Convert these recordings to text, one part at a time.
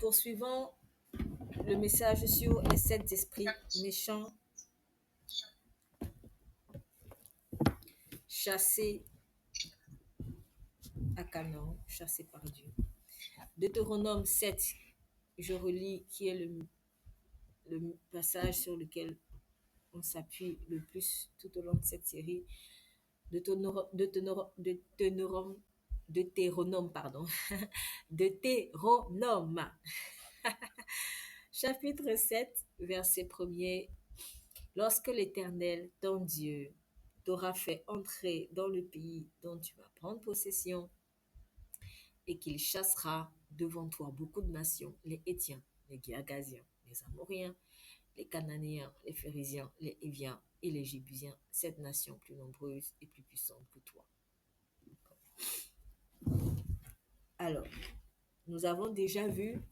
poursuivons le message sur les 7 esprits méchants chassés à Canaan, chassés par Dieu. Deutéronome 7, je relis, qui est le passage sur lequel on s'appuie le plus tout au long de cette série. Deutéronome, pardon. Deutéronome. Chapitre 7, verset 1er. Lorsque l'Éternel, ton Dieu, t'aura fait entrer dans le pays dont tu vas prendre possession et qu'il chassera devant toi beaucoup de nations, les Hétiens, les Girgasiens, les Amoriens, les Cananéens, les Phérésiens, les Héviens et les Jébusiens, 7 nations plus nombreuses et plus puissantes que toi. Alors, nous avons déjà vu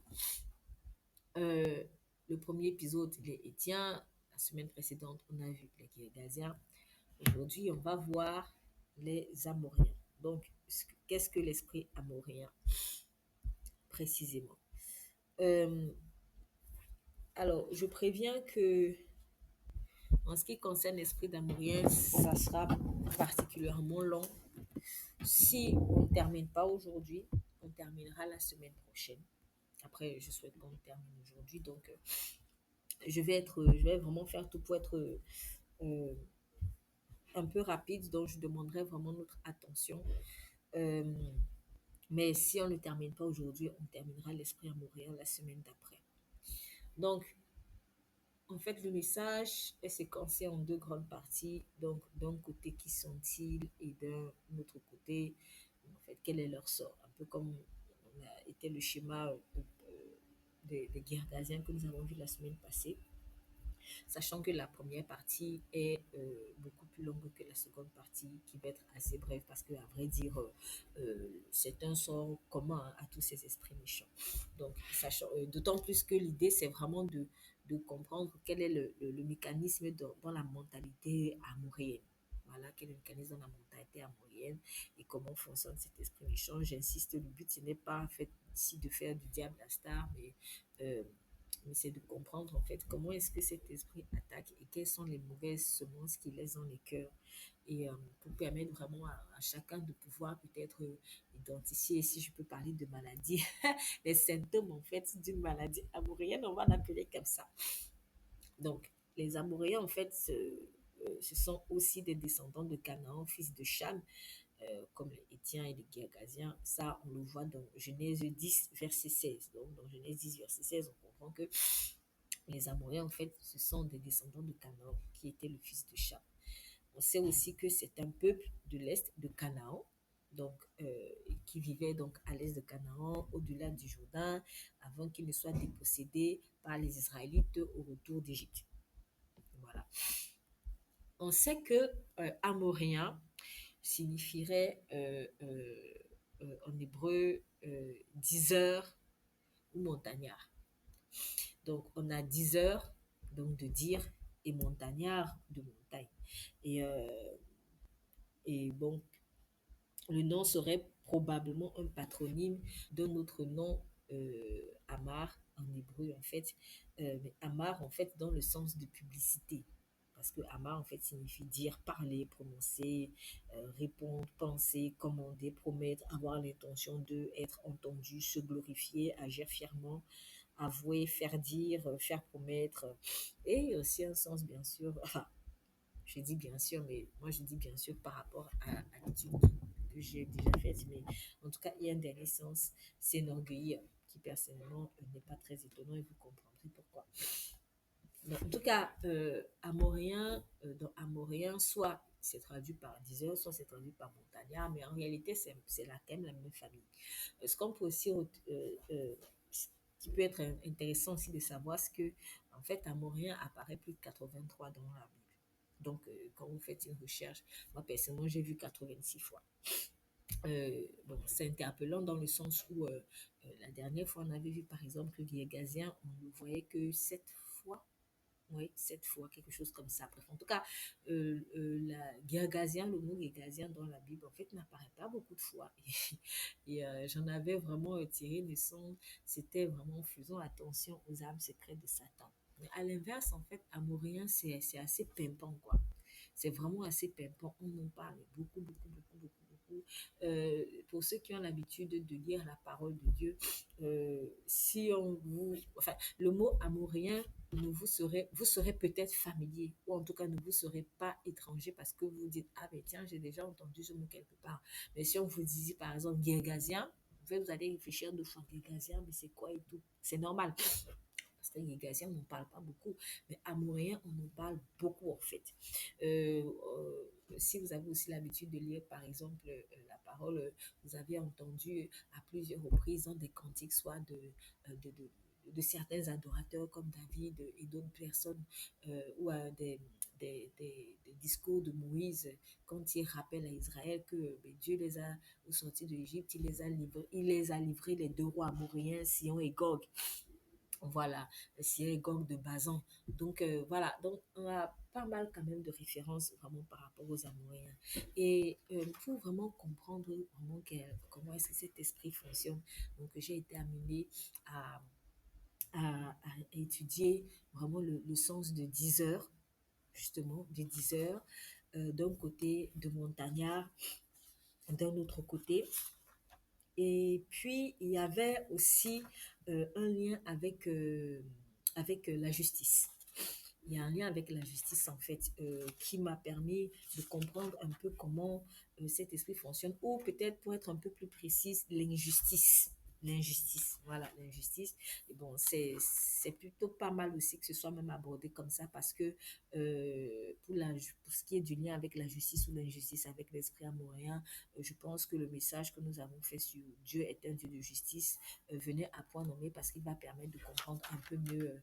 le premier épisode, les Hétiens. La semaine précédente, on a vu les Girgasiens. Aujourd'hui, on va voir les Amoriens. Donc, qu'est-ce que l'esprit amorien précisément? Alors, je préviens que en ce qui concerne l'esprit d'amorien, ça sera particulièrement long. Si on ne termine pas aujourd'hui, on terminera la semaine prochaine. Après, je souhaite qu'on termine aujourd'hui. Donc, je vais vraiment faire tout pour être un peu rapide. Donc, je demanderai vraiment notre attention. Mais si on ne termine pas aujourd'hui, on terminera l'esprit amorien la semaine d'après. Donc, en fait, le message est séquencé en 2 grandes parties. Donc, d'un côté, qui sont-ils et d'un autre côté, en fait, quel est leur sort? Un peu comme était le schéma des Girgasiens que nous avons vu la semaine passée. Sachant que la première partie est beaucoup plus longue que la seconde partie, qui va être assez brève parce que, à vrai dire, c'est un sort commun à tous ces esprits méchants. Donc, d'autant plus que l'idée, c'est vraiment de comprendre quel est le mécanisme dans la mentalité amorienne. Voilà, quel est le mécanisme dans la mentalité amorienne et comment fonctionne cet esprit méchant. J'insiste, le but, ce n'est pas en fait ici de faire du diable la star, mais c'est de comprendre en fait comment est-ce que cet esprit attaque et quelles sont les mauvaises semences qu'il laisse dans les cœurs et pour permettre vraiment à chacun de pouvoir peut-être identifier, si je peux parler de maladie, les symptômes en fait d'une maladie amorienne, on va l'appeler comme ça. Donc, les Amoréens, en fait, ce sont aussi des descendants de Canaan, fils de Cham, comme les Hétiens et les Girgasiens. Ça, on le voit dans Genèse 10, verset 16. Donc, dans Genèse 10, verset 16, on comprend que les Amoréens, en fait, ce sont des descendants de Canaan, qui était le fils de Cham. On sait aussi que c'est un peuple de l'Est de Canaan, donc, qui vivait donc à l'est de Canaan, au-delà du Jourdain, avant qu'il ne soit dépossédé par les Israélites au retour d'Égypte. Voilà. On sait que Amoréen signifierait en hébreu diseur ou montagnard. Donc, on a diseur, donc de dire, et montagnard, de montagne. Et bon, le nom serait probablement un patronyme d'un autre nom, Amar, en hébreu, en fait. Mais Amar, en fait, dans le sens de publicité. Parce que Amar, en fait, signifie dire, parler, prononcer, répondre, penser, commander, promettre, avoir l'intention de être entendu, se glorifier, agir fièrement, avouer, faire dire, faire promettre. Et aussi un sens, bien sûr, enfin, je dis bien sûr, mais moi je dis bien sûr par rapport à l'étude que j'ai déjà faite, mais en tout cas, il y a un dernier sens, s'enorgueillir, qui personnellement n'est pas très étonnant et vous comprendrez pourquoi. Donc, en tout cas, dans Amorien, soit c'est traduit par diseur, soit c'est traduit par montagnard, mais en réalité, c'est quand même la même famille. Ce qu'on peut aussi, ce qui peut être intéressant aussi de savoir, c'est que, en fait, Amorien apparaît plus de 83 dans la Bible. Donc, quand vous faites une recherche, moi personnellement, j'ai vu 86 fois. Bon, c'est interpellant dans le sens où la dernière fois, on avait vu par exemple le Girgasien, on ne le voyait que 7 fois. Oui, 7 fois, quelque chose comme ça. Bref, en tout cas, Guergasien, le mot Guergasien dans la Bible, en fait, n'apparaît pas beaucoup de fois. Et j'en avais vraiment tiré des sons. C'était vraiment faisons attention aux âmes secrètes de Satan. Mais à l'inverse, en fait, Amorien, c'est assez pimpant, quoi. C'est vraiment assez pimpant. On en parle beaucoup, beaucoup, beaucoup, beaucoup, beaucoup. Pour ceux qui ont l'habitude de lire la parole de Dieu, si on vous, enfin, le mot amorien vous serez peut-être familier, ou en tout cas ne vous serez pas étranger parce que vous dites, ah ben tiens, j'ai déjà entendu ce mot quelque part. Mais si on vous disait par exemple guergasien, vous allez réfléchir deux fois guergasien, mais c'est quoi et tout. C'est normal. Parce que les Gaziens, on n'en parle pas beaucoup, mais Amoréens, on en parle beaucoup en fait. Si vous avez aussi l'habitude de lire, par exemple, la parole, vous avez entendu à plusieurs reprises dans des cantiques, soit de certains adorateurs comme David et d'autres personnes, ou des discours de Moïse, quand il rappelle à Israël que Dieu les a sortis de l'Égypte, il les a livrés les deux rois amoréens, Sion et Gog. Voilà, c'est Gog de Bazan. Donc voilà, donc on a pas mal quand même de références vraiment par rapport aux Amoréens. Et pour vraiment comprendre vraiment comment est-ce que cet esprit fonctionne, donc j'ai été amenée à, à étudier vraiment le sens de 10 heures, justement, de 10 heures, d'un côté de montagnard, d'un autre côté. Et puis, il y avait aussi un lien avec la justice. Il y a un lien avec la justice, en fait, qui m'a permis de comprendre un peu comment cet esprit fonctionne, ou peut-être pour être un peu plus précise, l'injustice. L'injustice, voilà, l'injustice. Et bon, c'est plutôt pas mal aussi que ce soit même abordé comme ça parce que pour ce qui est du lien avec la justice ou l'injustice avec l'esprit amoréen, je pense que le message que nous avons fait sur Dieu est un Dieu de justice venait à point nommé parce qu'il va permettre de comprendre un peu mieux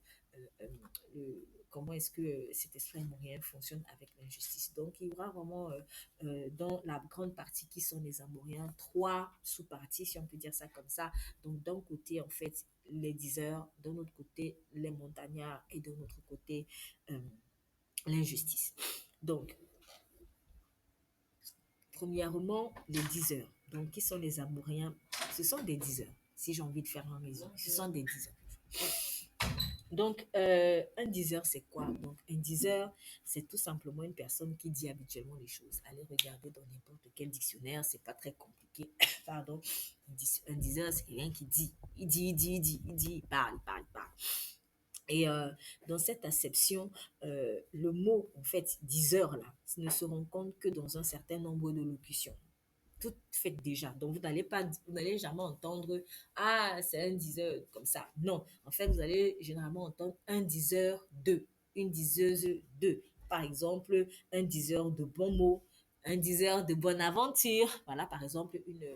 comment est-ce que cet esprit amourien fonctionne avec l'injustice. Donc, il y aura vraiment dans la grande partie qui sont les amouriens, trois sous-parties, si on peut dire ça comme ça. Donc, d'un côté, en fait, les diseurs, d'un autre côté, les montagnards et d'un autre côté, euh, l'injustice. Donc, premièrement, les diseurs. Donc, qui sont les amouriens? Ce sont des diseurs, si j'ai envie de faire un résumé. Ce sont des diseurs. Donc, un diseur, c'est quoi? Donc, un diseur, c'est tout simplement une personne qui dit habituellement les choses. Allez regarder dans n'importe quel dictionnaire, c'est pas très compliqué. Pardon. Un diseur, c'est quelqu'un qui dit. Il parle, il parle, il parle. Et dans cette acception, le mot, en fait, diseur, là, ne se rencontre que dans un certain nombre de locutions tout fait déjà. Donc, vous n'allez jamais entendre, ah, c'est un diseur comme ça. Non, en fait, vous allez généralement entendre un diseur de, une diseuse de. Par exemple, un diseur de bons mots, un diseur de bonne aventure. Voilà, par exemple, une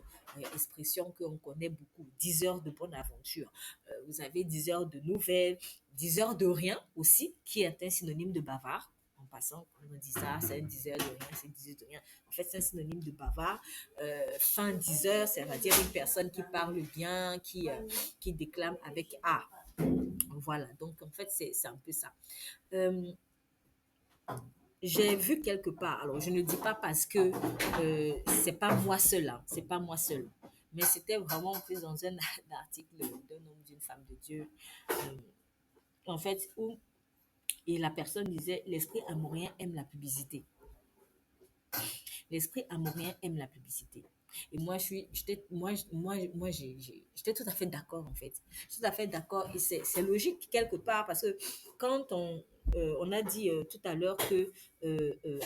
expression qu'on connaît beaucoup, diseur de bonne aventure. Vous avez diseur de nouvelles, diseur de rien aussi, qui est un synonyme de bavard. En passant, quand on dit ça, c'est un diseur de rien, c'est un diseur de rien. En fait, c'est un synonyme de bavard. Fin diseur, ça veut dire une personne qui parle bien, qui déclame avec A. Voilà, donc en fait, c'est un peu ça. Euh, j'ai vu quelque part, alors je ne dis pas parce que c'est pas moi seul, hein, c'est pas moi seul, mais c'était vraiment plus dans un article d'un homme, d'une femme de Dieu, en fait, où et la personne disait l'esprit amourien aime la publicité. L'esprit amourien aime la publicité. Et moi, j'étais tout à fait d'accord, en fait. Tout à fait d'accord. Et c'est logique quelque part parce que quand on a dit tout à l'heure que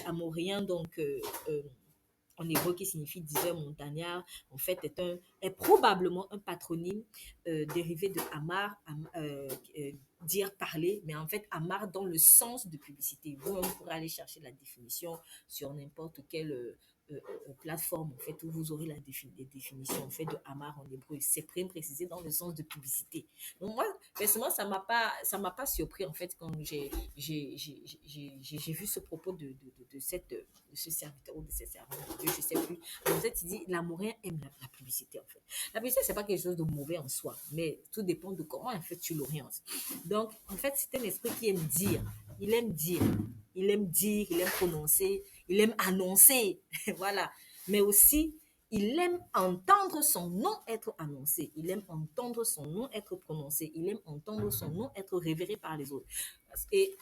amourien, donc en hébreu qui signifie diseur montagnard, en fait est probablement un patronyme dérivé de Amar, dire parler, mais en fait Amar dans le sens de publicité. Vous pourrez aller chercher la définition sur n'importe quelle plateforme en fait où vous aurez les définitions en fait de Amar en hébreu. C'est précisé dans le sens de publicité. Donc moi, personnellement, ça m'a pas surpris en fait quand j'ai vu ce propos de ce serviteur ou de cette servante de Dieu, je sais plus. Mais en fait, il dit l'amourien aime la publicité en fait. La publicité, c'est pas quelque chose de mauvais en soi, mais tout dépend de comment en fait tu l'orientes. Donc, en fait, c'est un esprit qui aime dire. il aime dire. Il aime dire, il aime prononcer, il aime annoncer. Voilà. Mais aussi, il aime entendre son nom être annoncé. Il aime entendre son nom être prononcé. Il aime entendre son nom être révéré par les autres. Et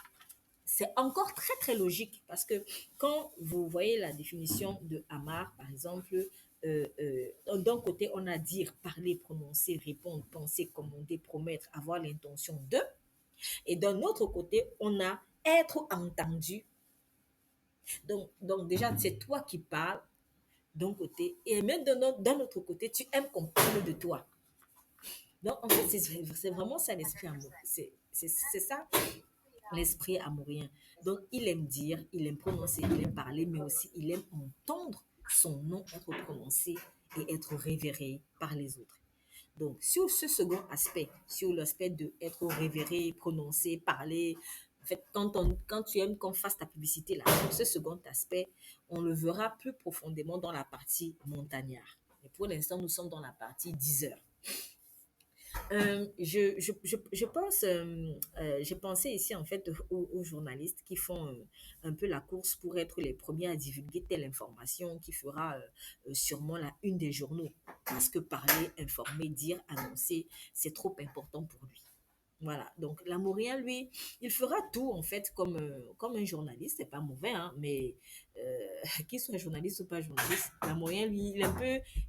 c'est encore très, très logique parce que quand vous voyez la définition de Amar, par exemple, d'un côté, on a dire, parler, prononcer, répondre, penser, commander, promettre, avoir l'intention de. Et d'un autre côté, on a être entendu. Donc déjà, c'est toi qui parles d'un côté. Et même d'un autre côté, tu aimes qu'on parle de toi. Donc, en fait, c'est vraiment ça l'esprit amour. C'est ça l'esprit amourien. Donc, il aime dire, il aime prononcer, il aime parler, mais aussi il aime entendre son nom être prononcé et être révéré par les autres. Donc, sur ce second aspect, sur l'aspect de être révéré, prononcé, parler, en fait, quand tu aimes qu'on fasse ta publicité là, sur ce second aspect, on le verra plus profondément dans la partie montagnard. Mais pour l'instant, nous sommes dans la partie 10 heures. Je pense, j'ai pensé ici en fait aux journalistes qui font un peu la course pour être les premiers à divulguer telle information qui fera sûrement la une des journaux. Parce que parler, informer, dire, annoncer, c'est trop important pour lui. Voilà, donc l'amourien, lui, il fera tout en fait comme un journaliste, c'est pas mauvais, hein, mais qu'il soit journaliste ou pas journaliste, l'amourien, lui,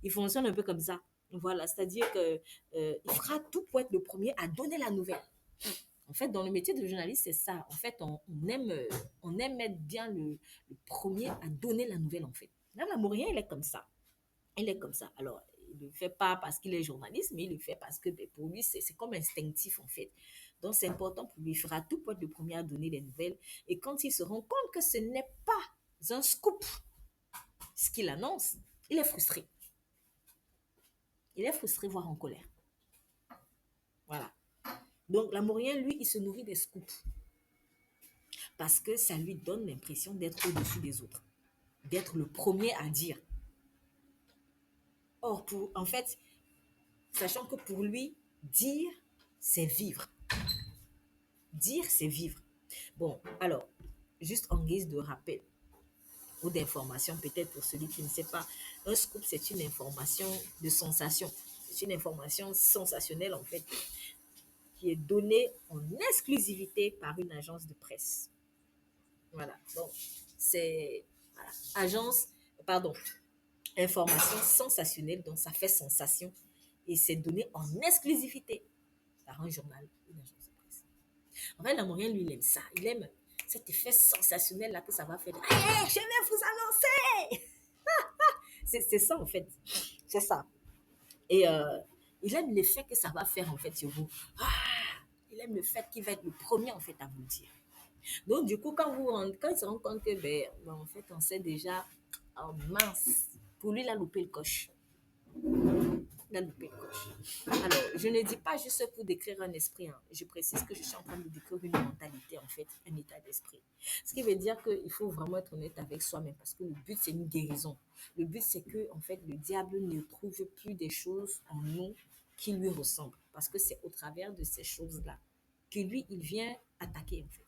il fonctionne un peu comme ça. Voilà, c'est-à-dire que il fera tout pour être le premier à donner la nouvelle. En fait, dans le métier de journaliste, c'est ça. En fait, on aime être bien le premier à donner la nouvelle, en fait. Là, l'amourien, il est comme ça. Il est comme ça. Alors, il ne le fait pas parce qu'il est journaliste, mais il le fait parce que ben, pour lui, c'est comme instinctif, en fait. Donc, c'est important pour lui. Il fera tout pour être le premier à donner les nouvelles. Et quand il se rend compte que ce n'est pas un scoop, ce qu'il annonce, il est frustré. Il est frustré, voire en colère. Voilà. Donc, l'amourien, lui, il se nourrit des scoops parce que ça lui donne l'impression d'être au-dessus des autres, d'être le premier à dire. Or, en fait, sachant que pour lui, dire, c'est vivre. Dire, c'est vivre. Bon, alors, juste en guise de rappel ou d'information, peut-être pour celui qui ne sait pas, un scoop, c'est une information de sensation. C'est une information sensationnelle, en fait, qui est donnée en exclusivité par une agence de presse. Voilà, donc, c'est voilà, agence, pardon, information sensationnelle, donc ça fait sensation et c'est donné en exclusivité par un journal, une agence de presse. En fait, l'Amorien, lui, il aime ça. Il aime cet effet sensationnel là que ça va faire. Hey, je vais vous annoncer! C'est ça, en fait. C'est ça. Et il aime l'effet que ça va faire, en fait, sur vous. Ah, il aime le fait qu'il va être le premier, en fait, à vous le dire. Donc, du coup, quand il se rend compte que, ben, en fait, on sait déjà, oh mince, pour lui, il a loupé le coche. Il a loupé le coche. Alors, je ne dis pas juste pour décrire un esprit. Hein. Je précise que je suis en train de décrire une mentalité, en fait, un état d'esprit. Ce qui veut dire qu'il faut vraiment être honnête avec soi-même parce que le but, c'est une guérison. Le but, c'est que, en fait, le diable ne trouve plus des choses en nous qui lui ressemblent. Parce que c'est au travers de ces choses-là que lui, il vient attaquer, en fait.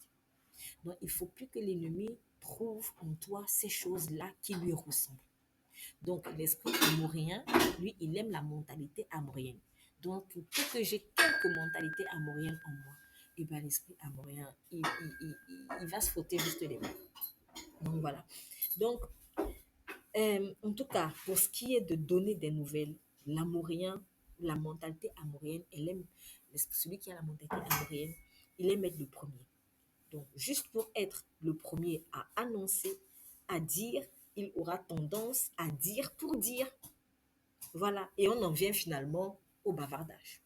Donc, il ne faut plus que l'ennemi trouve en toi ces choses-là qui lui ressemblent. Donc, l'esprit amourien, lui, il aime la mentalité amourienne. Donc, pour peu que j'ai quelques mentalités amouriennes en moi, et bien l'esprit amourien, il va se frotter juste les mains. Donc, voilà. Donc, en tout cas, pour ce qui est de donner des nouvelles, l'amourien, la mentalité amourienne, elle aime, celui qui a la mentalité amourienne, il aime être le premier. Donc, juste pour être le premier à annoncer, à dire, il aura tendance à dire pour dire. Voilà. Et on en vient finalement au bavardage.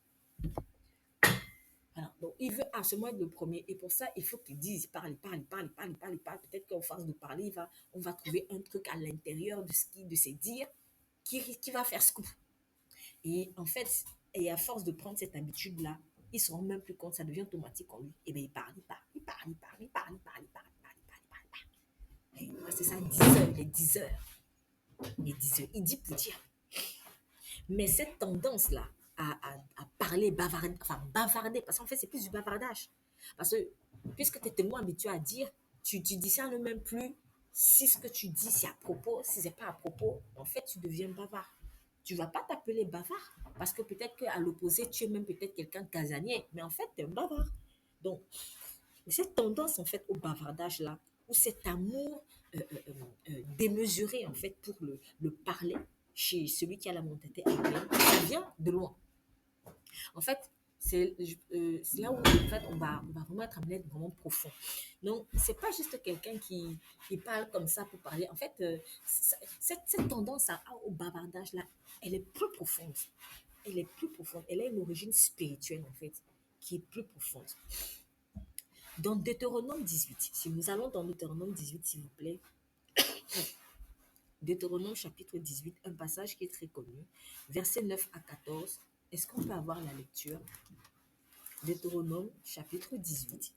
Voilà. Donc, il veut absolument être le premier. Et pour ça, il faut qu'il dise, il parle, il parle, il parle, il parle, il parle, il parle. Peut-être qu'en face de parler, on va trouver un truc à l'intérieur de ses dires qui va faire scoop. Et en fait, et à force de prendre cette habitude-là, il ne se rend même plus compte, ça devient automatique en lui. Et bien, il parle, il parle, il parle, il parle, il parle, il parle, il parle, il parle, il parle, il parle, il parle. Et c'est ça, 10 heures, les 10 heures. Les 10 heures. Il dit pour dire. Mais cette tendance-là à parler, bavarder, enfin bavarder, parce qu'en fait, c'est plus du bavardage. Parce que puisque tu es tellement habitué à dire, tu discernes même plus si ce que tu dis, c'est à propos, si c'est pas à propos. En fait, tu deviens bavard. Tu vas pas t'appeler bavard, parce que peut-être qu'à l'opposé, tu es même peut-être quelqu'un de casanier, mais en fait, tu es un bavard. Donc, cette tendance, en fait, au bavardage-là, ou cet amour démesuré, en fait, pour le parler chez celui qui a la mentalité américaine, ça vient de loin. En fait, c'est là où en fait, on va vraiment être amené à être vraiment profond. Donc, c'est pas juste quelqu'un qui parle comme ça pour parler. En fait, cette tendance au bavardage là, elle est plus profonde. Elle est plus profonde. Elle a une origine spirituelle en fait, qui est plus profonde. Dans Deutéronome 18, si nous allons dans Deutéronome 18, s'il vous plaît, Deutéronome chapitre 18, un passage qui est très connu, versets 9 à 14. Est-ce qu'on peut avoir la lecture? Deutéronome chapitre 18,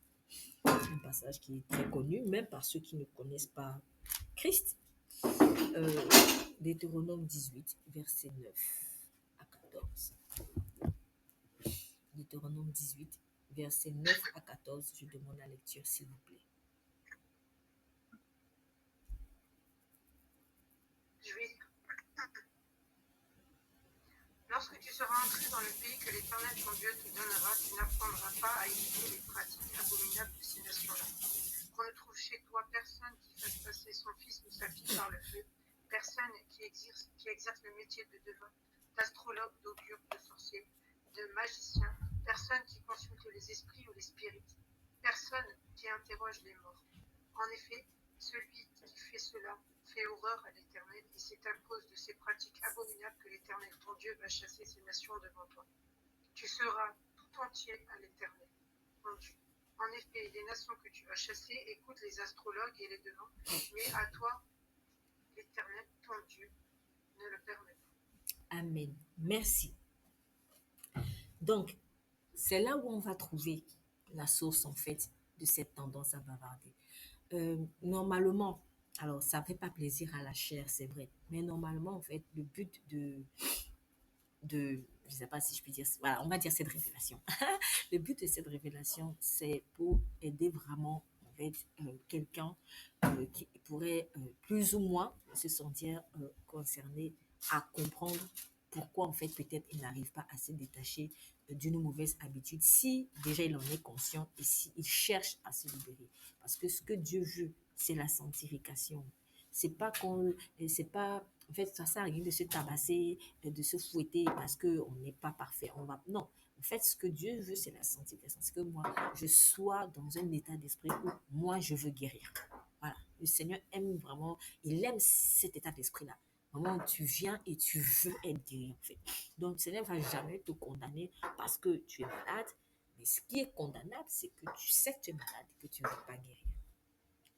un passage qui est très connu, même par ceux qui ne connaissent pas Christ. Euh, Deutéronome 18, verset 9 à 14. Deutéronome 18, verset 9 à 14. Je demande la lecture, s'il vous plaît. Je vais Lorsque tu seras entré dans le pays que l'Éternel ton Dieu te donnera, tu n'apprendras pas à imiter les pratiques abominables de ces nations-là. Qu'on ne trouve chez toi personne qui fasse passer son fils ou sa fille par le feu, personne qui exerce le métier de devin, d'astrologue, d'augure, de sorcier, de magicien, personne qui consulte les esprits ou les spirites, personne qui interroge les morts. En effet, celui qui fait cela fait horreur à l'Éternel et c'est à cause de ces pratiques abominables que l'Éternel ton Dieu va chasser ces nations devant toi. Tu seras tout entier à l'Éternel, ton Dieu. En effet, les nations que tu vas chasser écoutent les astrologues et les devins, mais à toi, l'Éternel ton Dieu ne le permet pas. Amen. Merci. Donc, c'est là où on va trouver la source, en fait, de cette tendance à bavarder. Normalement, alors ça ne fait pas plaisir à la chair, c'est vrai, mais normalement, en fait, le but de je ne sais pas si je puis dire, voilà, on va dire cette révélation. Le but de cette révélation, c'est pour aider vraiment, en fait, quelqu'un qui pourrait plus ou moins se sentir concerné à comprendre pourquoi, en fait, peut-être il n'arrive pas à se détacher d'une mauvaise habitude, si déjà il en est conscient et s'il cherche à se libérer. Parce que ce que Dieu veut, c'est la sanctification. C'est pas, en fait, ça sert à rien de se tabasser, de se fouetter parce qu'on n'est pas parfait. Non. En fait, ce que Dieu veut, c'est la sanctification. C'est que moi, je sois dans un état d'esprit où moi, je veux guérir. Voilà. Le Seigneur aime vraiment, il aime cet état d'esprit-là. Vraiment, tu viens et tu veux être guéri, en fait. Donc, le Seigneur ne va jamais te condamner parce que tu es malade. Mais ce qui est condamnable, c'est que tu sais que tu es malade et que tu ne veux pas guérir.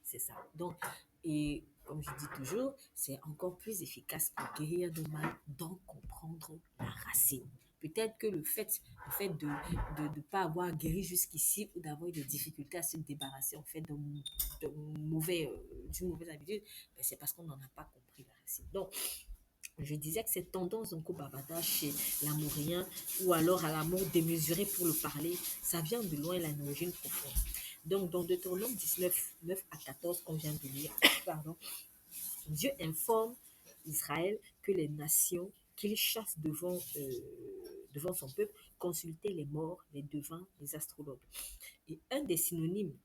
C'est ça. Donc, et comme je dis toujours, c'est encore plus efficace pour guérir de mal d'en comprendre la racine. Peut-être que le fait de ne pas avoir guéri jusqu'ici ou d'avoir eu des difficultés à se débarrasser en fait d'une mauvaise habitude, ben, c'est parce qu'on n'en a pas compris la racine. Donc, je disais que cette tendance donc au bavardage chez l'amourien ou alors à l'amour démesuré pour le parler, ça vient de loin, elle a une origine profonde. Donc, dans Deutéronome 19, 9 à 14, qu'on vient de lire, pardon, Dieu informe Israël que les nations qu'il chasse devant son peuple consultaient les morts, les devins, les astrologues. Et un des synonymes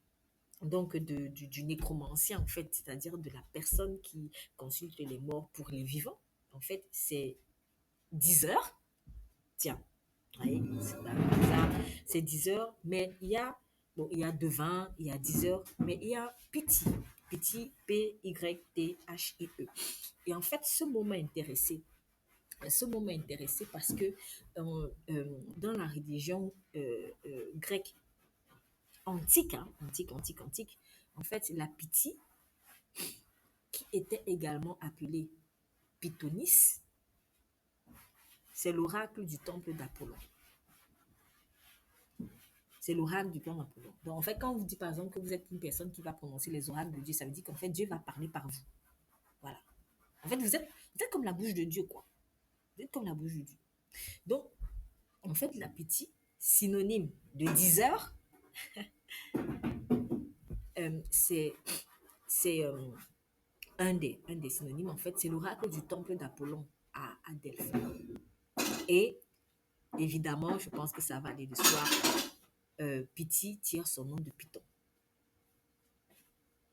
donc du nécromancien, en fait, c'est-à-dire de la personne qui consulte les morts pour les vivants, en fait, c'est 10 heures. Tiens, oui, c'est pas ça, c'est 10 heures, mais bon, il y a devin, il y a 10 heures, mais il y a petit, P-Y-T-H-I-E. Et en fait, ce moment intéressé parce que dans la religion grecque antique, hein, antique, en fait, la Pythie, qui était également appelée Pythonis, c'est l'oracle du temple d'Apollon. C'est l'oracle du temple d'Apollon. Donc, en fait, quand vous dites par exemple que vous êtes une personne qui va prononcer les oracles de Dieu, ça veut dire qu'en fait, Dieu va parler par vous. Voilà. En fait, vous êtes comme la bouche de Dieu, quoi. Vous êtes comme la bouche de Dieu. Donc, en fait, l'appétit, synonyme de 10 heures, c'est un des synonymes, en fait, c'est l'oracle du temple d'Apollon à Delphes. Et évidemment, je pense que ça va aller de soi. Piti tire son nom de Python.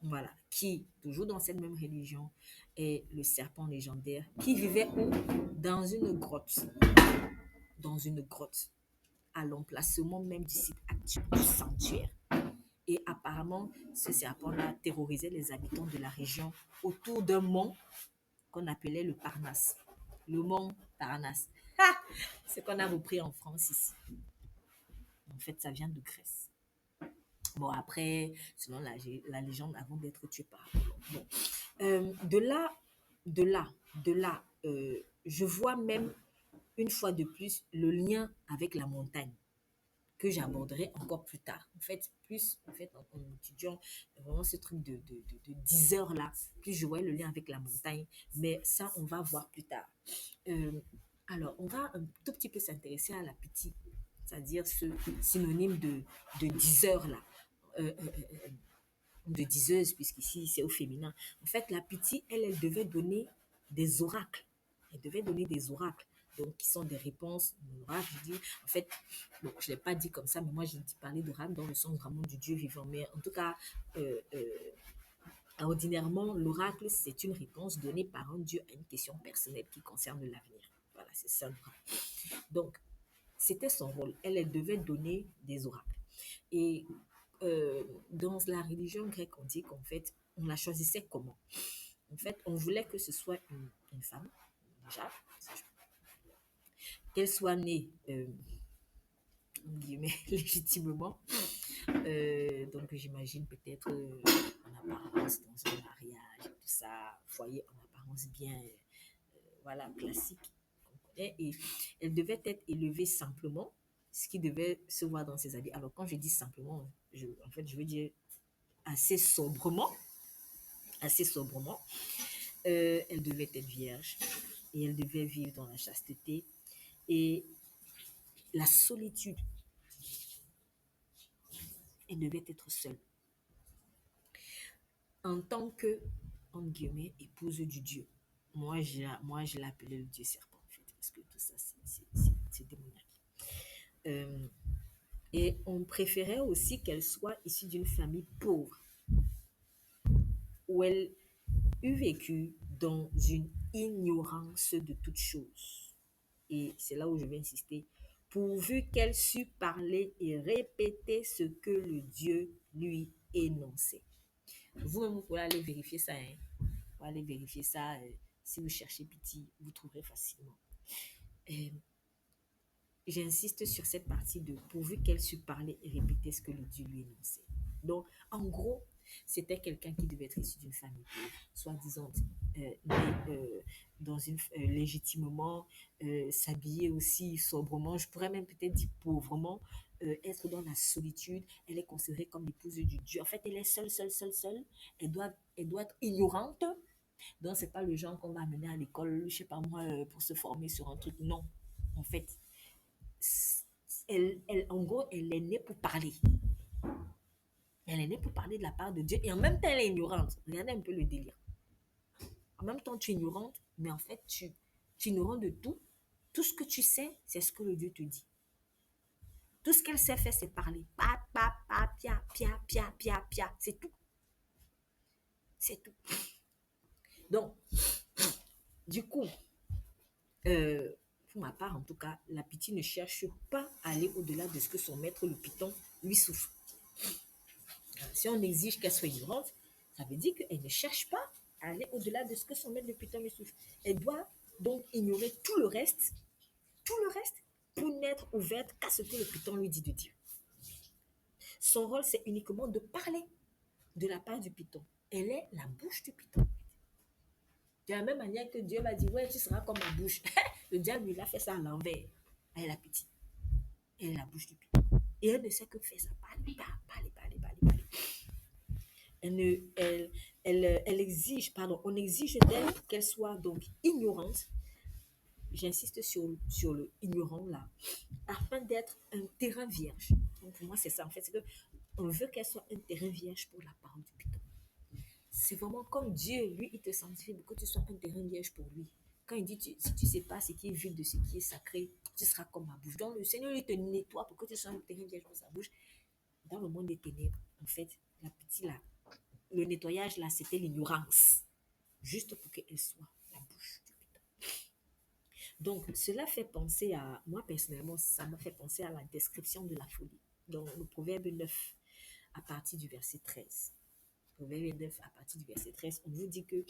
Voilà, qui, toujours dans cette même religion, est le serpent légendaire qui vivait où? Dans une grotte. Dans une grotte, à l'emplacement même du site actuel du sanctuaire. Et apparemment, ce serpent-là terrorisait les habitants de la région autour d'un mont qu'on appelait le Parnasse. Le mont Parnasse. Ah, c'est qu'on a repris en France ici. En fait, ça vient de Grèce. Bon, après, selon la légende, avant d'être tué par Apollon. Bon. De là, de là, de là, je vois même une fois de plus le lien avec la montagne que j'aborderai encore plus tard. En fait, plus en fait, en étudiant vraiment ce truc de 10 heures là, plus je voyais le lien avec la montagne. Mais ça, on va voir plus tard. Euh, alors, on va un tout petit peu s'intéresser à la petite, c'est-à-dire ce synonyme de 10 heures là. Euh, euh, euh, de diseuse, puisqu'ici c'est au féminin. En fait, la petite, elle devait donner des oracles. Elle devait donner des oracles. Donc, qui sont des réponses d'oracles. Je dis, en fait, bon, je ne l'ai pas dit comme ça, mais moi, j'ai dit parler d'oracle dans le sens vraiment du Dieu vivant. Mais en tout cas, euh, euh, ordinairement, l'oracle, c'est une réponse donnée par un Dieu à une question personnelle qui concerne l'avenir. Voilà, c'est ça l'oracle. Donc, c'était son rôle. Elle devait donner des oracles. Et dans la religion grecque, on dit qu'en fait, on la choisissait comment? En fait, on voulait que ce soit une femme, déjà, qu'elle soit née, en guillemets, légitimement. Donc, j'imagine peut-être en apparence dans un mariage, tout ça, foyer en apparence bien, voilà, classique qu'on connaît. Et elle devait être élevée simplement, ce qui devait se voir dans ses habits. Alors, quand je dis simplement, en fait, je veux dire assez sobrement, assez sobrement. Elle devait être vierge et elle devait vivre dans la chasteté et la solitude. Elle devait être seule en tant que, entre guillemets, épouse du Dieu. Moi, je l'appelais le Dieu serpent, en fait, parce que tout ça, c'est démoniaque. Euh, et on préférait aussi qu'elle soit issue d'une famille pauvre, où elle eût vécu dans une ignorance de toutes choses. Et c'est là où je vais insister, pourvu qu'elle sût parler et répéter ce que le Dieu lui énonçait. Vous-même, vous pouvez aller vérifier ça. Hein. Vous pouvez aller vérifier ça. Si vous cherchez Piti, vous trouverez facilement. Euh, J'insiste sur cette partie de pourvu qu'elle sût parler et répéter ce que le Dieu lui énonçait. Donc, en gros, c'était quelqu'un qui devait être issu d'une famille pauvre, soi-disant né dans une légitimement, s'habiller aussi sobrement, je pourrais même peut-être dire pauvrement, être dans la solitude. Elle est considérée comme l'épouse du Dieu. En fait, elle est seule, seule, seule, seule. Elle doit être ignorante. Donc, c'est pas le genre qu'on va amener à l'école, je sais pas moi, pour se former sur un truc. Non. En fait, en gros, elle est née pour parler. Elle est née pour parler de la part de Dieu et en même temps, elle est ignorante. Regardez un peu le délire. En même temps, tu es ignorante, mais en fait, tu es ignorante de tout. Tout ce que tu sais, c'est ce que le Dieu te dit. Tout ce qu'elle sait faire, c'est parler. Pa, pa, pa, pia, pia, pia, pia, pia. C'est tout. C'est tout. Donc, du coup, pour ma part, en tout cas, la pitié ne cherche pas à aller au-delà de ce que son maître, le python, lui souffre. Si on exige qu'elle soit ignorante, ça veut dire qu'elle ne cherche pas à aller au-delà de ce que son maître de python lui souffre. Elle doit donc ignorer tout le reste, pour n'être ouverte qu'à ce que le python lui dit de dire. Son rôle, c'est uniquement de parler de la part du python. Elle est la bouche du python. De la même manière que Dieu m'a dit, ouais, tu seras comme ma bouche. Le diable, lui, il a fait ça à l'envers. Elle est la petite. Elle est la bouche du python. Et elle ne sait que faire ça. Parler, parler, parler, parler, parler. Elle exige, pardon, on exige d'elle qu'elle soit donc ignorante. J'insiste sur le ignorant là, afin d'être un terrain vierge. Donc pour moi, c'est ça en fait. C'est que On veut qu'elle soit un terrain vierge pour la parole du Python. C'est vraiment comme Dieu, lui, il te sanctifie pour que tu sois un terrain vierge pour lui. Quand il dit, si tu ne sais pas ce qui est vil de ce qui est sacré, tu seras comme ma bouche. Donc le Seigneur, il te nettoie pour que tu sois un terrain vierge pour sa bouche. Dans le monde des ténèbres, en fait, la petite là, le nettoyage là, c'était l'ignorance. Juste pour qu'elle soit la bouche du Python. Donc, cela fait penser à, moi personnellement, ça m'a fait penser à la description de la folie. Dans le Proverbe 9, à partir du verset 13. Proverbe 9, à partir du verset 13, on vous dit que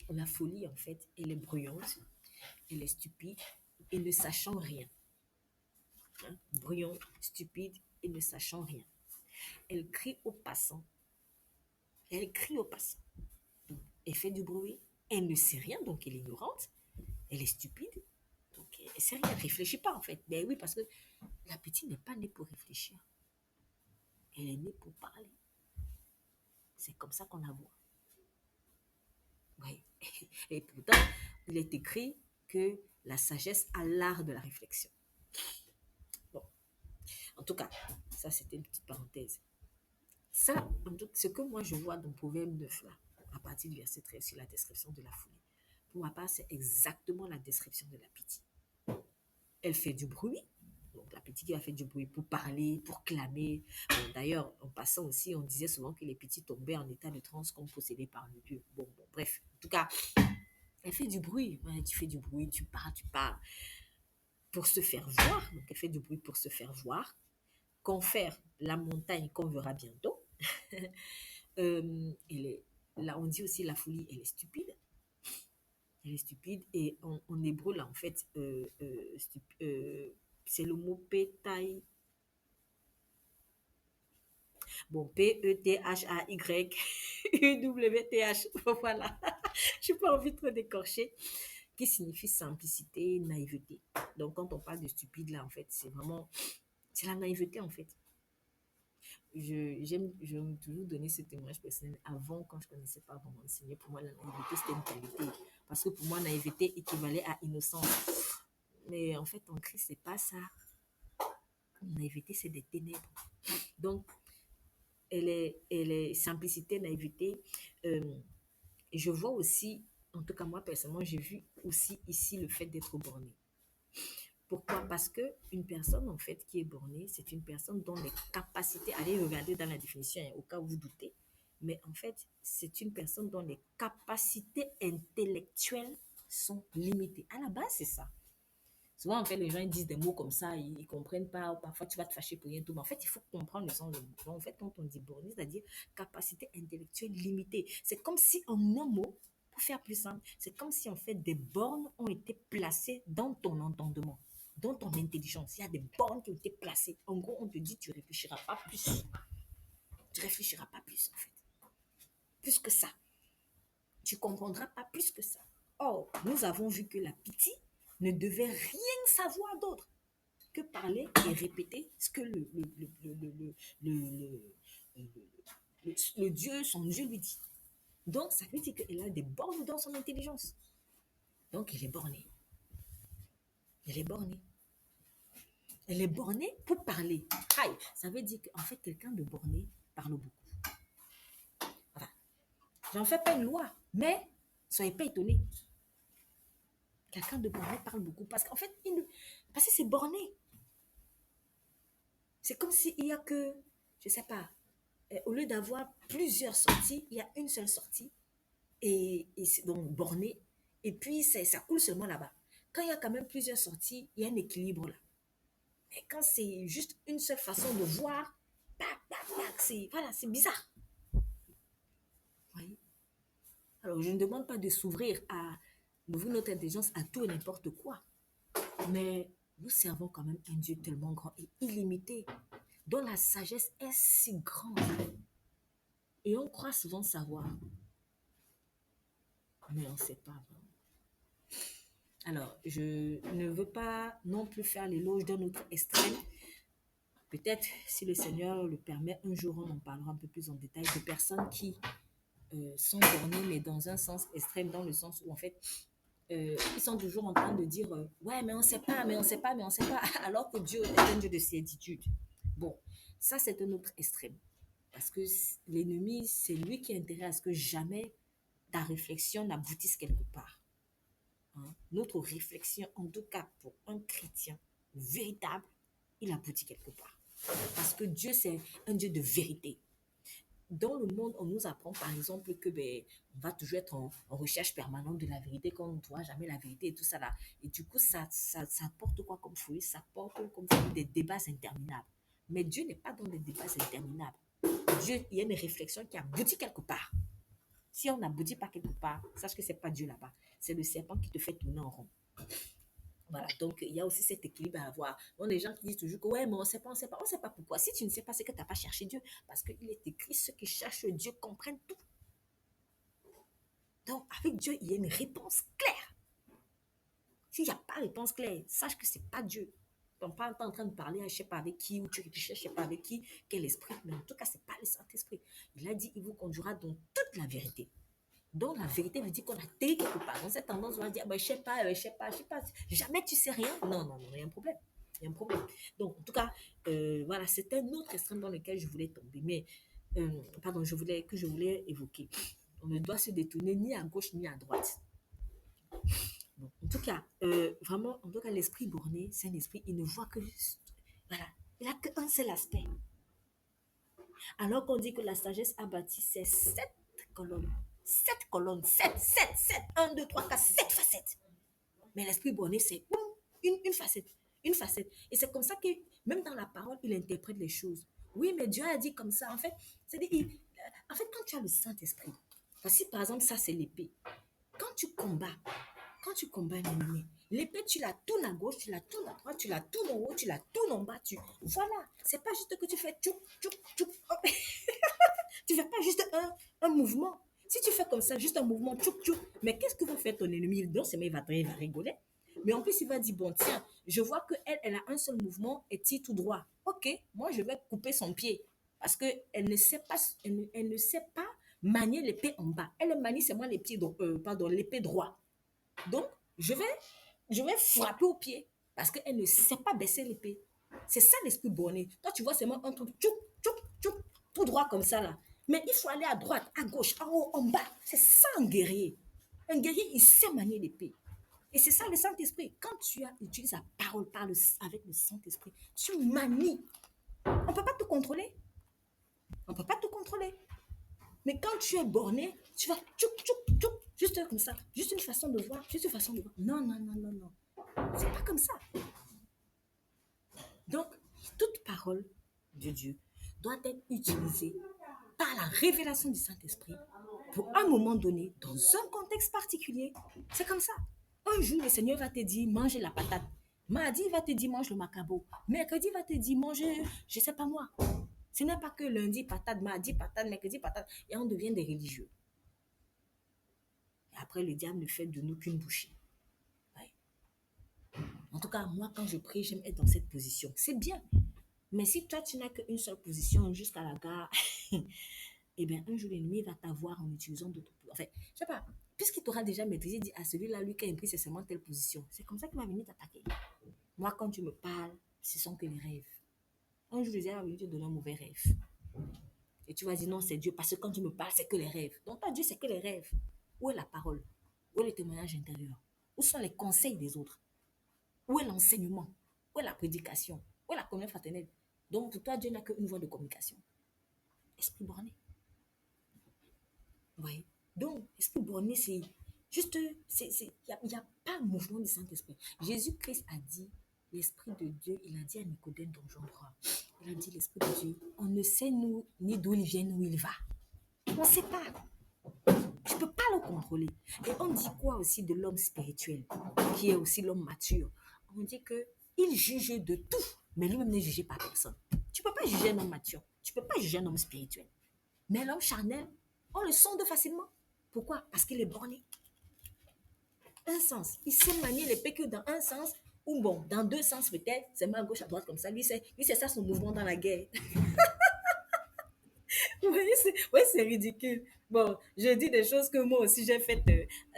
la folie, en fait, elle est bruyante, elle est stupide et ne sachant rien. Hein? Bruyante, stupide et ne sachant rien. Elle crie aux passants. Elle crie aux passants. Elle fait du bruit. Elle ne sait rien, donc elle est ignorante. Elle est stupide. Donc elle ne sait rien. Elle ne réfléchit pas, en fait. Ben oui, parce que la petite n'est pas née pour réfléchir. Elle est née pour parler. C'est comme ça qu'on la voit. Oui. Et pourtant, il est écrit que la sagesse a l'art de la réflexion. Bon, en tout cas, ça c'était une petite parenthèse. Ça, ce que moi je vois dans Proverbe 9, là, à partir du verset 13, sur la description de la folie, pour ma part, c'est exactement la description de la pitié. Elle fait du bruit. Donc, la petite qui va faire du bruit pour parler, pour clamer. Bon, d'ailleurs, en passant aussi, on disait souvent que les petits tombaient en état de transe comme possédés par le Dieu. Bon, bref. En tout cas, elle fait du bruit. Ouais, tu fais du bruit, tu parles pour se faire voir. Donc, elle fait du bruit pour se faire voir. Confère la montagne qu'on verra bientôt. Là, on dit aussi la folie, elle est stupide. Elle est stupide. Et en hébreu, là, en fait, c'est le mot pétaï. Bon, P-E-T-H-A-Y-U-W-T-H. Voilà. Je n'ai pas envie de trop d'écorcher. Qui signifie simplicité, naïveté. Donc, quand on parle de stupide, là, en fait, c'est vraiment. C'est la naïveté, en fait. J'aime toujours donner ce témoignage personnel. Avant, quand je ne connaissais pas vraiment le Seigneur, pour moi, la naïveté, c'était une qualité. Parce que pour moi, naïveté équivalait à innocence. Mais en fait, en Christ, c'est pas ça. La naïveté, c'est des ténèbres. Donc, elle est simplicité, naïveté. Je vois aussi, en tout cas moi personnellement, j'ai vu aussi ici le fait d'être borné. Pourquoi? Parce que une personne en fait qui est bornée, c'est une personne dont les capacités, allez regarder dans la définition, hein, au cas où vous doutez, mais en fait, c'est une personne dont les capacités intellectuelles sont limitées. À la base, c'est ça. Souvent, en fait, les gens ils disent des mots comme ça, ils ne comprennent pas, ou parfois tu vas te fâcher pour rien tout. Mais en fait, il faut comprendre le sens du mot. Donc, en fait, quand on dit borné, c'est-à-dire capacité intellectuelle limitée. C'est comme si, en un mot, pour faire plus simple, c'est comme si, en fait, des bornes ont été placées dans ton entendement, dans ton intelligence. Il y a des bornes qui ont été placées. En gros, on te dit, tu ne réfléchiras pas plus. Tu ne réfléchiras pas plus, en fait. Plus que ça. Tu ne comprendras pas plus que ça. Or, nous avons vu que la pitié ne devait rien savoir d'autre que parler et répéter ce que le Dieu, son Dieu lui dit. Donc, ça veut dire qu'elle a des bornes dans son intelligence. Donc, elle est bornée. Elle est bornée. Elle est bornée pour parler. Aïe, ça veut dire qu'en fait, quelqu'un de borné parle beaucoup. Voilà. J'en fais pas une loi, mais soyez pas étonnés. Quelqu'un de borné parle beaucoup parce qu'en fait, parce que c'est borné. C'est comme s'il n'y a que, je ne sais pas, au lieu d'avoir plusieurs sorties, il y a une seule sortie et c'est donc borné. Et puis, ça coule seulement là-bas. Quand il y a quand même plusieurs sorties, il y a un équilibre là. Mais quand c'est juste une seule façon de voir, voilà, c'est bizarre. Oui. Alors, je ne demande pas de s'ouvrir d'ouvrir notre intelligence à tout et n'importe quoi. Mais nous servons quand même un Dieu tellement grand et illimité, dont la sagesse est si grande. Et on croit souvent savoir, mais on ne sait pas vraiment. Alors, je ne veux pas non plus faire l'éloge d'un autre extrême. Peut-être, si le Seigneur le permet, un jour on en parlera un peu plus en détail de personnes qui sont bornées, mais dans un sens extrême, dans le sens où en fait, ils sont toujours en train de dire ouais, mais on ne sait pas, mais on ne sait pas, mais on ne sait pas, alors que Dieu est un Dieu de certitude. Bon, Ça, c'est un autre extrême. Parce que l'ennemi, c'est lui qui a intérêt à ce que jamais ta réflexion n'aboutisse quelque part. Hein. Notre réflexion, en tout cas pour un chrétien véritable, il aboutit quelque part. Parce que Dieu, c'est un Dieu de vérité. Dans le monde, on nous apprend par exemple que on va toujours être en recherche permanente de la vérité, qu'on ne trouvera jamais la vérité et tout ça là. Et du coup, ça porte quoi comme fruit? Ça porte comme fruit des débats interminables. Mais Dieu n'est pas dans des débats interminables. Dieu, il y a une réflexion qui aboutit quelque part. Si on n'aboutit pas quelque part, sache que ce n'est pas Dieu là-bas. C'est le serpent qui te fait tourner en rond. Voilà, donc il y a aussi cet équilibre à avoir. Donc, les gens qui disent toujours que ouais, mais on ne sait pas, on ne sait pas. On ne sait pas pourquoi. Si tu ne sais pas, c'est que tu n'as pas cherché Dieu. Parce qu'il est écrit, ceux qui cherchent Dieu comprennent tout. Donc, avec Dieu, il y a une réponse claire. S'il n'y a pas de réponse claire, sache que ce n'est pas Dieu. On pas en train de parler, je ne sais pas avec qui, ou tu réfléchis, je ne sais pas avec qui, quel esprit, mais en tout cas, ce n'est pas le Saint-Esprit. Il a dit, il vous conduira dans toute la vérité. Donc, la vérité veut dire qu'on a atterri quelque part. Dans cette tendance, on va dire, bah, je ne sais pas, je ne sais pas, je ne sais pas. Jamais tu sais rien. Non, non, non, il y a un problème. Il y a un problème. Donc, en tout cas, voilà, c'est un autre extrême dans lequel je voulais tomber. Mais, pardon, que je voulais évoquer. On ne doit se détourner ni à gauche ni à droite. Bon, en tout cas, vraiment, en tout cas, l'esprit borné, c'est un esprit, il ne voit que, voilà, il n'a qu'un seul aspect. Alors qu'on dit que la sagesse a bâti ses 7 colonnes. 7 colonnes, 7, 1, 2, 3, 4, 7 facettes. Mais l'esprit borné, c'est une facette, une facette. Et c'est comme ça que, même dans la parole, il interprète les choses. Oui, mais Dieu a dit comme ça. En fait, en fait, quand tu as le Saint-Esprit, voici par exemple, ça c'est l'épée. Quand tu combats, quand tu combats un ennemi, l'épée, tu la tournes à gauche, tu la tournes à droite, tu la tournes en haut, tu la tournes en bas. Voilà, c'est pas juste que tu fais tchouk, tchouk, tchouk. Tu fais pas juste un mouvement. Si tu fais comme ça, juste un mouvement, tchouk, tchouk, mais qu'est-ce que va faire ton ennemi? Non seulement il va rigoler, mais en plus il va dire, bon tiens, je vois qu'elle, elle a un seul mouvement et tire tout droit. Ok, moi je vais couper son pied. Parce qu'elle ne sait pas, elle ne sait pas manier l'épée en bas. Elle manie seulement les pieds, pardon, l'épée droit. Donc, je vais frapper au pied parce qu'elle ne sait pas baisser l'épée. C'est ça l'esprit borné. Toi, tu vois seulement un truc, tchouk, tchouk, tchouk, tout droit comme ça là. Mais il faut aller à droite, à gauche, en haut, en bas. C'est ça un guerrier. Un guerrier, il sait manier l'épée. Et c'est ça le Saint-Esprit. Quand tu utilises la parole avec le Saint-Esprit, tu manies. On ne peut pas te contrôler. On ne peut pas te contrôler. Mais quand tu es borné, tu vas tchouk, tchouk, tchouk, juste comme ça. Juste une façon de voir, juste une façon de voir. Non, non, non, non, non. C'est pas comme ça. Donc, toute parole de Dieu doit être utilisée par la révélation du Saint-Esprit pour un moment donné, dans un contexte particulier. C'est comme ça. Un jour, le Seigneur va te dire, mange la patate. Mardi, il va te dire, mange le macabo. Mercredi, il va te dire, mange, je ne sais pas moi. Ce n'est pas que lundi, patate, mardi, patate, mercredi, patate. Et on devient des religieux. Et après, le diable ne fait de nous qu'une bouchée. Ouais. En tout cas, moi, quand je prie, j'aime être dans cette position. C'est bien. Mais si toi, tu n'as qu'une seule position jusqu'à la gare, eh bien, un jour, l'ennemi va t'avoir en utilisant d'autres. Enfin, je sais pas, puisqu'il t'aura déjà maîtrisé, il dit à celui-là, lui qui a pris, c'est seulement telle position. C'est comme ça qu'il va venir t'attaquer. Moi, quand tu me parles, ce sont que les rêves. Un jour, le diable va venir te donner un mauvais rêve. Et tu vas dire non, c'est Dieu, parce que quand tu me parles, c'est que les rêves. Donc, pas Dieu, c'est que les rêves. Où est la parole? Où est le témoignage intérieur? Où sont les conseils des autres? Où est l'enseignement? Où est la prédication? Où est la communion fraternelle? Donc, pour toi, Dieu n'a qu'une voie de communication. Esprit borné. Vous voyez? Donc, esprit borné, c'est juste, il n'y a pas de mouvement du Saint-Esprit. Jésus-Christ a dit, l'Esprit de Dieu, il a dit à Nicodème dans Jean 3, il a dit, l'Esprit de Dieu, on ne sait nous, ni d'où il vient, ni où il va. On ne sait pas. Tu ne peux pas le contrôler. Et on dit quoi aussi de l'homme spirituel, qui est aussi l'homme mature? On dit qu'il juge de tout, mais lui-même n'est jugé par personne. Tu ne peux pas juger un homme mature. Tu ne peux pas juger un homme spirituel. Mais l'homme charnel, on le sonde facilement. Pourquoi? Parce qu'il est borné. Un sens. Il sait manier l'épée que dans un sens, ou bon, dans deux sens peut-être, c'est main à gauche, à droite comme ça. Lui, c'est ça son mouvement dans la guerre. Oui, c'est ridicule. Bon, je dis des choses que moi aussi j'ai faites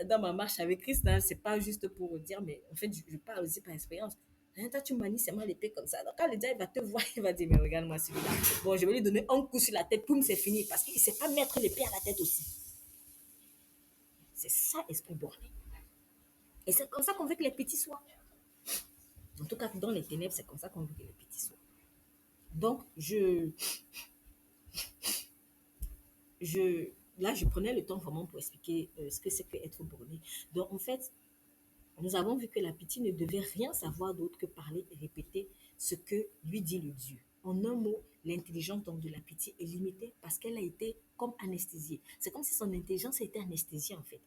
dans ma marche avec Christ. Hein. C'est pas juste pour dire, mais en fait, je parle aussi par expérience. Hein, toi, tu manies seulement l'épée comme ça. Donc, quand le diable va te voir, il va dire, mais regarde-moi celui-là. Bon, je vais lui donner un coup sur la tête, poum, c'est fini. Parce qu'il ne sait pas mettre l'épée à la tête aussi. C'est ça, esprit borné. Et c'est comme ça qu'on veut que les petits soient. En tout cas, dans les ténèbres, c'est comme ça qu'on veut que les petits soient. Donc, je, là, je prenais le temps vraiment pour expliquer ce que c'est que être borné. Donc, en fait, nous avons vu que la petite ne devait rien savoir d'autre que parler et répéter ce que lui dit le Dieu. En un mot, l'intelligence donc de la petite est limitée parce qu'elle a été comme anesthésiée. C'est comme si son intelligence était anesthésiée en fait.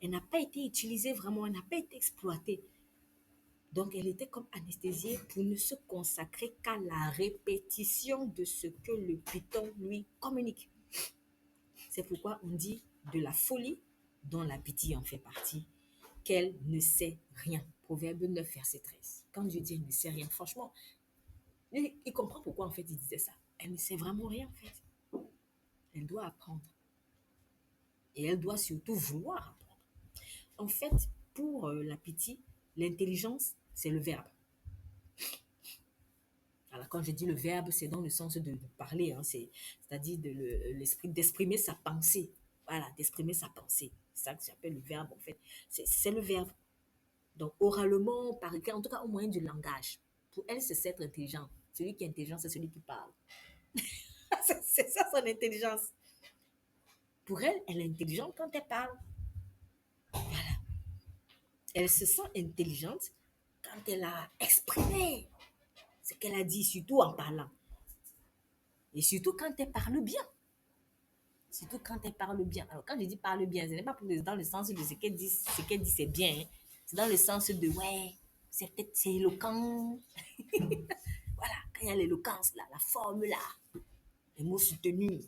Elle n'a pas été utilisée vraiment, elle n'a pas été exploitée. Donc elle était comme anesthésiée pour ne se consacrer qu'à la répétition de ce que le python lui communique. C'est pourquoi on dit de la folie dont la pitié en fait partie, qu'elle ne sait rien. Proverbe 9, verset 13. Quand Dieu dit elle ne sait rien, franchement, il comprend pourquoi en fait il disait ça. Elle ne sait vraiment rien en fait. Elle doit apprendre. Et elle doit surtout vouloir apprendre. En fait, pour la pitié, l'intelligence, c'est le verbe. Alors, quand je dis le verbe, c'est dans le sens de parler, hein, c'est-à-dire l'esprit d'exprimer sa pensée. Voilà, d'exprimer sa pensée. C'est ça que j'appelle le verbe, en fait. C'est le verbe. Donc, oralement, par exemple, en tout cas au moyen du langage. Pour elle, c'est être intelligent. Celui qui est intelligent, c'est celui qui parle. C'est ça son intelligence. Pour elle, elle est intelligente quand elle parle. Elle se sent intelligente quand elle a exprimé ce qu'elle a dit, surtout en parlant. Et surtout quand elle parle bien. Surtout quand elle parle bien. Alors, quand je dis parle bien, ce n'est pas dans le sens de ce qu'elle dit, c'est bien. Hein. C'est dans le sens de, ouais, c'est éloquent. Voilà, quand il y a l'éloquence, là, la forme, là, les mots soutenus.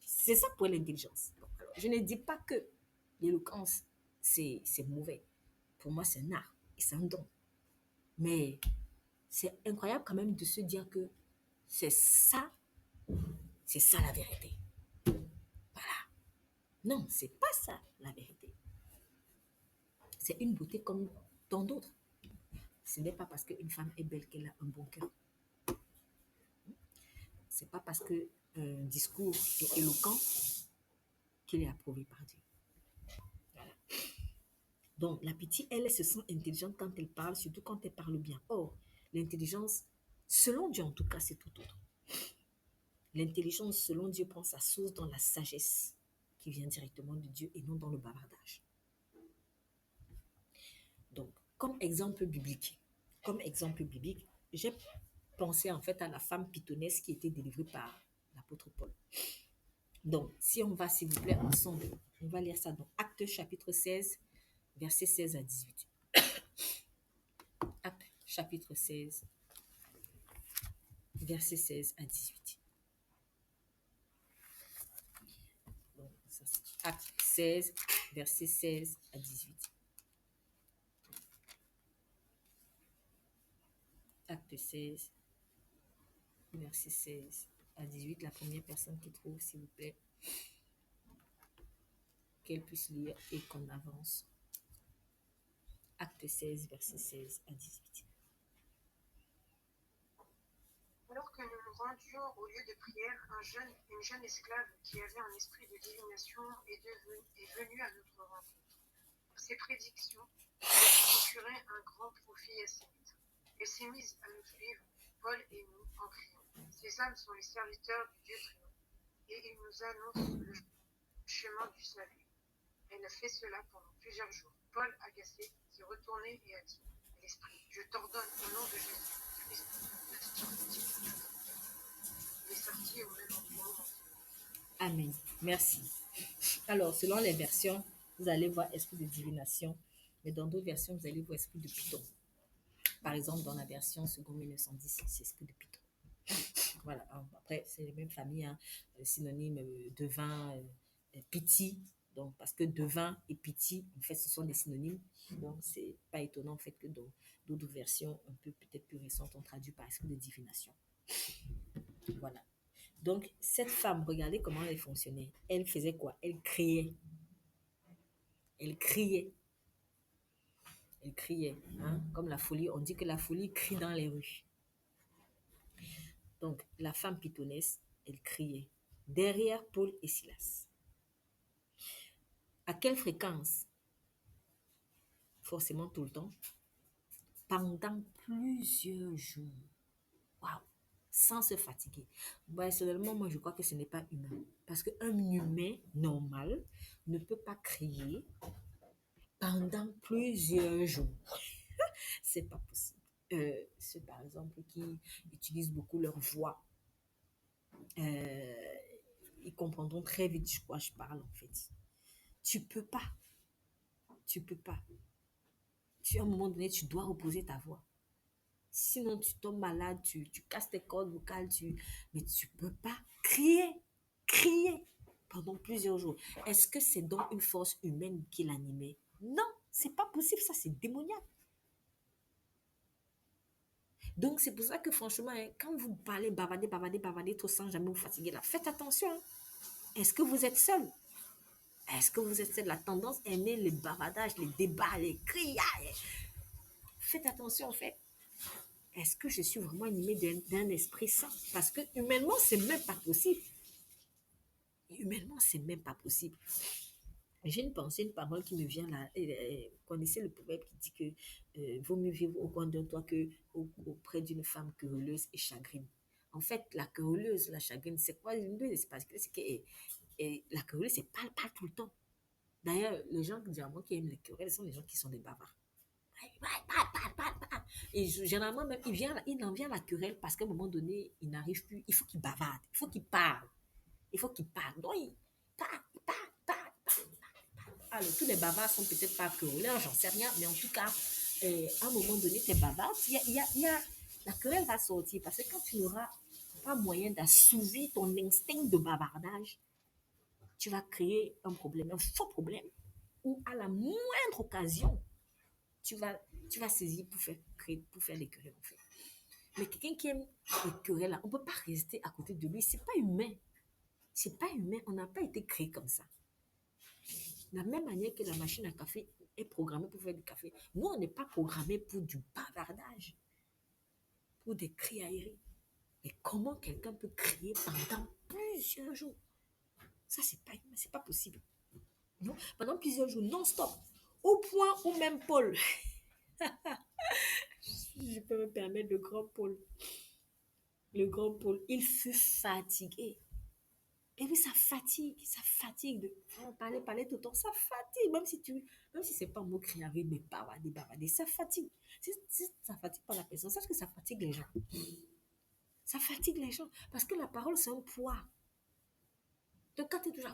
C'est ça pour l'intelligence. Alors, je ne dis pas que l'éloquence, c'est mauvais. Pour moi, c'est un art et c'est un don. Mais c'est incroyable quand même de se dire que c'est ça, c'est ça la vérité. Voilà. Non, c'est pas ça la vérité. C'est une beauté comme tant d'autres. Ce n'est pas parce qu'une femme est belle qu'elle a un bon cœur. C'est pas parce qu'un discours est éloquent qu'il est approuvé par Dieu. Voilà. Donc, la petite, elle se sent intelligente quand elle parle, surtout quand elle parle bien. Or, l'intelligence, selon Dieu en tout cas, c'est tout autre. L'intelligence, selon Dieu, prend sa source dans la sagesse qui vient directement de Dieu et non dans le bavardage. Donc, comme exemple biblique, j'ai pensé en fait à la femme pythonesse qui était délivrée par l'apôtre Paul. Donc, si on va, s'il vous plaît, ensemble, on va lire ça dans Actes chapitre 16, versets 16 à 18. Actes chapitre 16, versets 16 à 18. Donc, ça, c'est Actes 16, versets 16 à 18. Acte 16, verset 16 à 18. La première personne qui trouve, s'il vous plaît, qu'elle puisse lire et qu'on avance. Acte 16, verset 16 à 18. Alors que nous nous rendions au lieu de prière, une jeune esclave qui avait un esprit de divination est venue à notre rencontre. Ses prédictions procuraient un grand profit à ses maîtres. Elle s'est mise à nous suivre, Paul et nous, en criant. Ces hommes sont les serviteurs du Dieu très haut, et ils nous annoncent le chemin du salut. Elle a fait cela pendant plusieurs jours. Paul, agacé, s'est retourné et a dit à l'esprit, je t'ordonne au nom de Jésus-Christ de sortir. Il est sorti au même endroit. Amen. Merci. Alors, selon les versions, vous allez voir esprit de divination, mais dans d'autres versions, vous allez voir esprit de python. Par exemple, dans la version seconde 1910, c'est esprit de python. Voilà. Après, c'est les mêmes familles, hein. Synonyme devin, piti. Donc, parce que devin et piti, en fait, ce sont des synonymes. Donc, c'est pas étonnant, en fait, que dans d'autres versions, un peu peut-être plus récentes, on traduit par esprit de divination. Voilà. Donc, cette femme, regardez comment elle fonctionnait. Elle faisait quoi? Elle criait. Elle criait. Elle criait, hein, comme la folie. On dit que la folie crie dans les rues. Donc, la femme pythonesse, elle criait derrière Paul et Silas. À quelle fréquence? Forcément tout le temps. Pendant plusieurs jours. Waouh! Sans se fatiguer. Personnellement, moi, je crois que ce n'est pas humain. Parce qu'un humain normal ne peut pas crier pendant plusieurs jours. C'est pas possible. Ceux, par exemple, qui utilisent beaucoup leur voix, euh, ils comprendront très vite de quoi je parle, en fait. Tu peux pas. Tu peux pas. À un moment donné, tu dois reposer ta voix. Sinon, tu tombes malade, tu casses tes cordes vocales, mais tu peux pas crier pendant plusieurs jours. Est-ce que c'est donc une force humaine qui l'animait? Non, c'est pas possible, ça c'est démoniaque. Donc, c'est pour ça que franchement, hein, quand vous parlez, bavardez, trop sans jamais vous fatiguer, là, faites attention. Hein. Est-ce que vous êtes seul? Est-ce que vous êtes seul? La tendance aimer les bavardages, les débats, les criages. Faites attention, en fait. Est-ce que je suis vraiment animée d'un esprit saint? Parce que humainement, c'est même pas possible. Humainement, c'est même pas possible. J'ai une pensée, une parole qui me vient là. Connaissez le proverbe qui dit que vaut mieux vivre au coin d'un toit que auprès d'une femme querelleuse et chagrine. En fait, la querelleuse, la chagrine, c'est quoi? C'est parce que la querelleuse, c'est pas tout le temps. D'ailleurs, les gens généralement qui aiment les querelles sont les gens qui sont des bavards. Et généralement, même, il en vient à la querelle parce qu'à un moment donné, il n'arrive plus. Il faut qu'il bavarde, il faut qu'il parle. Il faut qu'il parle. Donc, il parle. Alors, tous les bavards sont peut-être pas querelleurs, j'en sais rien, mais en tout cas, à un moment donné, tu es bavard, la querelle va sortir parce que quand tu n'auras pas moyen d'assouvir ton instinct de bavardage, tu vas créer un problème, un faux problème, ou à la moindre occasion, tu vas, tu vas saisir pour faire des querelles, en fait. Mais quelqu'un qui aime les querelles, là, on ne peut pas rester à côté de lui. C'est pas humain. C'est pas humain. On n'a pas été créé comme ça. De la même manière que la machine à café est programmée pour faire du café, nous, on n'est pas programmé pour du bavardage, pour des criailleries. Et comment quelqu'un peut crier pendant plusieurs jours? Ça, c'est pas humain, c'est pas possible. Non? Pendant plusieurs jours, non-stop. Au point où même Paul, je peux me permettre le grand Paul, il fut fatigué. Et oui, ça fatigue de parler tout le temps, ça fatigue, même si c'est pas un mot criaré, mais bavader, ça fatigue. Si ça fatigue pas la personne, sache que ça fatigue les gens. Ça fatigue les gens, parce que la parole, c'est un poids. Donc quand tu es toujours,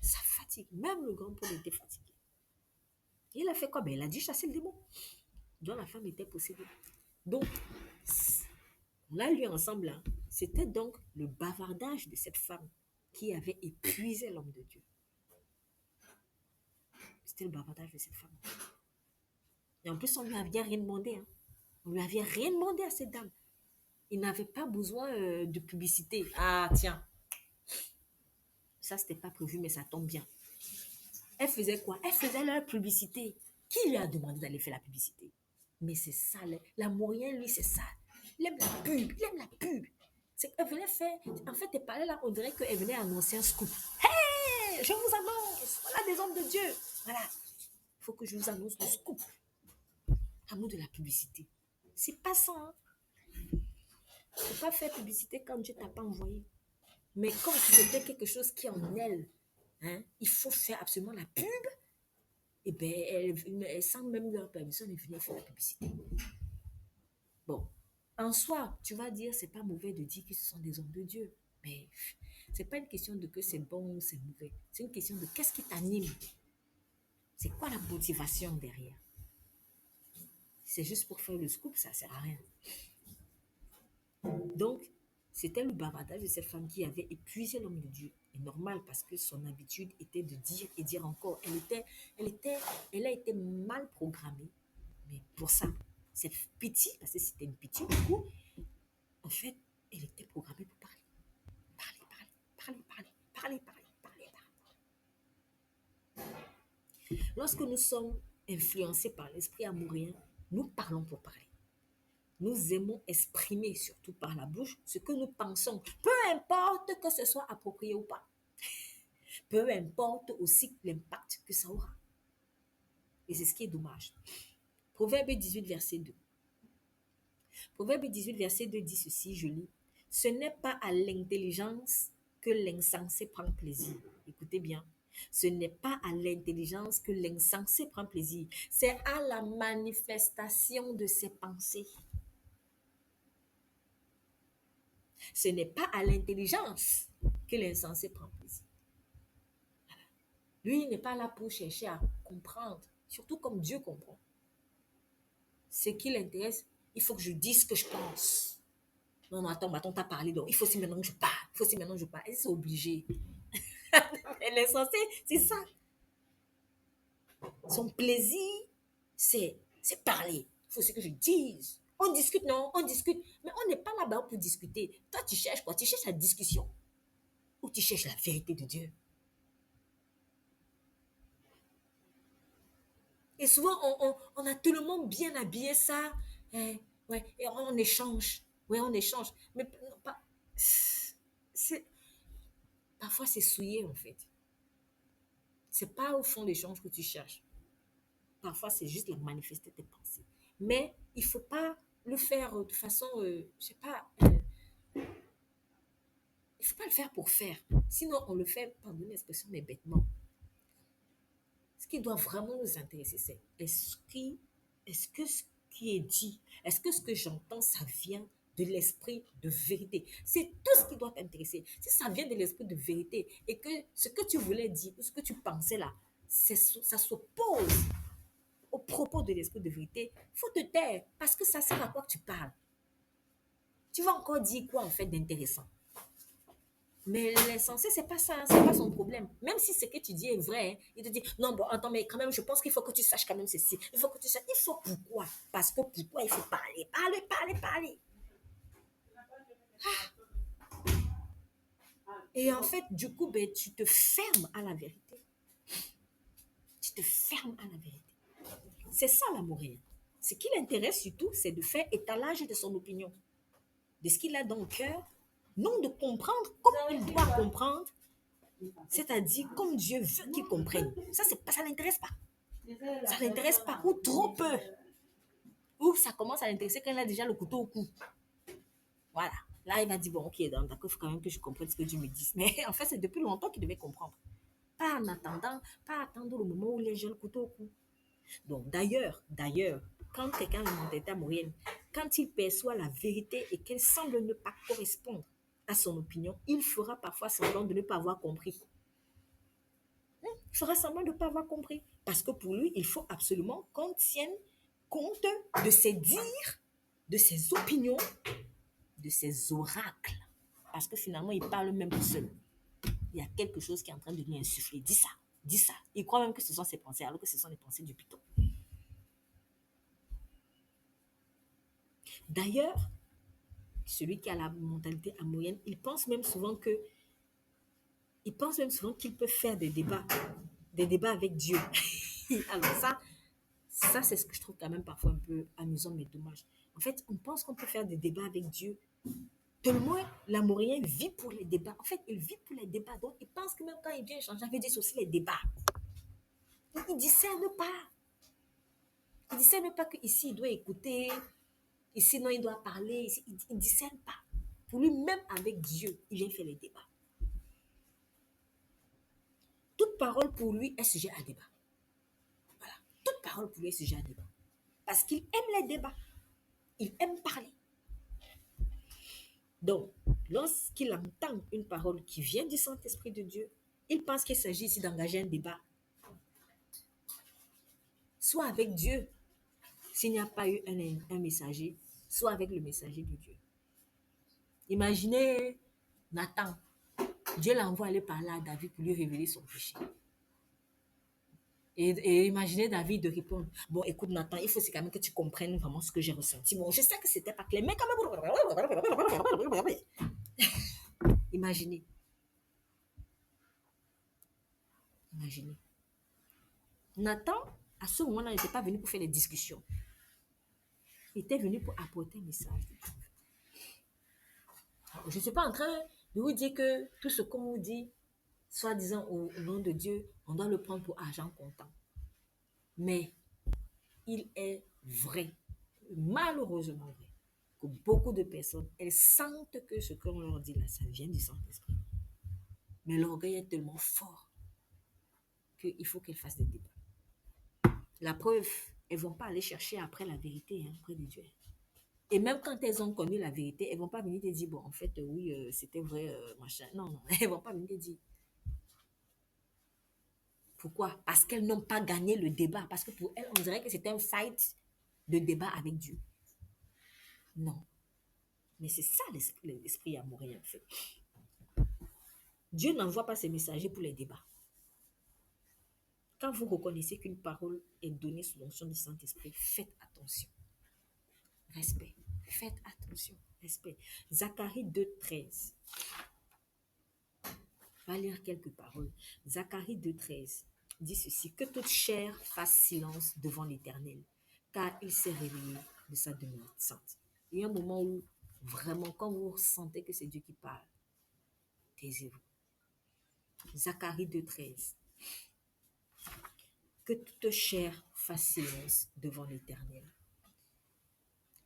ça fatigue. Même le grand Paul était fatigué. Et il a fait quoi? Ben, il a dit chasser le démon, dont la femme était possédée. Donc, on a lu ensemble, là. C'était donc le bavardage de cette femme qui avait épuisé l'homme de Dieu. C'était le bavardage de cette femme. Et en plus, on ne lui avait rien demandé. Hein. On ne lui avait rien demandé à cette dame. Il n'avait pas besoin de publicité. Ah, tiens. Ça, c'était pas prévu, mais ça tombe bien. Elle faisait quoi? Elle faisait leur publicité. Qui lui a demandé d'aller faire la publicité? Mais c'est ça, la moyenne, lui, c'est ça. Il aime la pub, il aime la pub. Elle venait faire, en fait, elle parlait là, on dirait qu'elle venait annoncer un scoop. Hey, je vous annonce, voilà des hommes de Dieu. Voilà, il faut que je vous annonce le scoop. Amour de la publicité. C'est pas ça. Hein. Il ne faut pas faire publicité quand Dieu ne t'a pas envoyé. Mais comme c'était quelque chose qui est en elle, hein, il faut faire absolument la pub. Et bien, elle sans même leur permission, elle venait faire la publicité. Bon, en soi, tu vas dire, c'est pas mauvais de dire que ce sont des hommes de Dieu. Mais c'est pas une question de que c'est bon ou c'est mauvais. C'est une question de qu'est-ce qui t'anime. C'est quoi la motivation derrière? C'est juste pour faire le scoop, ça sert à rien. Donc, c'était le bavardage de cette femme qui avait épuisé l'homme de Dieu. Et normal parce que son habitude était de dire et dire encore. Elle a été mal programmée. Mais pour ça, cette petite, parce que c'était une petite, du coup, en fait, elle était programmée pour parler. Parler. Lorsque nous sommes influencés par l'esprit amourien, nous parlons pour parler. Nous aimons exprimer, surtout par la bouche, ce que nous pensons, peu importe que ce soit approprié ou pas. Peu importe aussi l'impact que ça aura. Et c'est ce qui est dommage. Proverbe 18, verset 2. Proverbe 18, verset 2 dit ceci, je lis. Ce n'est pas à l'intelligence que l'insensé prend plaisir. Écoutez bien. Ce n'est pas à l'intelligence que l'insensé prend plaisir. C'est à la manifestation de ses pensées. Ce n'est pas à l'intelligence que l'insensé prend plaisir. Lui, il n'est pas là pour chercher à comprendre, surtout comme Dieu comprend. Ce qui l'intéresse, il faut que je dise ce que je pense. Non, non, attends, t'as parlé, donc il faut aussi maintenant que je parle. Il faut aussi maintenant que je parle. Et c'est obligé. Mais l'insensé, c'est ça. Son plaisir, c'est parler. Il faut aussi que je dise. On discute, non, on discute. Mais on n'est pas là-bas pour discuter. Toi, tu cherches quoi? Tu cherches la discussion. Ou tu cherches la vérité de Dieu. Et souvent, on a tellement bien habillé ça. Ouais, et on échange. Ouais, on échange. Mais non, pas. Parfois, c'est souillé, en fait. C'est pas au fond l'échange que tu cherches. Parfois, c'est juste la manifester tes pensées. Mais il faut pas le faire de façon, je sais pas, il faut pas le faire pour faire. Sinon, on le fait, pardonnez l'expression, mais bêtement. Ce qui doit vraiment nous intéresser, c'est est-ce que ce qui est dit, est-ce que ce que j'entends, ça vient de l'esprit de vérité? C'est tout ce qui doit t'intéresser. Si ça vient de l'esprit de vérité et que ce que tu voulais dire, ce que tu pensais là, ça s'oppose au propos de l'esprit de vérité, il faut te taire parce que ça sert à quoi que tu parles. Tu vas encore dire quoi en fait d'intéressant? Mais l'insensé, c'est pas ça, c'est pas son problème. Même si ce que tu dis est vrai, hein, il te dit non, bon, attends, mais quand même, je pense qu'il faut que tu saches quand même ceci. Il faut que tu saches. Il faut pourquoi? Parce que pourquoi il faut parler, parler, parler, parler. Et en fait, du coup, ben, tu te fermes à la vérité. Tu te fermes à la vérité. C'est ça l'amour réel. Ce qui l'intéresse surtout, c'est de faire étalage de son opinion, de ce qu'il a dans le cœur, non de comprendre comme il doit comprendre, c'est-à-dire comme Dieu veut qu'il comprenne. Ça l'intéresse pas. Ça l'intéresse pas, ou trop peu. Ou ça commence à l'intéresser quand il a déjà le couteau au cou. Voilà. Là, il va dire, bon, ok, d'accord, il faut quand même que je comprenne ce que Dieu me dit. Mais en fait, c'est depuis longtemps qu'il devait comprendre. Pas en attendant, pas attendre le moment où il a déjà le couteau au cou. Donc, d'ailleurs, quand quelqu'un est en état moyenne, quand il perçoit la vérité et qu'elle semble ne pas correspondre à son opinion, il fera parfois semblant de ne pas avoir compris. Il fera semblant de ne pas avoir compris. Parce que pour lui, il faut absolument qu'on tienne compte de ses dires, de ses opinions, de ses oracles. Parce que finalement, il parle même tout seul. Il y a quelque chose qui est en train de lui insuffler. Dis ça, dis ça. Il croit même que ce sont ses pensées, alors que ce sont les pensées du python. D'ailleurs, celui qui a la mentalité amourienne, il pense même souvent qu'il peut faire des débats avec Dieu. Alors ça c'est ce que je trouve quand même parfois un peu amusant, mais dommage. En fait, on pense qu'on peut faire des débats avec Dieu. Tellement l'amourien vit pour les débats. En fait, il vit pour les débats. Donc, il pense que même quand il vient échanger avec Dieu, c'est aussi les débats. Il ne discerne pas. Il ne discerne pas qu'ici, il doit écouter. Ici, non, il doit parler. Ici, il ne discerne pas. Pour lui, même avec Dieu, il vient faire les débats. Toute parole pour lui est sujet à débat. Voilà. Toute parole pour lui est sujet à débat. Parce qu'il aime les débats. Il aime parler. Donc, lorsqu'il entend une parole qui vient du Saint-Esprit de Dieu, il pense qu'il s'agit ici d'engager un débat. Soit avec Dieu, s'il n'y a pas eu un messager, soit avec le messager de Dieu. Imaginez Nathan. Dieu l'envoie aller parler à David pour lui révéler son péché. Et imaginez David de répondre, bon, écoute Nathan, il faut quand même que tu comprennes vraiment ce que j'ai ressenti. Bon, je sais que c'était pas clair, mais quand même... Imaginez. Nathan À ce moment-là, il n'était pas venu pour faire des discussions. Il était venu pour apporter un message. Je ne suis pas en train de vous dire que tout ce qu'on vous dit, soi-disant au nom de Dieu, on doit le prendre pour argent comptant. Mais il est vrai, malheureusement vrai, que beaucoup de personnes, elles sentent que ce qu'on leur dit là, ça vient du Saint-Esprit. Mais l'orgueil est tellement fort qu'il faut qu'elles fassent des débats. La preuve, elles ne vont pas aller chercher après la vérité, auprès de Dieu. Et même quand elles ont connu la vérité, elles ne vont pas venir te dire, bon, en fait, oui, c'était vrai, machin. Non, non, elles ne vont pas venir te dire. Pourquoi? Parce qu'elles n'ont pas gagné le débat. Parce que pour elles, on dirait que c'était un fight de débat avec Dieu. Non. Mais c'est ça l'esprit amoureux, en fait. Dieu n'envoie pas ses messagers pour les débats. Quand vous reconnaissez qu'une parole est donnée sous l'onction du Saint-Esprit, faites attention. Respect. Faites attention. Respect. Zacharie 2,13. On va lire quelques paroles. Zacharie 2,13 dit ceci: que toute chair fasse silence devant l'Éternel, car il s'est réveillé de sa demeure sainte. Il y a un moment où, vraiment, quand vous sentez que c'est Dieu qui parle, taisez-vous. Zacharie 2,13. Que toute chair fasse silence devant l'Éternel,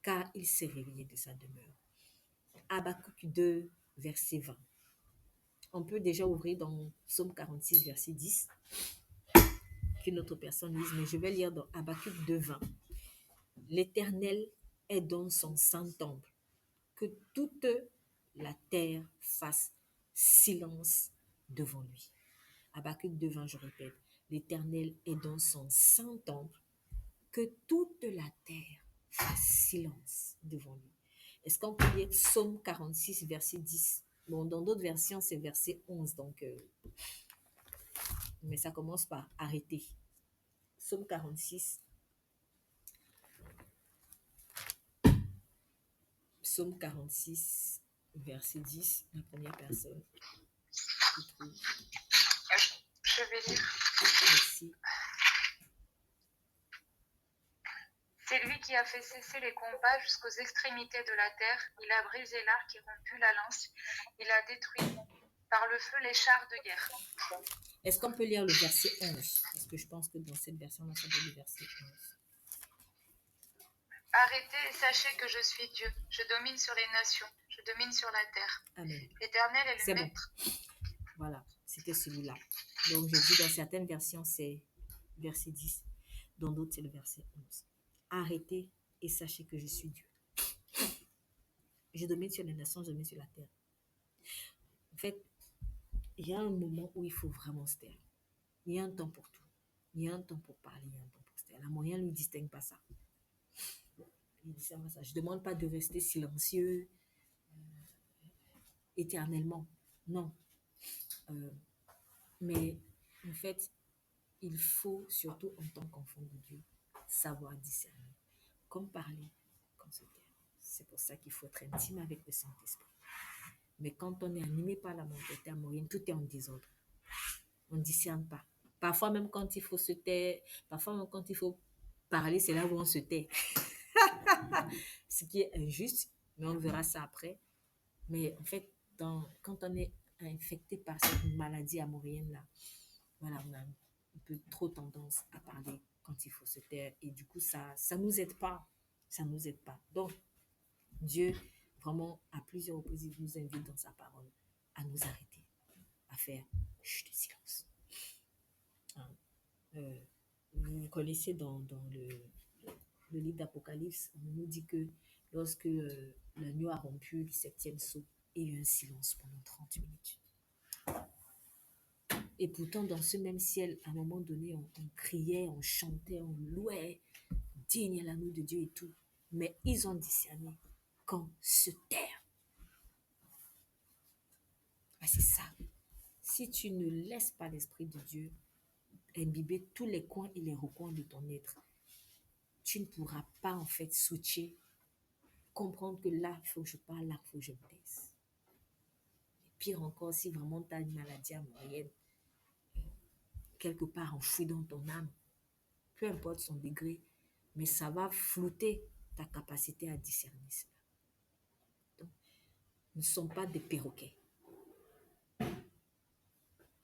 car il s'est réveillé de sa demeure. Habakkuk 2, verset 20. On peut déjà ouvrir dans Psaume 46, verset 10, qu'une autre personne lise, mais je vais lire dans Habakkuk 2, 20. L'Éternel est dans son saint temple, que toute la terre fasse silence devant lui. Habakkuk 2, 20, je répète, l'Éternel est dans son saint temple, que toute la terre fasse silence devant lui. Est-ce qu'on peut lire Psaume 46, verset 10? Bon, dans d'autres versions, c'est verset 11, donc, mais ça commence par arrêter. Psaume 46, Psaume 46, verset 10, la première personne qui trouve. Je vais lire. Merci. C'est lui qui a fait cesser les combats jusqu'aux extrémités de la terre. Il a brisé l'arc et rompu la lance. Il a détruit par le feu les chars de guerre. Est-ce qu'on peut lire le verset 11? Parce que je pense que dans cette version-là, ça doit être le verset 11. Arrêtez et sachez que je suis Dieu. Je domine sur les nations. Je domine sur la terre. Amen. L'Éternel est le C'est bon. maître. Voilà, c'était celui-là. Donc, je dis dans certaines versions, c'est verset 10. Dans d'autres, c'est le verset 11. Arrêtez et sachez que je suis Dieu. Je domine sur les nations, je domine sur la terre. En fait, il y a un moment où il faut vraiment se taire. Il y a un temps pour tout. Il y a un temps pour parler, il y a un temps pour se taire. La moyenne ne lui distingue pas ça. Il distingue pas ça. Je ne demande pas de rester silencieux éternellement. Non. Mais en fait, il faut, surtout en tant qu'enfant de Dieu, savoir discerner. Comme parler, comme se taire. C'est pour ça qu'il faut être intime avec le Saint-Esprit. Mais quand on est animé par la mentalité amourienne, tout est en désordre. On ne discerne pas. Parfois même quand il faut se taire, parfois même quand il faut parler, c'est là où on se tait. Ce qui est injuste, mais on verra ça après. Mais en fait, quand on est infecté par cette maladie amourienne-là, voilà, on a un peu trop tendance à parler quand il faut se taire. Et du coup, ça nous aide pas. Ça nous aide pas. Donc, Dieu, vraiment, à plusieurs reprises, il nous invite dans sa parole à nous arrêter, à faire chut, silence. Hein. Vous connaissez dans le livre d'Apocalypse, on nous dit que lorsque l'agneau a rompu le 7e sceau, il y a eu un silence pendant 30 minutes. Et pourtant, dans ce même ciel, à un moment donné, on criait, on chantait, on louait, digne est l'agneau de Dieu et tout. Mais ils ont discerné quand se taire. Ah, c'est ça. Si tu ne laisses pas l'Esprit de Dieu imbiber tous les coins et les recoins de ton être, tu ne pourras pas en fait switcher, comprendre que là, il faut que je parle, là, il faut que je me taise. Et pire encore, si vraiment tu as une maladie amourienne, quelque part enfouie dans ton âme, peu importe son degré, mais ça va flouter ta capacité à discerner cela. Donc, nous ne sommes pas des perroquets. Nous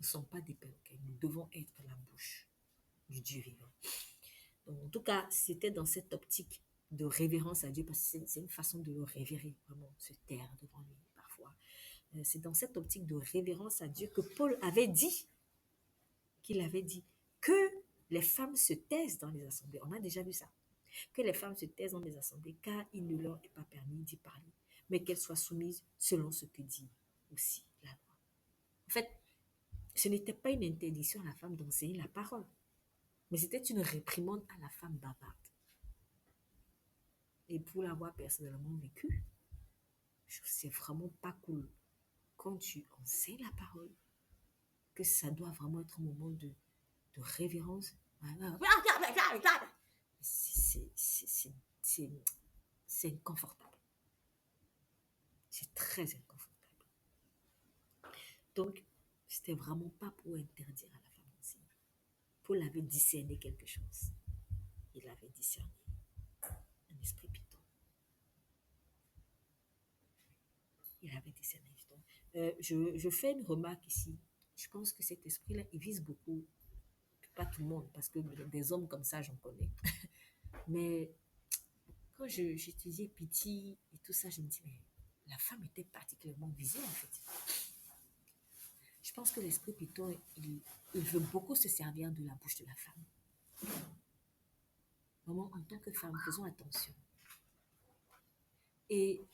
ne sommes pas des perroquets. Nous devons être la bouche du Dieu vivant. Donc, en tout cas, c'était dans cette optique de révérence à Dieu, parce que c'est une façon de le révérer, vraiment, se taire devant lui parfois. C'est dans cette optique de révérence à Dieu que Paul avait dit, qu'il avait dit, que les femmes se taisent dans les assemblées. On a déjà vu ça. Que les femmes se taisent dans les assemblées, car il ne leur est pas permis d'y parler, mais qu'elles soient soumises selon ce que dit aussi la loi. En fait, ce n'était pas une interdiction à la femme d'enseigner la parole, mais c'était une réprimande à la femme bavarde. Et pour l'avoir personnellement vécu, c'est vraiment pas cool quand tu enseignes la parole, que ça doit vraiment être un moment de révérence. C'est inconfortable. C'est très inconfortable. Donc, c'était vraiment pas pour interdire à la femme d'enseigner. Paul avait discerné quelque chose. Il avait discerné un esprit python. Il avait discerné. Je fais une remarque ici. Je pense que cet esprit-là, il vise beaucoup, pas tout le monde, parce que des hommes comme ça, j'en connais. Mais quand j'étudiais Piti et tout ça, je me dis, mais la femme était particulièrement visée en fait. Je pense que l'esprit python, il veut beaucoup se servir de la bouche de la femme. Vraiment, en tant que femme, faisons attention. Et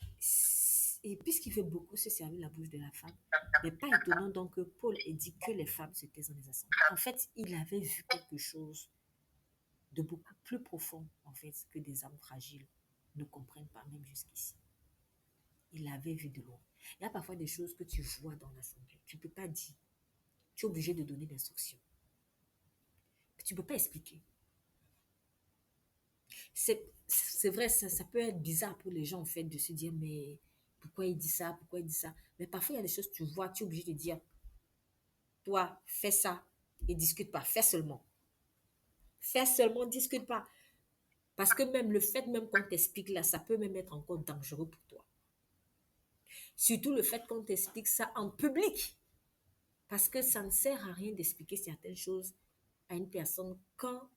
puisqu'il veut beaucoup se servir de la bouche de la femme, il n'est pas étonnant donc que Paul ait dit que les femmes se taisent dans les assemblées. En fait, il avait vu quelque chose de beaucoup plus profond, en fait, que des âmes fragiles ne comprennent pas, même jusqu'ici. Il avait vu de loin. Il y a parfois des choses que tu vois dans l'assemblée. Tu ne peux pas dire. Tu es obligé de donner l'instruction. Tu ne peux pas expliquer. C'est vrai, ça peut être bizarre pour les gens, en fait, de se dire, mais pourquoi il dit ça, pourquoi il dit ça. Mais parfois, il y a des choses que tu vois, tu es obligé de dire, toi, fais ça et discute pas. Fais seulement. Fais seulement, discute pas. Parce que même le fait même qu'on t'explique là, ça peut même être encore dangereux pour toi. Surtout le fait qu'on t'explique ça en public. Parce que ça ne sert à rien d'expliquer certaines choses à une personne quand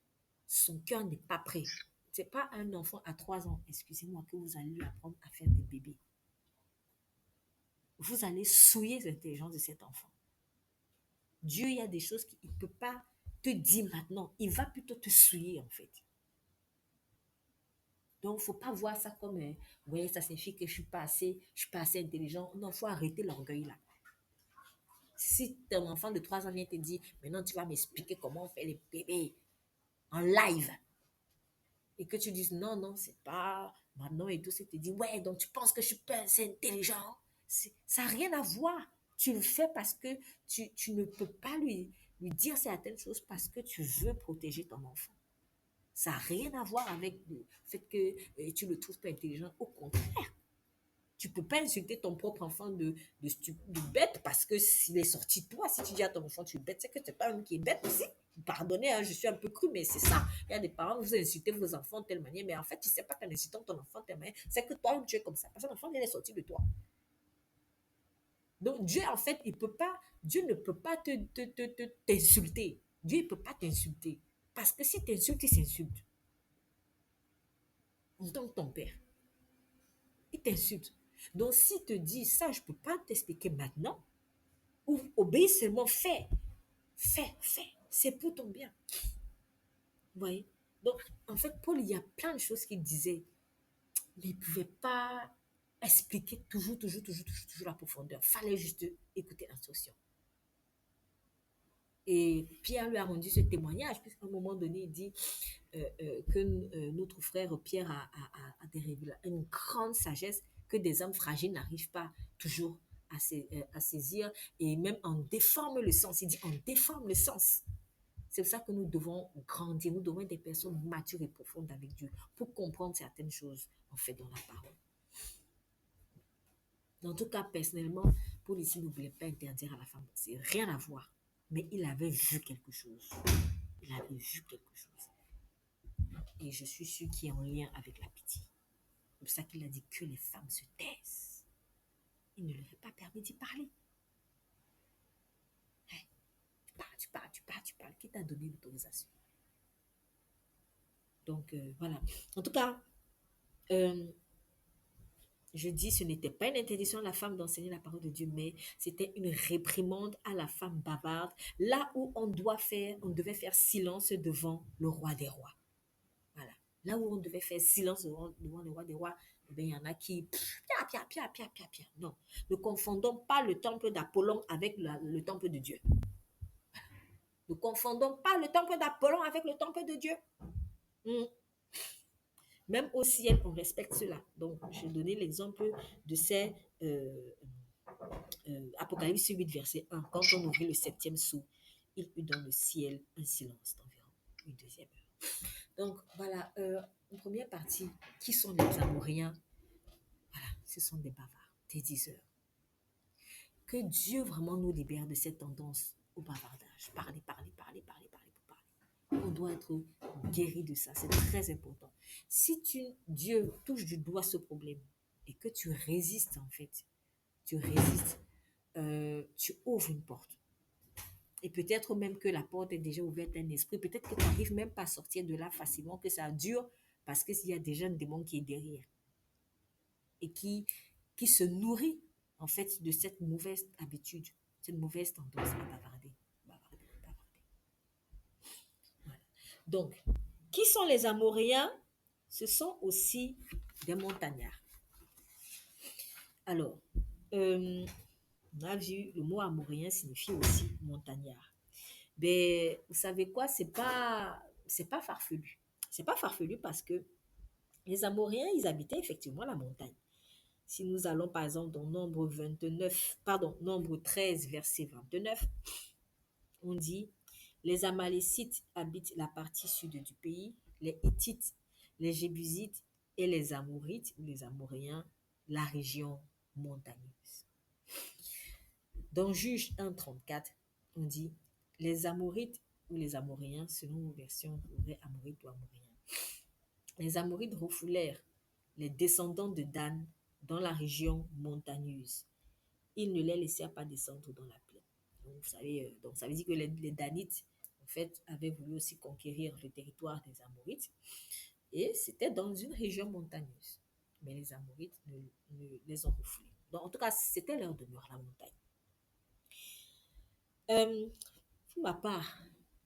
son cœur n'est pas prêt. Ce n'est pas un enfant à 3 ans, excusez-moi, que vous allez lui apprendre à faire des bébés. Vous allez souiller l'intelligence de cet enfant. Dieu, il y a des choses qu'il ne peut pas te dire maintenant. Il va plutôt te souiller, en fait. Donc, il ne faut pas voir ça comme, ouais, ça signifie que je ne suis pas assez intelligent. Non, il faut arrêter l'orgueil là. Si ton enfant de 3 ans vient te dire, maintenant tu vas m'expliquer comment on fait les bébés en live, et que tu dises, non, non, c'est pas maintenant et tout, c'est te dit, ouais, donc tu penses que je suis pas assez intelligent. Ça n'a rien à voir. Tu le fais parce que tu ne peux pas lui dire certaines choses parce que tu veux protéger ton enfant. Ça n'a rien à voir avec le fait que tu le trouves pas intelligent. Au contraire, tu peux pas insulter ton propre enfant de bête parce que s'il est sorti de toi, si tu dis à ton enfant tu es bête, c'est que tu n'es pas un qui est bête aussi. Pardonnez, hein, je suis un peu cru, mais c'est ça. Il y a des parents, vous insultez vos enfants de telle manière, mais en fait, tu ne sais pas qu'en insultant ton enfant de telle manière, c'est que toi-même tu es comme ça. Parce que l'enfant, il est sorti de toi. Donc, Dieu, en fait, Dieu ne peut pas t'insulter. Dieu ne peut pas t'insulter. Parce que si tu insultes, il s'insulte. En tant que ton père. Il t'insulte. Donc, s'il te dit ça, je ne peux pas t'expliquer maintenant, ou obéis seulement, fais. Fais. C'est pour ton bien. Vous voyez? Donc, en fait, Paul, il y a plein de choses qu'il disait, mais il ne pouvait pas expliquer toujours la profondeur. Il fallait juste écouter l'instruction. Et Pierre lui a rendu ce témoignage, puisqu'à un moment donné, il dit que notre frère Pierre a une grande sagesse que des hommes fragiles n'arrivent pas toujours à saisir, et même on déforme le sens. Il dit on déforme le sens. C'est pour ça que nous devons grandir, nous devons être des personnes matures et profondes avec Dieu pour comprendre certaines choses en fait dans la parole. En tout cas, personnellement, Paul ici ne voulait pas interdire à la femme. C'est rien à voir. Mais il avait vu quelque chose. Il avait vu quelque chose. Et je suis sûre qu'il est en lien avec la pitié. C'est pour ça qu'il a dit que les femmes se taisent. Il ne leur est pas permis d'y parler. Hein? Tu parles. Qui t'a donné l'autorisation? Donc, voilà. En tout cas, je dis, ce n'était pas une interdiction à la femme d'enseigner la parole de Dieu, mais c'était une réprimande à la femme bavarde, là où on devait faire silence devant le roi des rois. Voilà. Là où on devait faire silence devant le roi des rois, eh bien, il y en a qui... Pia. Non. Ne confondons pas le temple d'Apollon avec le temple de Dieu. Ne confondons pas le temple d'Apollon avec le temple de Dieu. Même au ciel, on respecte cela. Donc, je donné l'exemple de ces Apocalypse 8, verset 1. Quand on ouvrit le septième sceau, il eut dans le ciel un silence d'environ une deuxième heure. Donc, voilà, en première partie, qui sont les Amoréens? Voilà, ce sont des bavards, des diseurs. Que Dieu vraiment nous libère de cette tendance au bavardage. Parler pour parler. On doit être guéri de ça, c'est très important. Si Dieu touche du doigt ce problème et que tu résistes en fait, tu ouvres une porte. Et peut-être même que la porte est déjà ouverte à un esprit, peut-être que tu n'arrives même pas à sortir de là facilement, que ça dure parce qu'il y a déjà un démon qui est derrière et qui se nourrit en fait de cette mauvaise habitude, cette mauvaise tendance à bavarder. Voilà. Donc, qui sont les Amoréens? Ce sont aussi des montagnards. Alors, on a vu le mot Amoréen signifie aussi montagnard. Mais vous savez quoi, c'est pas farfelu. C'est pas farfelu parce que les Amoréens, ils habitaient effectivement la montagne. Si nous allons par exemple dans Nombre 13, verset 29, on dit les Amalécites habitent la partie sud du pays, les Hittites, les Jébusites et les Amorites, ou les Amoréens, la région montagneuse. Dans Juge 1,34, on dit les Amorites ou les Amoréens, selon vos versions, Amorites ou Amoréens. Les Amorites refoulèrent les descendants de Dan dans la région montagneuse. Ils ne les laissèrent pas descendre dans la plaine. Donc, vous savez, donc ça veut dire que les Danites, en fait, avaient voulu aussi conquérir le territoire des Amorites. Et c'était dans une région montagneuse. Mais les Amorites les ont refoulés. Donc, en tout cas, c'était leur demeure, la montagne. Pour ma part,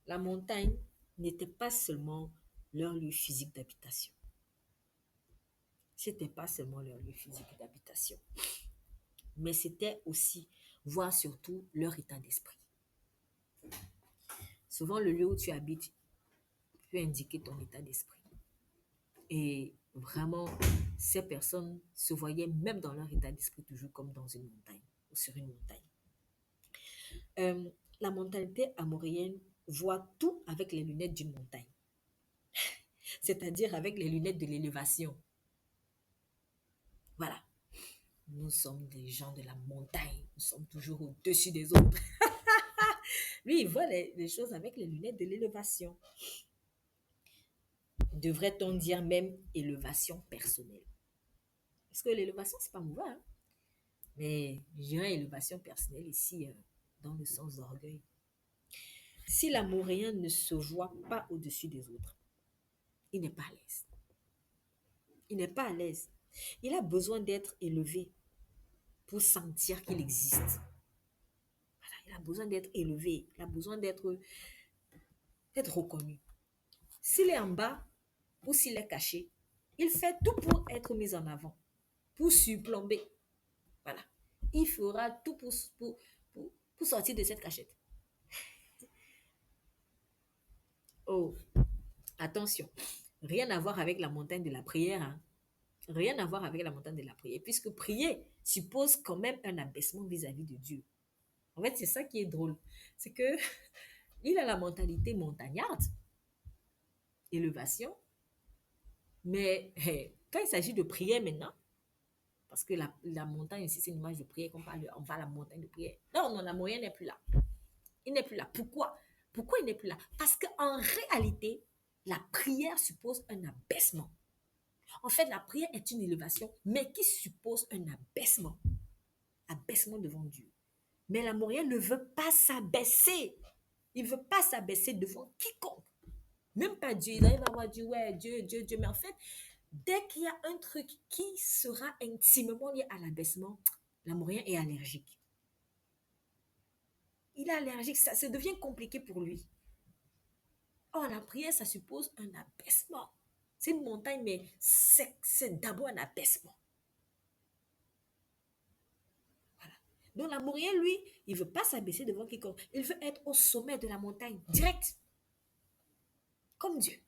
la montagne n'était pas seulement leur lieu physique d'habitation. C'était pas seulement leur lieu physique d'habitation, mais c'était aussi, voire surtout, leur état d'esprit. Souvent, le lieu où tu habites peut indiquer ton état d'esprit. Et vraiment, ces personnes se voyaient même dans leur état d'esprit toujours comme dans une montagne ou sur une montagne. La mentalité amoréenne voit tout avec les lunettes d'une montagne, c'est-à-dire avec les lunettes de l'élévation. Voilà. Nous sommes des gens de la montagne. Nous sommes toujours au-dessus des autres. Lui, il voit les choses avec les lunettes de l'élévation. Devrait-on dire même élévation personnelle? Parce que l'élévation, c'est pas mauvais. Hein? Mais je dirais élévation personnelle ici, dans le sens d'orgueil. Si l'Amoréen ne se voit pas au-dessus des autres, il n'est pas à l'aise. Il n'est pas à l'aise. Il a besoin d'être élevé pour sentir qu'il existe. Voilà, il a besoin d'être élevé. Il a besoin d'être reconnu. S'il est en bas ou s'il est caché, il fait tout pour être mis en avant, pour surplomber. Voilà. Il fera tout pour sortir de cette cachette. Oh, attention. Rien à voir avec la montagne de la prière. Hein. Rien à voir avec la montagne de la prière. Puisque prier suppose quand même un abaissement vis-à-vis de Dieu. En fait, c'est ça qui est drôle. C'est que il a la mentalité montagnarde, élévation, mais quand il s'agit de prière maintenant, parce que la montagne ici, c'est une image de prière qu'on parle, on va à la montagne de prière. Non, la moyenne n'est plus là. Il n'est plus là. Pourquoi? Pourquoi il n'est plus là? Parce qu'en réalité, La prière suppose un abaissement. En fait, la prière est une élévation, mais qui suppose un abaissement. Abaissement devant Dieu. Mais l'Amourien ne veut pas s'abaisser. Il ne veut pas s'abaisser devant quiconque. Même pas Dieu. Il arrive à avoir dit, ouais, Dieu, Dieu, Dieu. Mais en fait, dès qu'il y a un truc qui sera intimement lié à l'abaissement, l'Amourien est allergique. Il est allergique, ça devient compliqué pour lui. Or, la prière, ça suppose un abaissement. C'est une montagne, mais c'est d'abord un abaissement. Voilà. Donc, l'amourien, lui, il ne veut pas s'abaisser devant quiconque. Il veut être au sommet de la montagne, direct, comme Dieu.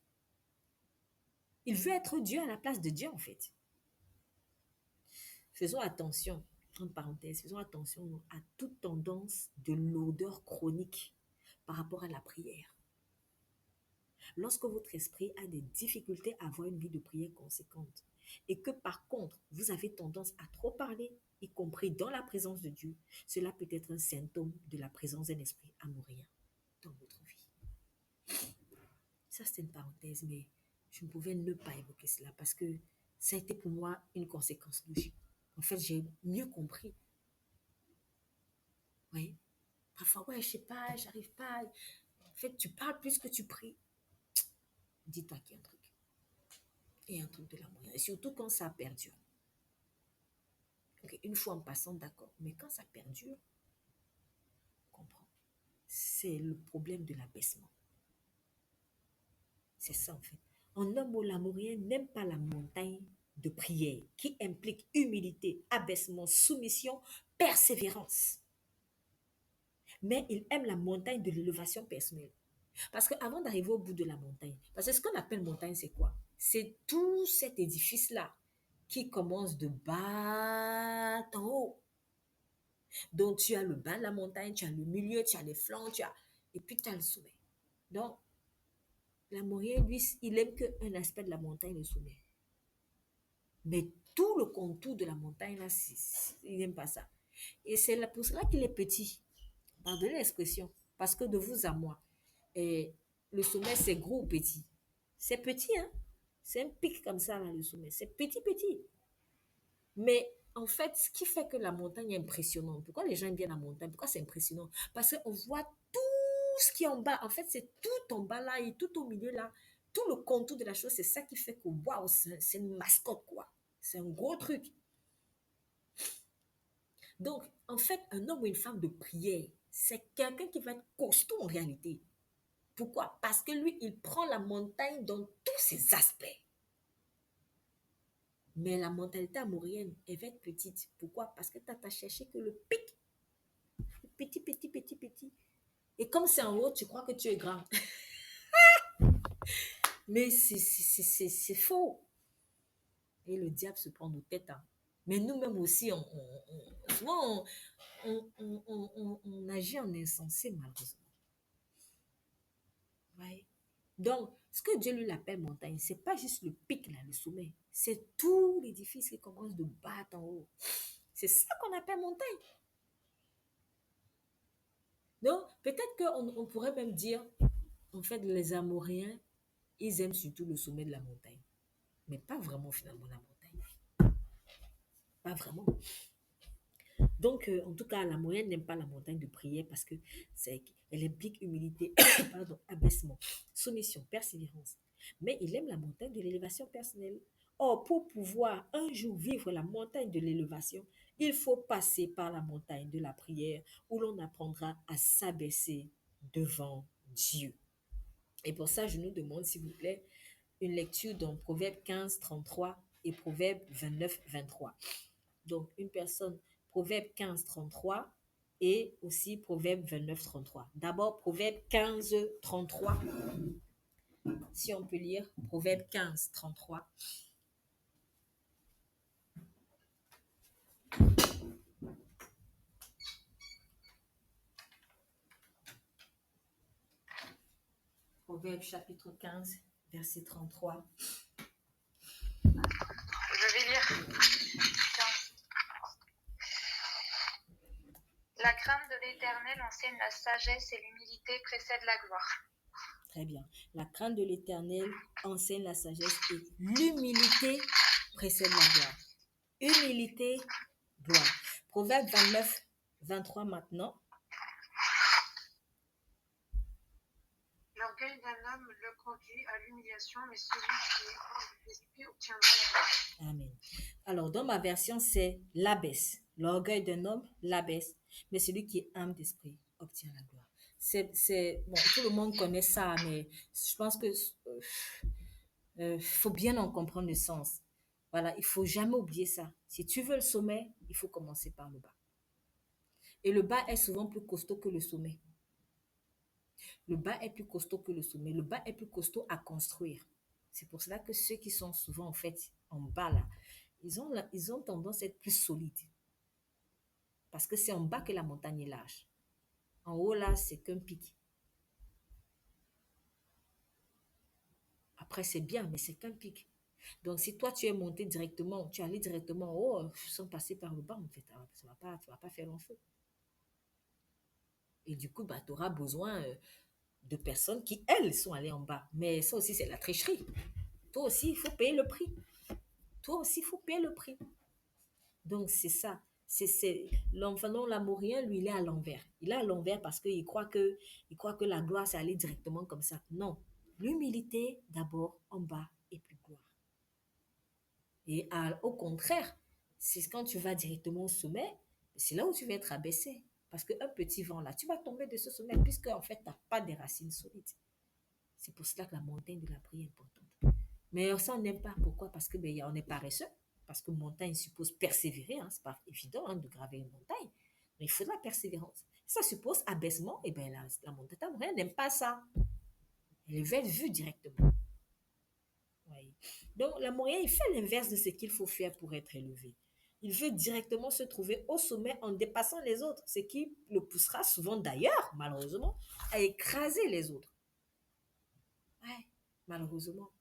Il veut être Dieu à la place de Dieu, en fait. Faisons attention, entre parenthèses, faisons attention à toute tendance de l'odeur chronique par rapport à la prière. Lorsque votre esprit a des difficultés à avoir une vie de prière conséquente et que par contre, vous avez tendance à trop parler, y compris dans la présence de Dieu, cela peut être un symptôme de la présence d'un esprit amourien dans votre vie. Ça, c'est une parenthèse, mais je ne pouvais ne pas évoquer cela parce que ça a été pour moi une conséquence logique. En fait, j'ai mieux compris. Oui. Parfois, ouais, je sais pas, j'arrive pas. En fait, tu parles plus que tu pries. Dis-toi qu'il y a un truc. Il y a un truc de l'amour. Et surtout quand ça perdure. Okay, une fois en passant, d'accord. Mais quand ça perdure, comprends. C'est le problème de l'abaissement. C'est ça, en fait. En un mot, l'amourien n'aime pas la montagne de prière qui implique humilité, abaissement, soumission, persévérance. Mais il aime la montagne de l'élévation personnelle. Parce qu'avant d'arriver au bout de la montagne, parce que ce qu'on appelle montagne, c'est quoi? C'est tout cet édifice-là qui commence de bas en haut. Donc, tu as le bas de la montagne, tu as le milieu, tu as les flancs, et puis tu as le sommet. Donc, l'amourien, lui, il aime qu'un aspect de la montagne, le sommet. Mais tout le contour de la montagne, là, il n'aime pas ça. Et c'est pour cela qu'il est petit. Pardonnez l'expression. Parce que de vous à moi, et le sommet, c'est gros ou petit. C'est petit, hein? C'est un pic comme ça, là, le sommet. C'est petit, petit. Mais en fait, ce qui fait que la montagne est impressionnante, pourquoi les gens aiment bien la montagne? Pourquoi c'est impressionnant? Parce qu'on voit tout ce qui est en bas. En fait, c'est tout en bas là et tout au milieu là. Tout le contour de la chose, c'est ça qui fait que waouh, c'est une mascotte, quoi. C'est un gros truc. Donc, en fait, un homme ou une femme de prière, c'est quelqu'un qui va être costaud en réalité. Pourquoi? Parce que lui, il prend la montagne dans tous ses aspects. Mais la mentalité amourienne, elle va être petite. Pourquoi? Parce que tu n'as cherché que le pic. Petit, petit, petit, petit. Et comme c'est en haut, tu crois que tu es grand. Mais c'est faux. Et le diable se prend nos têtes. Hein. Mais nous-mêmes aussi, souvent, on agit en insensé, malheureusement. Ouais. Donc, ce que Dieu lui appelle montagne, c'est pas juste le pic, là, le sommet. C'est tout l'édifice qui commence de bas en haut. C'est ça qu'on appelle montagne. Donc, peut-être qu'on pourrait même dire, en fait, les Amoréens, ils aiment surtout le sommet de la montagne. Mais pas vraiment, finalement, la montagne. Pas vraiment. Donc, en tout cas, la moyenne n'aime pas la montagne de prière parce que elle implique humilité, pardon, abaissement, soumission, persévérance. Mais il aime la montagne de l'élévation personnelle. Or, pour pouvoir un jour vivre la montagne de l'élévation, il faut passer par la montagne de la prière où l'on apprendra à s'abaisser devant Dieu. Et pour ça, je nous demande, s'il vous plaît, une lecture dans Proverbe 15, 33 et Proverbe 29, 23. Donc, une personne, Proverbe 15, 33 et aussi Proverbe 29, 33. D'abord, Proverbe 15, 33. Si on peut lire Proverbe 15, 33. Proverbe chapitre 15, verset 33. Je vais lire. La crainte de l'Éternel enseigne la sagesse et l'humilité précède la gloire. Très bien. La crainte de l'Éternel enseigne la sagesse et l'humilité précède la gloire. Humilité, gloire. Proverbe 29, 23 maintenant. L'orgueil d'un homme le conduit à l'humiliation, mais celui qui est hors de l'esprit obtiendra la gloire. Amen. Alors, dans ma version, c'est l'abaisse. L'orgueil d'un homme l'abaisse, mais celui qui est âme d'esprit obtient la gloire. Bon, tout le monde connaît ça, mais je pense que faut bien en comprendre le sens. Voilà, il faut jamais oublier ça. Si tu veux le sommet, il faut commencer par le bas. Et le bas est souvent plus costaud que le sommet. Le bas est plus costaud que le sommet. Le bas est plus costaud à construire. C'est pour cela que ceux qui sont souvent en fait en bas là, ils ont tendance à être plus solides. Parce que c'est en bas que la montagne est large. En haut là, c'est qu'un pic. Après, c'est bien, mais c'est qu'un pic. Donc, si toi, tu es monté directement, tu es allé directement en haut, sans passer par le bas, en fait, tu vas pas faire long feu. Et du coup, bah, tu auras besoin de personnes qui, elles, sont allées en bas. Mais ça aussi, c'est la tricherie. Toi aussi, il faut payer le prix. Toi aussi, il faut payer le prix. Donc, c'est ça. L'enfant non, l'amourien, lui, il est à l'envers. Il est à l'envers parce il croit que la gloire, c'est aller directement comme ça. Non. L'humilité, d'abord, en bas, et puis gloire. Et au contraire, c'est quand tu vas directement au sommet, c'est là où tu vas être abaissé. Parce qu'un petit vent là, tu vas tomber de ce sommet puisque en fait, tu n'as pas de racines solides. C'est pour cela que la montagne de la prière est importante. Mais ça, on n'aime pas. Pourquoi? Parce que on est paresseux. Parce que montagne suppose persévérer. Hein. Ce n'est pas évident de graver une montagne. Mais il faut de la persévérance. Ça suppose abaissement. Et bien, la montagne n'aime pas ça. Elle va être vue directement. Oui. Donc, l'amourien, il fait l'inverse de ce qu'il faut faire pour être élevé. Il veut directement se trouver au sommet en dépassant les autres, ce qui le poussera souvent d'ailleurs, malheureusement, à écraser les autres. Ouais, malheureusement.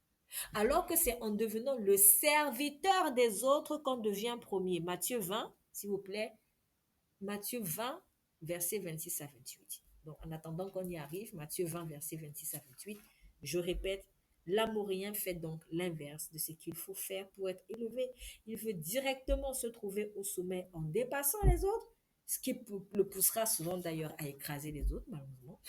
Alors que c'est en devenant le serviteur des autres qu'on devient premier. Matthieu 20, s'il vous plaît. Matthieu 20, versets 26 à 28. Donc, en attendant qu'on y arrive, Matthieu 20, versets 26 à 28, je répète, l'amourien fait donc l'inverse de ce qu'il faut faire pour être élevé. Il veut directement se trouver au sommet en dépassant les autres, ce qui le poussera souvent d'ailleurs à écraser les autres, malheureusement,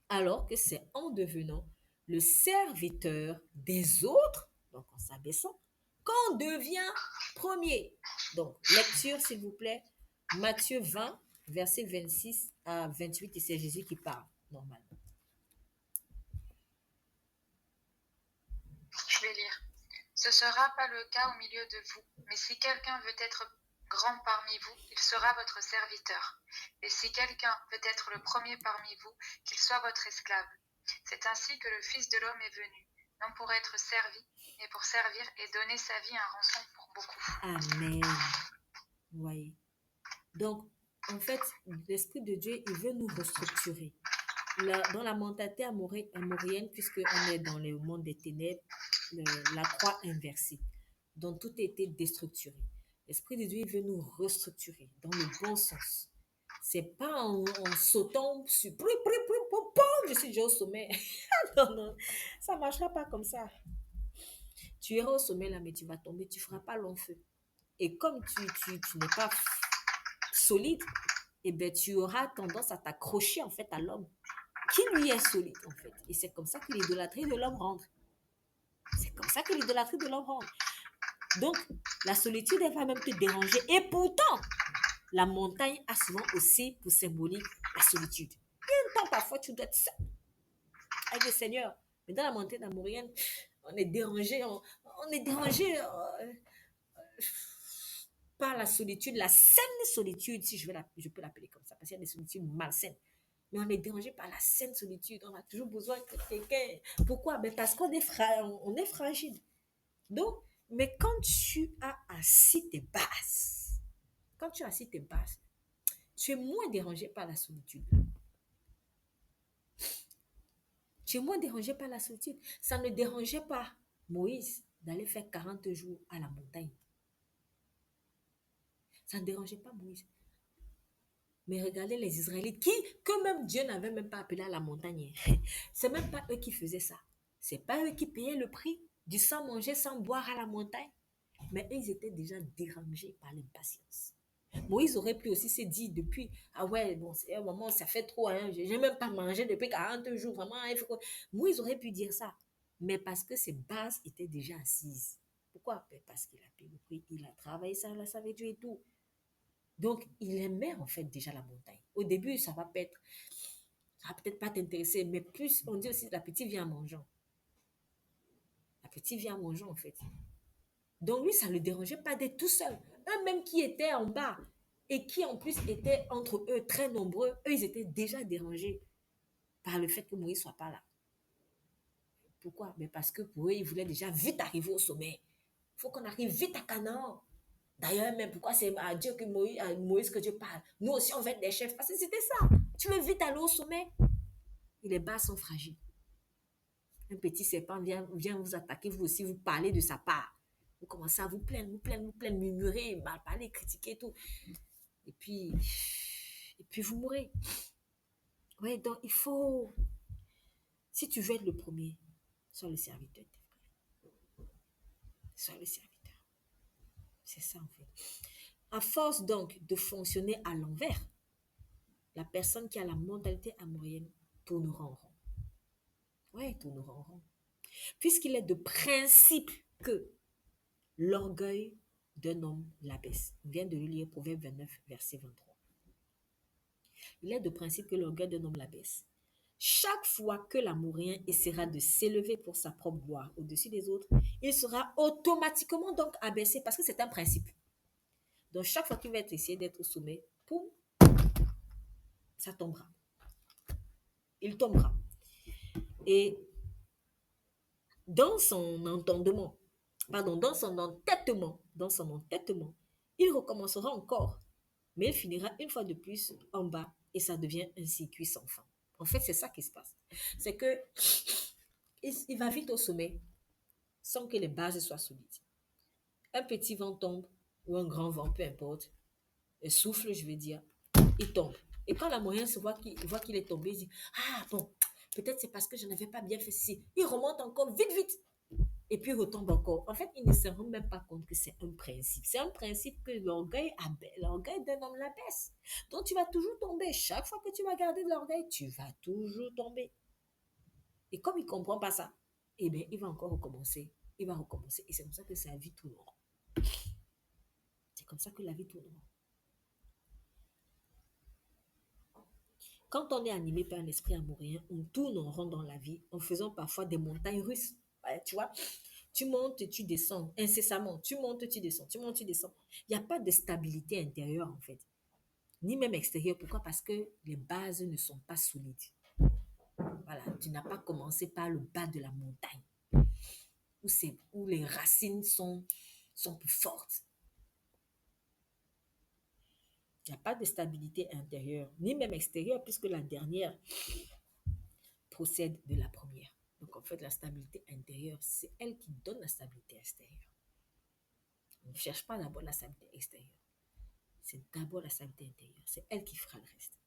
alors que c'est en devenant le serviteur des autres, donc en s'abaissant, qu'on devient premier. Donc, lecture, s'il vous plaît, Matthieu 20, versets 26 à 28, et c'est Jésus qui parle, normalement. Je vais lire. Ce ne sera pas le cas au milieu de vous, mais si quelqu'un veut être grand parmi vous, il sera votre serviteur. Et si quelqu'un veut être le premier parmi vous, qu'il soit votre esclave. C'est ainsi que le Fils de l'homme est venu, non pour être servi, mais pour servir et donner sa vie en rançon pour beaucoup. Amen. Vous voyez. Donc, en fait, l'Esprit de Dieu, il veut nous restructurer. Dans la mentalité amourienne, puisqu'on est dans le monde des ténèbres, la croix inversée, dont tout a été déstructuré. L'Esprit de Dieu, il veut nous restructurer dans le bon sens. C'est pas en sautant sur je suis déjà au sommet. Non, non, ça ne marchera pas comme ça. Tu iras au sommet là, mais tu vas tomber, tu ne feras pas long feu. Et comme tu n'es pas solide, eh ben, tu auras tendance à t'accrocher en fait à l'homme qui lui est solide en fait. Et c'est comme ça que l'idolâtrie de l'homme rentre. C'est comme ça que l'idolâtrie de l'homme rentre. Donc, la solitude, elle va même te déranger. Et pourtant, la montagne a souvent aussi pour symbolique la solitude. Il y a un temps parfois, tu dois être seul avec le Seigneur. Mais dans la montagne amourienne, on est dérangé, on est dérangé par la solitude, la saine solitude, si je peux l'appeler comme ça, parce qu'il y a des solitudes malsaines. Mais on est dérangé par la saine solitude. On a toujours besoin de quelqu'un. Pourquoi? Ben parce qu'on on est fragile. Donc, mais quand tu as assis tes bases, tu es moins dérangé par la solitude. Tu es moins dérangé par la solitude. Ça ne dérangeait pas Moïse d'aller faire 40 jours à la montagne. Ça ne dérangeait pas Moïse. Mais regardez les Israélites que même Dieu n'avait même pas appelé à la montagne. C'est même pas eux qui faisaient ça. C'est pas eux qui payaient le prix du sans manger, sans boire à la montagne. Mais eux, ils étaient déjà dérangés par l'impatience. Moïse aurait pu aussi se dire depuis, ah ouais, bon, c'est un moment, ça fait trop, hein, j'ai même pas mangé depuis 40 jours, vraiment, il faut que... Moïse aurait pu dire ça, mais parce que ses bases étaient déjà assises. Pourquoi? Parce qu'il a payé le prix, il a travaillé ça, là, ça avait Dieu et tout. Donc, il aimait en fait déjà la montagne. Au début, ça va peut-être pas t'intéresser, mais plus, on dit aussi, l'appétit vient en mangeant. L'appétit vient en mangeant, en fait. Donc lui, ça ne le dérangeait pas d'être tout seul. Eux-mêmes qui étaient en bas et qui en plus étaient entre eux très nombreux, eux, ils étaient déjà dérangés par le fait que Moïse ne soit pas là. Pourquoi? Mais parce que pour eux, ils voulaient déjà vite arriver au sommet. Il faut qu'on arrive vite à Canaan. D'ailleurs, même pourquoi c'est à Dieu que Moïse que Dieu parle. Nous aussi, on va être des chefs. Parce que c'était ça. Tu veux vite aller au sommet. Et les bas sont fragiles. Un petit serpent vient vous attaquer, vous aussi, vous parlez de sa part. Vous commencez à vous plaindre, murmurer, mal parler, critiquer et tout. Et puis vous mourrez. Ouais, donc il faut, si tu veux être le premier, sois le serviteur de tes frères. Sois le serviteur. C'est ça en fait. À force donc de fonctionner à l'envers, la personne qui a la mentalité amourienne tournera en rond. Ouais, tournera en rond. Puisqu'il est de principe que l'orgueil d'un homme l'abaisse. On vient de lui lire Proverbe 29, verset 23. Il est de principe que l'orgueil d'un homme l'abaisse. Chaque fois que l'amourien essaiera de s'élever pour sa propre gloire au-dessus des autres, il sera automatiquement donc abaissé parce que c'est un principe. Donc chaque fois qu'il va essayer d'être au sommet, poum, ça tombera. Il tombera. Et dans son entendement, dans son entêtement, il recommencera encore, mais il finira une fois de plus en bas et ça devient un circuit sans fin. En fait, c'est ça qui se passe. C'est que il va vite au sommet sans que les bases soient solides. Un petit vent tombe ou un grand vent, peu importe, un souffle, je vais dire, il tombe. Et quand la moyenne se voit qu'il est tombé, il dit, ah bon, peut-être c'est parce que je n'avais pas bien fait ceci. Il remonte encore vite, vite. Et puis il retombe encore. En fait, il ne se rend même pas compte que c'est un principe. C'est un principe que l'orgueil d'un homme l'abaisse. Donc tu vas toujours tomber. Chaque fois que tu vas garder de l'orgueil, tu vas toujours tomber. Et comme il ne comprend pas ça, eh bien, il va encore recommencer. Il va recommencer. Et c'est comme ça que sa vie tournera. C'est comme ça que la vie tournera. Quand on est animé par un esprit amourien, on tourne en rond dans la vie en faisant parfois des montagnes russes. Ouais, tu vois, tu montes, tu descends incessamment. Tu montes, tu descends. Tu montes, tu descends. Il n'y a pas de stabilité intérieure en fait, ni même extérieure. Pourquoi? Parce que les bases ne sont pas solides. Voilà, tu n'as pas commencé par le bas de la montagne où les racines sont plus fortes. Il n'y a pas de stabilité intérieure, ni même extérieure, puisque la dernière procède de la première. Donc, en fait, la stabilité intérieure, c'est elle qui donne la stabilité extérieure. On ne cherche pas d'abord la stabilité extérieure. C'est d'abord la stabilité intérieure. C'est elle qui fera le reste.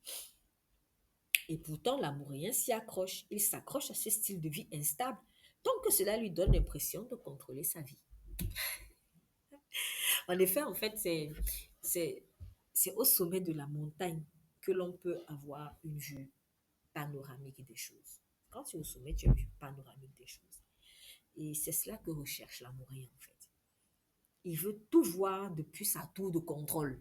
Et pourtant, l'amourien s'y accroche. Il s'accroche à ce style de vie instable, tant que cela lui donne l'impression de contrôler sa vie. En effet, en fait, c'est au sommet de la montagne que l'on peut avoir une vue panoramique des choses. Quand tu es au sommet, tu as une vue panoramique des choses. Et c'est cela que recherche l'amourien, en fait. Il veut tout voir depuis sa tour de contrôle.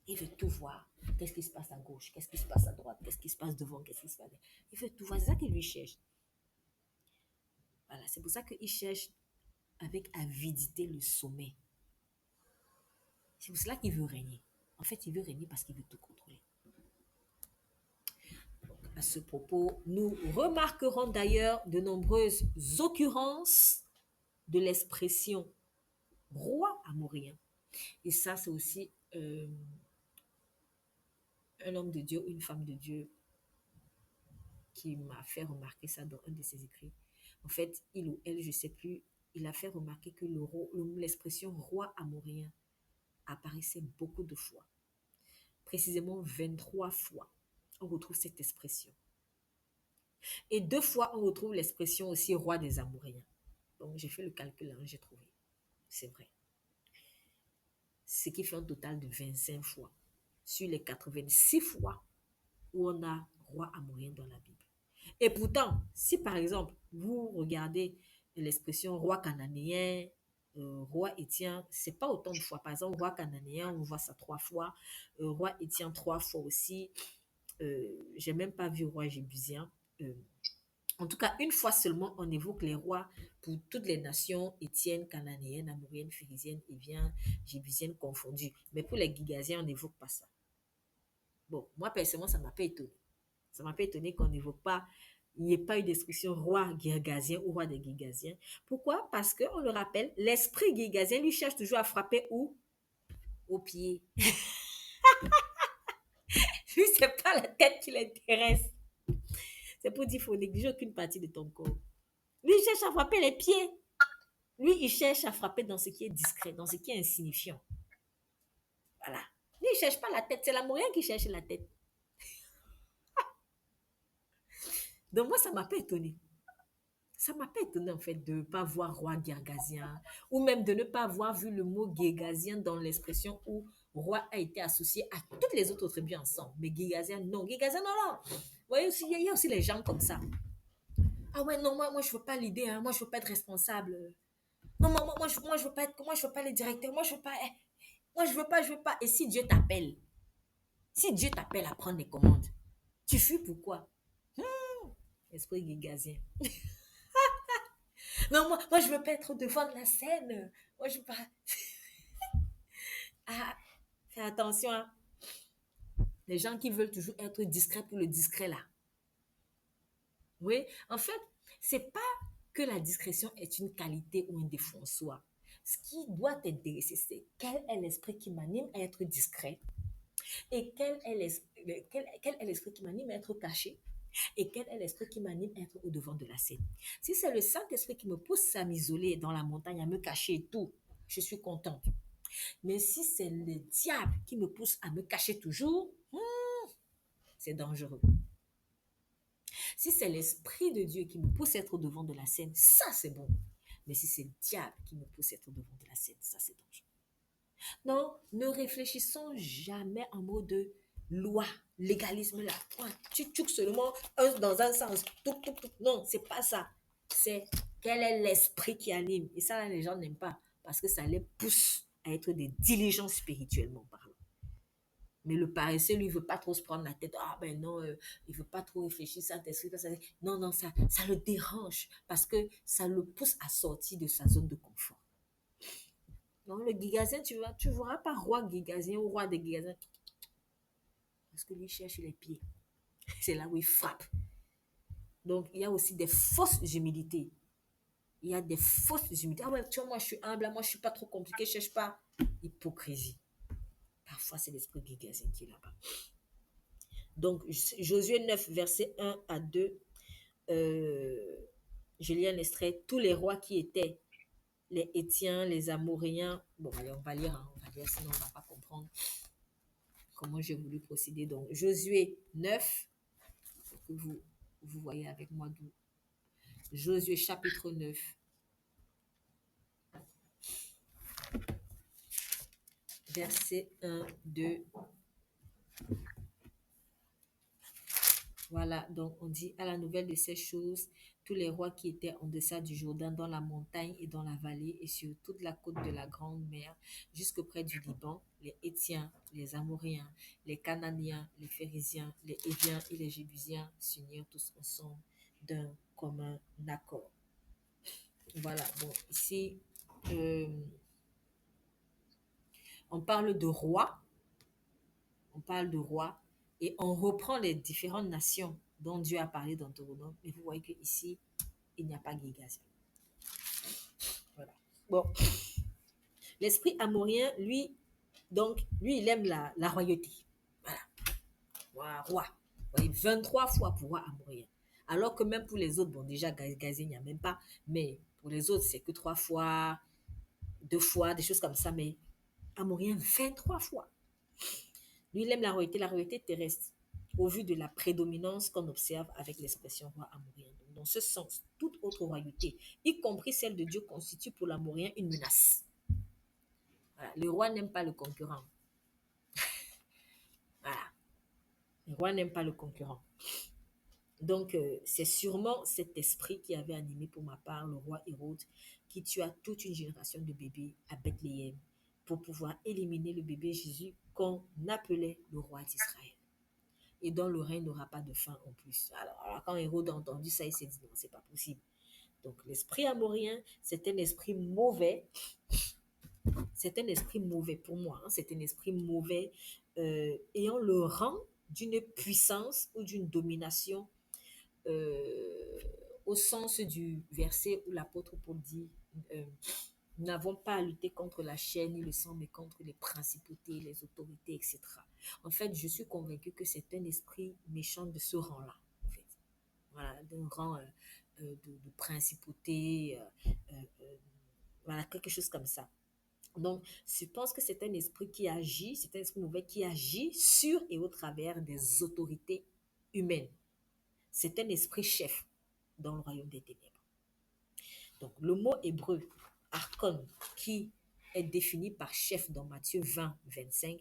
Il veut tout voir. Qu'est-ce qui se passe à gauche? Qu'est-ce qui se passe à droite? Qu'est-ce qui se passe devant? Qu'est-ce qui se passe derrière? Il veut tout voir. C'est ça qu'il lui cherche. Voilà, c'est pour ça qu'il cherche avec avidité le sommet. C'est pour cela qu'il veut régner. En fait, il veut régner parce qu'il veut tout contrôler. Donc, à ce propos, nous remarquerons d'ailleurs de nombreuses occurrences de l'expression roi amourien. Et ça, c'est aussi un homme de Dieu, une femme de Dieu qui m'a fait remarquer ça dans un de ses écrits. En fait, il ou elle, je ne sais plus, il a fait remarquer que l'expression roi amourien apparaissait beaucoup de fois. précisément 23 fois, on retrouve cette expression. Et 2 fois, on retrouve l'expression aussi roi des Amoréens. Donc, j'ai fait le calcul, hein, j'ai trouvé. C'est vrai. Ce qui fait un total de 25 fois sur les 86 fois où on a roi amorien dans la Bible. Et pourtant, si par exemple, vous regardez l'expression roi cananéen, roi éthien, c'est pas autant de fois. Par exemple, roi cananéen, on voit ça 3 fois. Roi éthien, 3 fois aussi. J'ai même pas vu roi jébusien. En tout cas, une fois seulement, on évoque les rois pour toutes les nations étiennes, cananéennes, amoriennes, phérésiennes, éviennes, jébusiennes confondues. Mais pour les Gigaziens, on n'évoque pas ça. Bon, moi, personnellement, ça ne m'a pas étonné. Ça ne m'a pas étonné qu'on n'évoque pas, il n'y ait pas eu d'expression roi Girgazien ou roi des Gigaziens. Pourquoi? Parce qu'on le rappelle, l'esprit Girgazien lui cherche toujours à frapper où? Au pied. Lui, c'est pas la tête qui l'intéresse. C'est pour dire qu'il faut négliger aucune partie de ton corps. Lui, il cherche à frapper les pieds. Lui, il cherche à frapper dans ce qui est discret, dans ce qui est insignifiant. Voilà. Lui, il ne cherche pas la tête. C'est la moyen qui cherche la tête. Donc, moi, ça ne m'a pas étonné. Ça ne m'a pas étonné, en fait, de ne pas voir roi guergazien, ou même de ne pas avoir vu le mot guergazien dans l'expression où roi a été associé à toutes les autres tribus ensemble. Mais guergazien, non. Guergazien, non, non. Vous voyez aussi, il y a aussi les gens comme ça. Ah ouais, non, moi je ne veux pas l'idée, hein. Moi, je ne veux pas être responsable. Non, je veux pas être, moi, je veux pas les directeurs. Moi, je veux pas, moi, je veux pas. Et si Dieu t'appelle, à prendre les commandes, tu fuis pourquoi? Esprit guérgasien. Non, moi, je veux pas être devant la scène. Moi, je veux pas. Ah, fais attention, hein. Les gens qui veulent toujours être discrets pour le discret, là. Oui, en fait, c'est pas que la discrétion est une qualité ou un défaut en soi. Ce qui doit t'intéresser, c'est quel est l'esprit qui m'anime à être discret et quel est l'esprit qui m'anime à être caché et quel est l'esprit qui m'anime à être au devant de la scène. Si c'est le Saint-Esprit qui me pousse à m'isoler dans la montagne, à me cacher et tout, je suis contente. Mais si c'est le diable qui me pousse à me cacher toujours, c'est dangereux. Si c'est l'Esprit de Dieu qui me pousse à être au devant de la scène, ça c'est bon. Mais si c'est le diable qui me pousse à être au devant de la scène, ça c'est dangereux. Non, ne réfléchissons jamais en mode loi, légalisme là. Tu tuques seulement un dans un sens. Non, c'est pas ça. C'est quel est l'esprit qui anime. Et ça, là, les gens n'aiment pas parce que ça les pousse à être des diligents spirituellement parlant. Mais le paresseux, lui, il veut pas trop se prendre la tête. Ah ben non, il veut pas trop réfléchir, Saint-Esprit. Non, non, ça le dérange parce que ça le pousse à sortir de sa zone de confort. Non, le Gigazien, tu verras pas roi Gigazien ou roi des Gigaziens. Parce que lui cherche les pieds. C'est là où il frappe. Donc, il y a aussi des fausses humilités. Il y a des fausses humilités. Ah ouais, tu vois, moi, je suis humble, moi, je suis pas trop compliqué, je cherche pas. Hypocrisie. Parfois, c'est l'esprit Gigazien qui est là-bas. Donc, Josué 9, verset 1 à 2, je lis un extrait. Tous les rois qui étaient les Hétiens, les Amoréens. Bon, allez, on va lire, hein, sinon on ne va pas comprendre comment j'ai voulu procéder. Donc, Josué 9, pour que vous voyez avec moi d'où. Josué chapitre 9. Verset 1, 2. Voilà, donc on dit à la nouvelle de ces choses, tous les rois qui étaient en deçà du Jourdain, dans la montagne et dans la vallée et sur toute la côte de la grande mer, jusque près du Liban, les Hétiens, les Amoréens, les Cananéens, les Phérésiens, les Héviens et les Jébusiens s'unirent tous ensemble d'un commun accord. Voilà, bon, ici, on parle de roi, et on reprend les différentes nations dont Dieu a parlé dans Deutéronome, et vous voyez qu'ici, il n'y a pas Gégazien. Voilà. Bon, l'esprit amorien, lui, il aime la royauté. Voilà. Roi. Vous voyez, 23 fois pour roi amorien. Alors que même pour les autres, bon, déjà, Gazien, il n'y a même pas, mais pour les autres, c'est que 3 fois, 2 fois, des choses comme ça, mais amorien, 23 fois. Lui, il aime la royauté terrestre, au vu de la prédominance qu'on observe avec l'expression roi amourien. Donc, dans ce sens, toute autre royauté, y compris celle de Dieu, constitue pour l'amourien une menace. Voilà. Le roi n'aime pas le concurrent. Voilà. Le roi n'aime pas le concurrent. Donc, c'est sûrement cet esprit qui avait animé pour ma part le roi Hérode, qui tua toute une génération de bébés à Bethléem pour pouvoir éliminer le bébé Jésus qu'on appelait le roi d'Israël et dont le règne n'aura pas de fin en plus. Alors, quand Hérode a entendu ça, il s'est dit non, c'est pas possible. Donc, l'esprit amorien, c'est un esprit mauvais. C'est un esprit mauvais pour moi. Hein. C'est un esprit mauvais ayant le rang d'une puissance ou d'une domination euh, au sens du verset où l'apôtre Paul dit euh, nous n'avons pas à lutter contre la chair ni le sang, mais contre les principautés, les autorités, etc. En fait, je suis convaincue que c'est un esprit méchant de ce rang-là. En fait. Voilà, d'un rang de principauté, voilà, quelque chose comme ça. Donc, je pense que c'est un esprit qui agit, c'est un esprit mauvais qui agit sur et au travers des autorités humaines. C'est un esprit chef dans le royaume des ténèbres. Donc, le mot hébreu, archon, qui est défini par chef dans Matthieu 20, 25,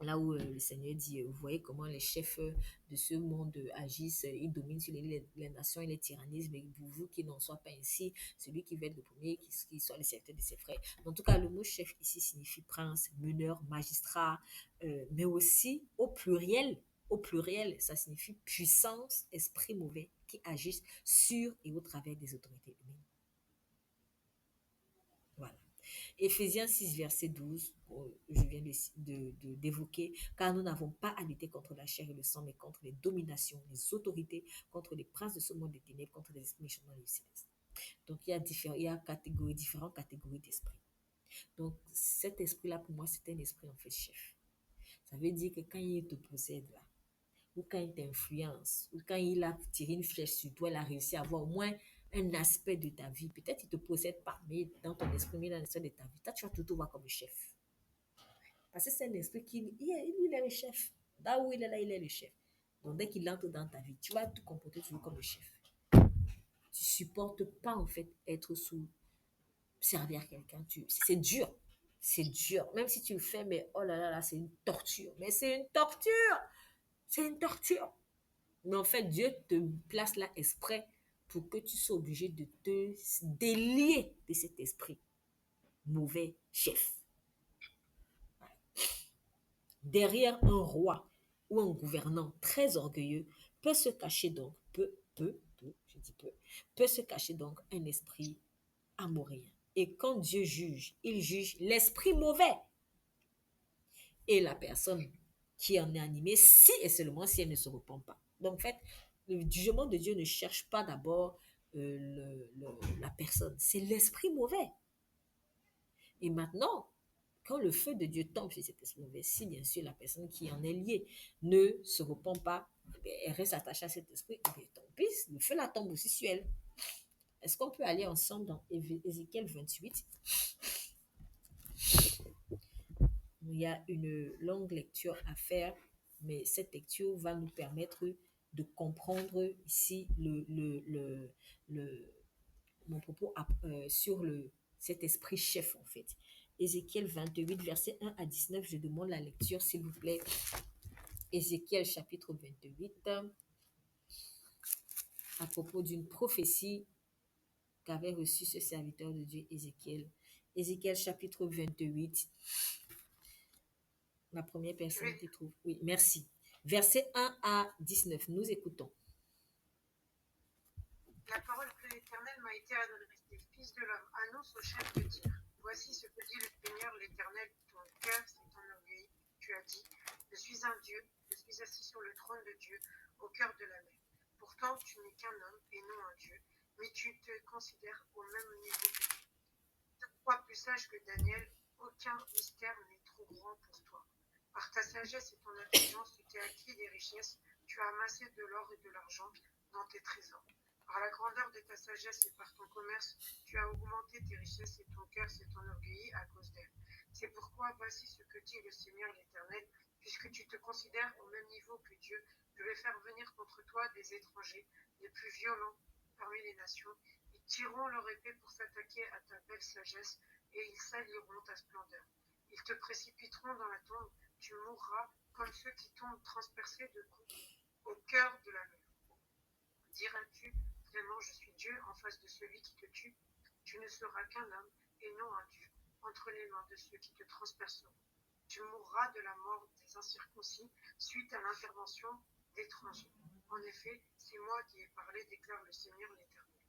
là où le Seigneur dit, vous voyez comment les chefs de ce monde agissent, ils dominent sur les nations et les tyrannisent, mais pour vous qui n'en soit pas ainsi, celui qui va être le premier, qui soit le serviteur de ses frères. En tout cas, le mot chef ici signifie prince, meneur, magistrat, mais aussi au pluriel, ça signifie puissance, esprit mauvais qui agissent sur et au travers des autorités humaines. Voilà. Éphésiens 6, verset 12, je viens d'évoquer, car nous n'avons pas à lutter contre la chair et le sang, mais contre les dominations, les autorités, contre les princes de ce monde des ténèbres, contre les esprits méchants dans le céleste. Donc, il y a différentes catégories d'esprits. Donc, cet esprit-là, pour moi, c'est un esprit en fait chef. Ça veut dire que quand il te possède là, ou quand il t'influence, ou quand il a tiré une flèche sur toi, il a réussi à avoir au moins un aspect de ta vie. Peut-être il ne te possède pas, mais dans ton esprit, mais dans l'aspect de ta vie, toi, tu vas tout voir comme le chef. Parce que c'est un esprit qui, il est le chef. Là où il est là, il est le chef. Donc, dès qu'il entre dans ta vie, tu vas te comporter toujours comme le chef. Tu supportes pas, en fait, être sous servir quelqu'un. C'est dur. C'est dur. Même si tu le fais, mais oh là là, là c'est une torture. Mais c'est une torture. C'est une torture. Mais en fait, Dieu te place là exprès pour que tu sois obligé de te délier de cet esprit mauvais chef. Derrière un roi ou un gouvernant très orgueilleux peut se cacher donc, peut se cacher donc un esprit amourien. Et quand Dieu juge, il juge l'esprit mauvais et la personne qui en est animée, si et seulement si elle ne se repent pas. Donc, en fait, le jugement de Dieu ne cherche pas d'abord la personne, c'est l'esprit mauvais. Et maintenant, quand le feu de Dieu tombe sur cet esprit mauvais, si bien sûr la personne qui en est liée ne se repent pas, elle reste attachée à cet esprit, et tant pis, le feu la tombe aussi sur elle. Est-ce qu'on peut aller ensemble dans Ézéchiel 28? Il y a une longue lecture à faire, mais cette lecture va nous permettre de comprendre ici mon propos sur cet esprit chef en fait. Ézéchiel 28, verset 1 à 19, je demande la lecture s'il vous plaît. Ézéchiel chapitre 28, à propos d'une prophétie qu'avait reçue ce serviteur de Dieu Ézéchiel. Ézéchiel chapitre 28, la première personne qui trouve. Oui, merci. Verset 1 à 19, nous écoutons. La parole de l'Éternel m'a été adressée. Fils de l'homme, annonce au chef de dire, voici ce que dit le Seigneur l'Éternel, ton cœur s'est enorgueilli. Tu as dit, je suis un Dieu, je suis assis sur le trône de Dieu, au cœur de la mer. Pourtant, tu n'es qu'un homme et non un Dieu, mais tu te considères au même niveau que Dieu. Toi, plus sage que Daniel, aucun mystère n'est trop grand pour toi. Par ta sagesse et ton intelligence, tu t'es acquis des richesses, tu as amassé de l'or et de l'argent dans tes trésors. Par la grandeur de ta sagesse et par ton commerce, tu as augmenté tes richesses et ton cœur s'est enorgueilli à cause d'elles. C'est pourquoi voici ce que dit le Seigneur l'Éternel, puisque tu te considères au même niveau que Dieu, je vais faire venir contre toi des étrangers, les plus violents parmi les nations. Ils tireront leur épée pour s'attaquer à ta belle sagesse, et ils saliront ta splendeur. Ils te précipiteront dans la tombe, tu mourras comme ceux qui tombent transpercés de coups au cœur de la mer. Diras-tu, vraiment je suis Dieu en face de celui qui te tue? Tu ne seras qu'un homme et non un Dieu entre les mains de ceux qui te transperceront. Tu mourras de la mort des incirconcis suite à l'intervention d'étrangers. En effet, c'est moi qui ai parlé, déclare le Seigneur l'Éternel.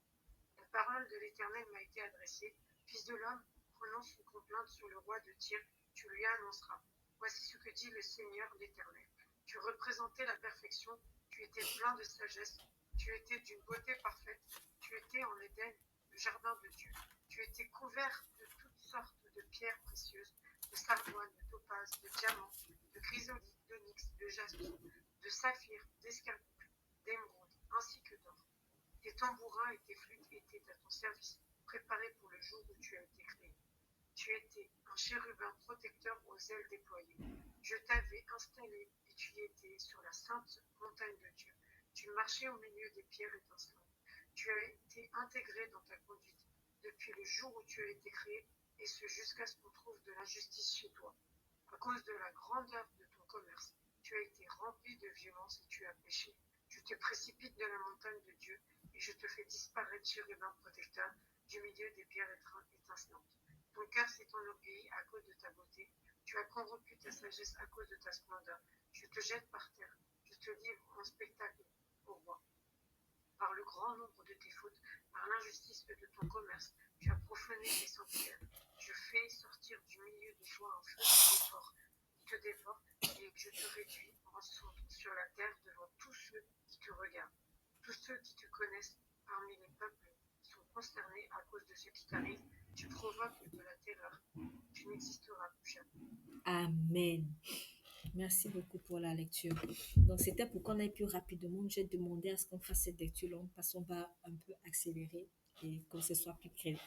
La parole de l'Éternel m'a été adressée. Fils de l'homme, prononce une complainte sur le roi de Tyr, tu lui annonceras. Voici ce que dit le Seigneur l'Éternel. Tu représentais la perfection, tu étais plein de sagesse, tu étais d'une beauté parfaite, tu étais en Éden, le jardin de Dieu. Tu étais couvert de toutes sortes de pierres précieuses, de sardoine, de topaze, de diamants, de chrysolite, d'onyx, de jaspe, de saphir, d'escarboucle, d'émeraude, ainsi que d'or. Tes tambourins et tes flûtes étaient à ton service, préparés pour le jour où tu as été créé. Tu étais un chérubin protecteur aux ailes déployées. Je t'avais installé et tu y étais sur la sainte montagne de Dieu. Tu marchais au milieu des pierres étincelantes. Tu as été intégré dans ta conduite depuis le jour où tu as été créé, et ce jusqu'à ce qu'on trouve de l'injustice chez toi. À cause de la grandeur de ton commerce, tu as été rempli de violence et tu as péché. Je te précipite de la montagne de Dieu et je te fais disparaître, chérubin protecteur, du milieu des pierres étincelantes. Ton cœur s'est enorgueilli à cause de ta beauté. Tu as corrompu ta sagesse à cause de ta splendeur. Je te jette par terre. Je te livre en spectacle au roi. Par le grand nombre de tes fautes, par l'injustice de ton commerce, tu as profané tes sanctuaires. Je fais sortir du milieu de toi un feu qui te dévore, et je te réduis en cendres sur la terre devant tous ceux qui te regardent. Tous ceux qui te connaissent parmi les peuples sont consternés à cause de ce qui t'arrive. Tu provoques de la terreur. Tu n'existeras plus jamais. Amen. Merci beaucoup pour la lecture. Donc, c'était pour qu'on aille plus rapidement. J'ai demandé à ce qu'on fasse cette lecture longue parce qu'on va un peu accélérer et que ce soit plus clair.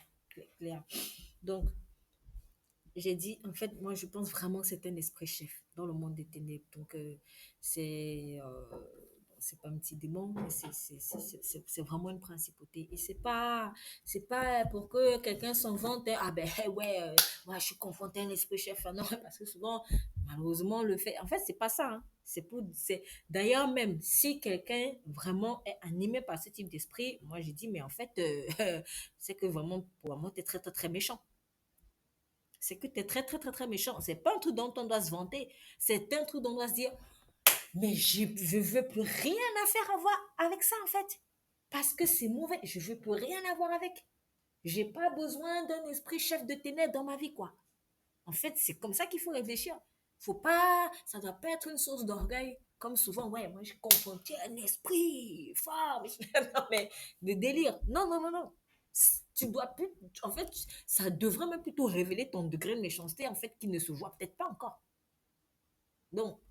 Donc, j'ai dit, en fait, moi, je pense vraiment que c'est un esprit chef dans le monde des ténèbres. Donc, c'est pas un petit démon, mais c'est vraiment une principauté. Et c'est pas pour que quelqu'un s'en vante, hein. Ah ben, ouais, moi, je suis confronté à un esprit chef. Ah non, parce que souvent, malheureusement, le fait, en fait, c'est pas ça, hein. D'ailleurs, même si quelqu'un vraiment est animé par ce type d'esprit, moi, j'ai dit, mais en fait, c'est que vraiment, pour moi, t'es très, très, très méchant. C'est que tu es très, très, très, très méchant. C'est pas un truc dont on doit se vanter. C'est un truc dont on doit se dire, mais je veux plus rien à faire à voir avec ça, en fait. Parce que c'est mauvais. Je veux plus rien avoir avec. J'ai pas besoin d'un esprit chef de ténèbres dans ma vie, quoi. En fait, c'est comme ça qu'il faut réfléchir. Faut pas, ça doit pas être une source d'orgueil. Comme souvent, ouais, moi, j'ai confronté un esprit fort. Non, mais de délire. Non, non, non, non. Tu dois plus, en fait, ça devrait même plutôt révéler ton degré de méchanceté, en fait, qui ne se voit peut-être pas encore. Donc,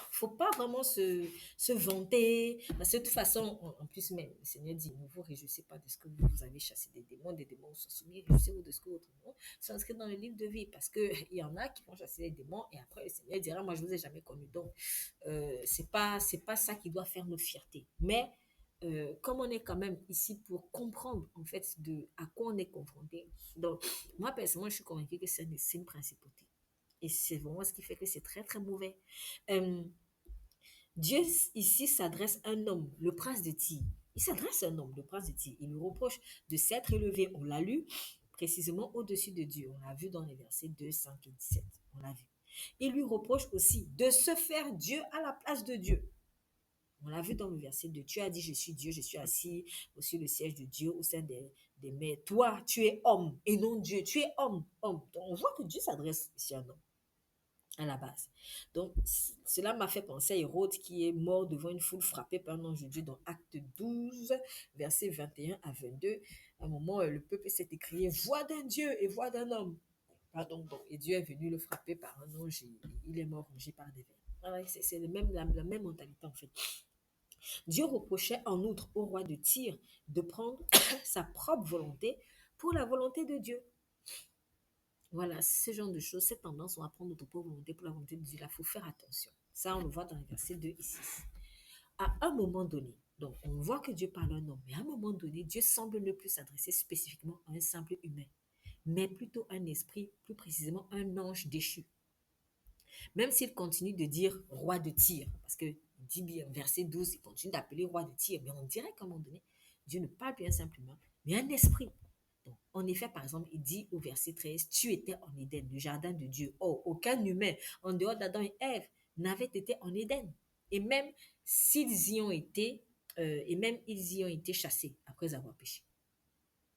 faut pas vraiment se vanter. Parce que de toute façon, en plus, même, le Seigneur dit, ne vous réjouissez pas de ce que vous avez chassé des démons sont soumis, réjouissez-vous de ce que votre nom sont inscrits dans le livre de vie. Parce qu'il y en a qui vont chasser les démons et après, le Seigneur dira, moi, je ne vous ai jamais connu. Donc, c'est pas ça qui doit faire notre fierté. Mais, comme on est quand même ici pour comprendre, en fait, à quoi on est confronté. Donc, moi, personnellement, je suis convaincue que c'est une principauté. Et c'est vraiment ce qui fait que c'est très, très mauvais. Euh, Dieu ici s'adresse à un homme, le prince de Tyr. Il s'adresse à un homme, le prince de Tyr. Il lui reproche de s'être élevé. On l'a lu précisément au-dessus de Dieu. On l'a vu dans les versets 2, 5 et 17. On l'a vu. Il lui reproche aussi de se faire Dieu à la place de Dieu. On l'a vu dans le verset 2. Dieu a dit, je suis Dieu, je suis assis sur le siège de Dieu au sein des mers. Toi, tu es homme et non Dieu. Tu es homme, homme. Donc, on voit que Dieu s'adresse ici à un homme à la base. Donc, cela m'a fait penser à Hérode qui est mort devant une foule frappée par un ange de Dieu dans Acte 12, versets 21 à 22. À un moment, le peuple s'est écrié voix d'un Dieu et voix d'un homme. Pardon, bon, et Dieu est venu le frapper par un ange et il est mort rongé par des vers. Voilà, c'est la même mentalité en fait. Dieu reprochait en outre au roi de Tyr de prendre sa propre volonté pour la volonté de Dieu. Voilà, ce genre de choses, cette tendance, on va prendre notre propre volonté pour la volonté de Dieu. Là, il faut faire attention. Ça, on le voit dans les versets 2 et 6. À un moment donné, donc on voit que Dieu parle à un homme, mais à un moment donné, Dieu semble ne plus s'adresser spécifiquement à un simple humain, mais plutôt à un esprit, plus précisément un ange déchu. Même s'il continue de dire roi de Tyr, parce que il dit bien, verset 12, il continue d'appeler roi de Tyr, mais on dirait qu'à un moment donné, Dieu ne parle plus simplement, mais un esprit. Donc, en effet, par exemple, il dit au verset 13, tu étais en Éden, le jardin de Dieu. Oh, aucun humain, en dehors d'Adam et Ève, n'avait été en Éden. Et même s'ils y ont été, et même ils y ont été chassés après avoir péché.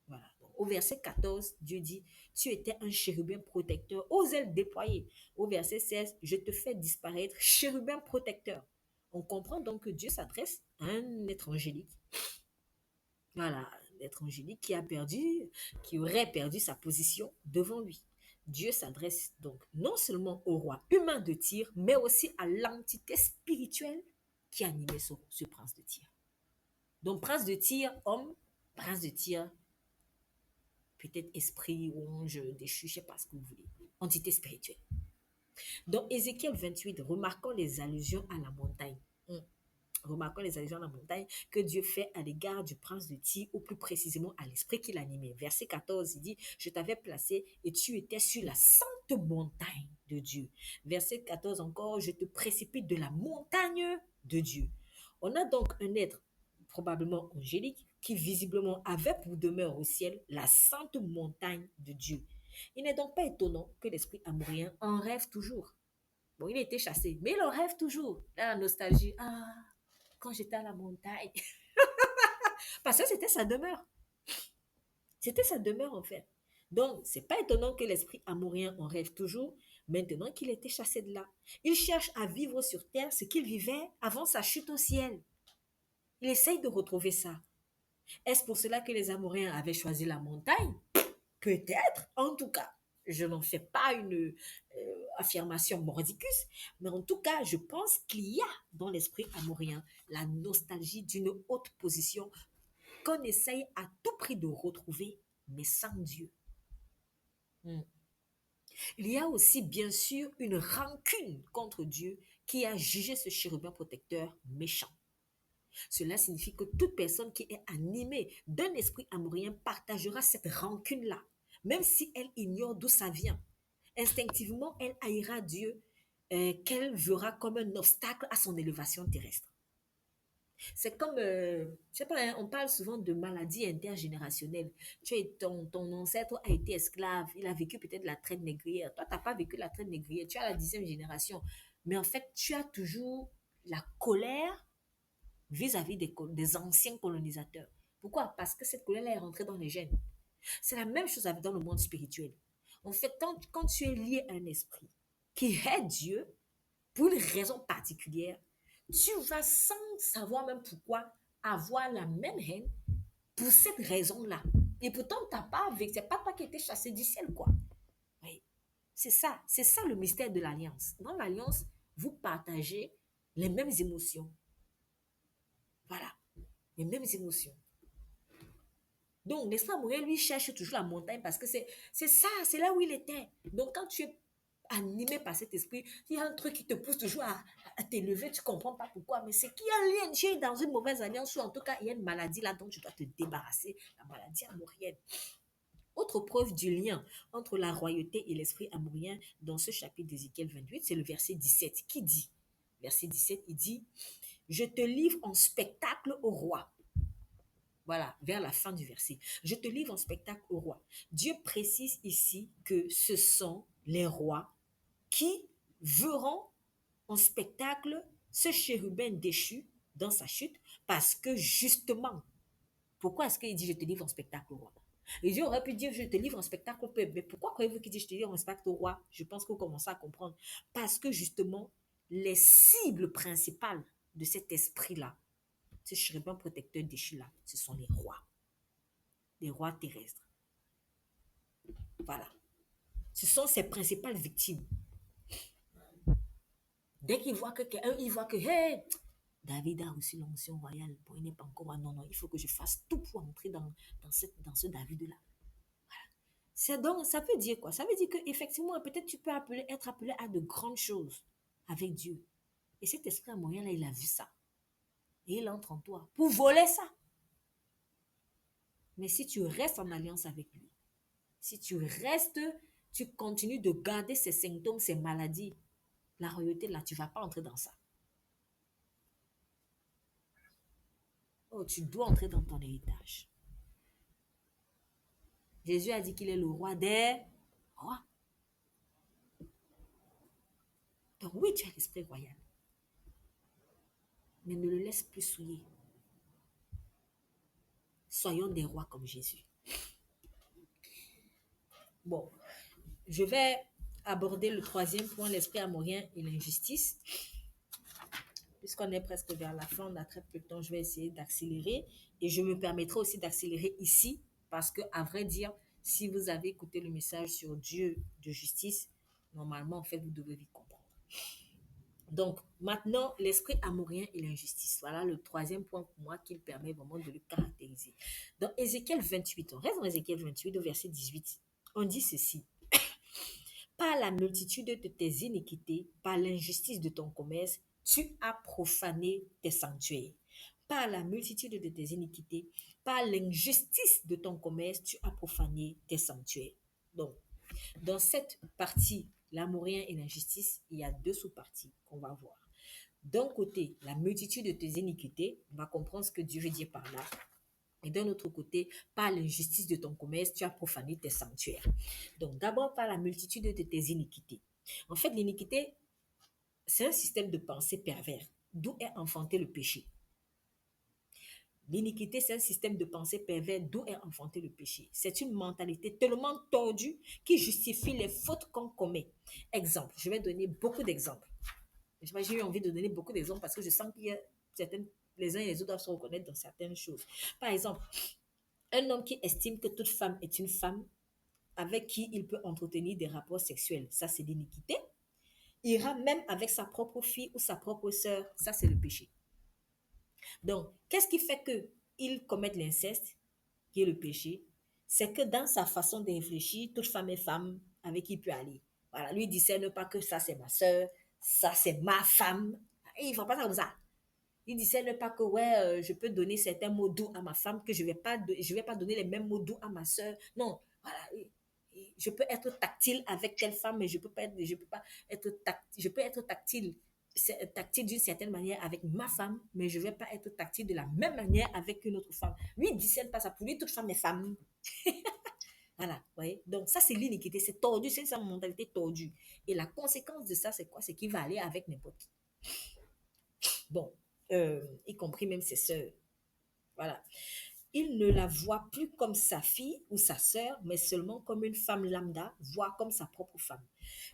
Voilà. Donc, au verset 14, Dieu dit, tu étais un chérubin protecteur aux ailes déployées. Au verset 16, je te fais disparaître, chérubin protecteur. On comprend donc que Dieu s'adresse à un être angélique. Voilà, un être angélique qui a perdu, qui aurait perdu sa position devant lui. Dieu s'adresse donc non seulement au roi humain de Tyr, mais aussi à l'entité spirituelle qui animait ce prince de Tyr. Donc, prince de Tyr, homme, prince de Tyr, peut-être esprit ou ange déchu, je ne sais pas ce que vous voulez, entité spirituelle. Dans Ézéchiel 28, remarquons les allusions à la montagne. Remarquons les allusions à la montagne que Dieu fait à l'égard du prince de Tyr, ou plus précisément à l'esprit qui l'animait. Verset 14, il dit, je t'avais placé et tu étais sur la sainte montagne de Dieu. Verset 14 encore, je te précipite de la montagne de Dieu. On a donc un être probablement angélique qui visiblement avait pour demeure au ciel la sainte montagne de Dieu. Il n'est donc pas étonnant que l'esprit amourien en rêve toujours. Bon, il a été chassé, mais il en rêve toujours. Là, la nostalgie, ah, quand j'étais à la montagne. Parce que c'était sa demeure. C'était sa demeure, en fait. Donc, c'est pas étonnant que l'esprit amourien en rêve toujours, maintenant qu'il était chassé de là. Il cherche à vivre sur terre ce qu'il vivait avant sa chute au ciel. Il essaye de retrouver ça. Est-ce pour cela que les Amoréens avaient choisi la montagne? Peut-être, en tout cas. Je n'en fais pas une affirmation mordicus, mais en tout cas, je pense qu'il y a dans l'esprit amorien la nostalgie d'une haute position qu'on essaye à tout prix de retrouver, mais sans Dieu. Hmm. Il y a aussi, bien sûr, une rancune contre Dieu qui a jugé ce chérubin protecteur méchant. Cela signifie que toute personne qui est animée d'un esprit amourien partagera cette rancune-là, même si elle ignore d'où ça vient. Instinctivement, elle haïra Dieu qu'elle verra comme un obstacle à son élévation terrestre. C'est comme, je sais pas, hein, on parle souvent de maladies intergénérationnelles. Ton ancêtre a été esclave, il a vécu peut-être la traite négrière. Toi, tu n'as pas vécu la traite négrière, tu as la 10e génération. Mais en fait, tu as toujours la colère vis-à-vis des anciens colonisateurs. Pourquoi? Parce que cette colère est rentrée dans les gènes. C'est la même chose dans le monde spirituel. En fait, quand tu es lié à un esprit qui est Dieu, pour une raison particulière, tu vas sans savoir même pourquoi avoir la même haine pour cette raison-là. Et pourtant, t'as pas avec, c'est pas toi qui étais chassé du ciel, quoi. Oui. C'est ça le mystère de l'alliance. Dans l'alliance, vous partagez les mêmes émotions. Voilà, les mêmes émotions. Donc, l'esprit amoureux, lui, cherche toujours la montagne parce que c'est ça, c'est là où il était. Donc, quand tu es animé par cet esprit, il y a un truc qui te pousse toujours à t'élever, tu ne comprends pas pourquoi, mais c'est qu'il y a un lien, tu es dans une mauvaise alliance ou en tout cas, il y a une maladie là dont tu dois te débarrasser, la maladie amourienne. Autre preuve du lien entre la royauté et l'esprit amourien dans ce chapitre d'Ézéchiel 28, c'est le verset 17 qui dit, verset 17, il dit, je te livre en spectacle au roi. Voilà, vers la fin du verset. Je te livre en spectacle au roi. Dieu précise ici que ce sont les rois qui verront en spectacle ce chérubin déchu dans sa chute parce que justement, pourquoi est-ce qu'il dit je te livre en spectacle au roi? Et Dieu aurait pu dire je te livre en spectacle au peuple, mais pourquoi croyez-vous qu'il dit je te livre en spectacle au roi? Je pense que vous commencez à comprendre. Parce que justement, les cibles principales de cet esprit-là, ce chérubin protecteur déchu-là, ce sont les rois terrestres. Voilà. Ce sont ses principales victimes. Dès qu'il voit que quelqu'un, il voit que, hey, David a reçu l'onction royale. Bon, il n'est pas encore. Non, non, il faut que je fasse tout pour entrer dans ce David-là. Voilà. Donc, ça veut dire quoi? Ça veut dire qu'effectivement, peut-être tu peux être appelé à de grandes choses avec Dieu. Et cet esprit amorien-là, il a vu ça. Et il entre en toi pour voler ça. Mais si tu restes en alliance avec lui, si tu continues de garder ces symptômes, ces maladies, la royauté, là, tu ne vas pas entrer dans ça. Oh, tu dois entrer dans ton héritage. Jésus a dit qu'il est le roi des rois. Donc oui, tu as l'esprit royal. Mais ne le laisse plus souiller. Soyons des rois comme Jésus. Bon, je vais aborder le troisième point, l'esprit amorien et l'injustice. Puisqu'on est presque vers la fin, on a très peu de temps, je vais essayer d'accélérer. Et je me permettrai aussi d'accélérer ici, parce que, à vrai dire, si vous avez écouté le message sur Dieu de justice, normalement, en fait, vous devez vite comprendre. Donc, maintenant, l'esprit amorien et l'injustice. Voilà le troisième point pour moi qui permet vraiment de le caractériser. Dans Ézéchiel 28, on reste dans Ézéchiel 28 au verset 18, on dit ceci. Par la multitude de tes iniquités, par l'injustice de ton commerce, tu as profané tes sanctuaires. Par la multitude de tes iniquités, par l'injustice de ton commerce, tu as profané tes sanctuaires. Donc, dans cette partie, l'amorien et l'injustice, il y a deux sous-parties qu'on va voir. D'un côté, la multitude de tes iniquités, on va comprendre ce que Dieu veut dire par là. Et d'un autre côté, par l'injustice de ton commerce, tu as profané tes sanctuaires. Donc, d'abord, par la multitude de tes iniquités. En fait, l'iniquité, c'est un système de pensée pervers, d'où est enfanté le péché. L'iniquité, c'est un système de pensée pervers, d'où est enfanté le péché. C'est une mentalité tellement tordue qui justifie les fautes qu'on commet. Exemple, je vais donner beaucoup d'exemples. J'ai eu envie de donner beaucoup d'exemples parce que je sens qu'il y a certaines, les uns et les autres doivent se reconnaître dans certaines choses. Par exemple, un homme qui estime que toute femme est une femme avec qui il peut entretenir des rapports sexuels, ça c'est l'iniquité. Ira même avec sa propre fille ou sa propre sœur, ça c'est le péché. Donc, qu'est-ce qui fait qu'il commette l'inceste, qui est le péché? C'est que dans sa façon de réfléchir, toute femme est femme avec qui il peut aller. Voilà, lui, il discerne pas que ça c'est ma sœur, ça c'est ma femme. Et il ne faut pas ça comme ça. Il discerne pas que ouais, je peux donner certains mots doux à ma femme, que je vais pas donner les mêmes mots doux à ma sœur. Non, voilà. Je peux être tactile avec telle femme, mais je peux pas être tactile. Je peux être tactile d'une certaine manière avec ma femme, mais je ne vais pas être tactile de la même manière avec une autre femme. Lui, il ne discerne pas ça. Pour lui, toute femme est femme. Voilà, vous voyez. Donc, ça, c'est l'iniquité. C'est tordu, c'est sa mentalité tordue. Et la conséquence de ça, c'est quoi? C'est qu'il va aller avec n'importe qui. Bon, y compris même ses sœurs. Voilà. Il ne la voit plus comme sa fille ou sa sœur, mais seulement comme une femme lambda, voire comme sa propre femme.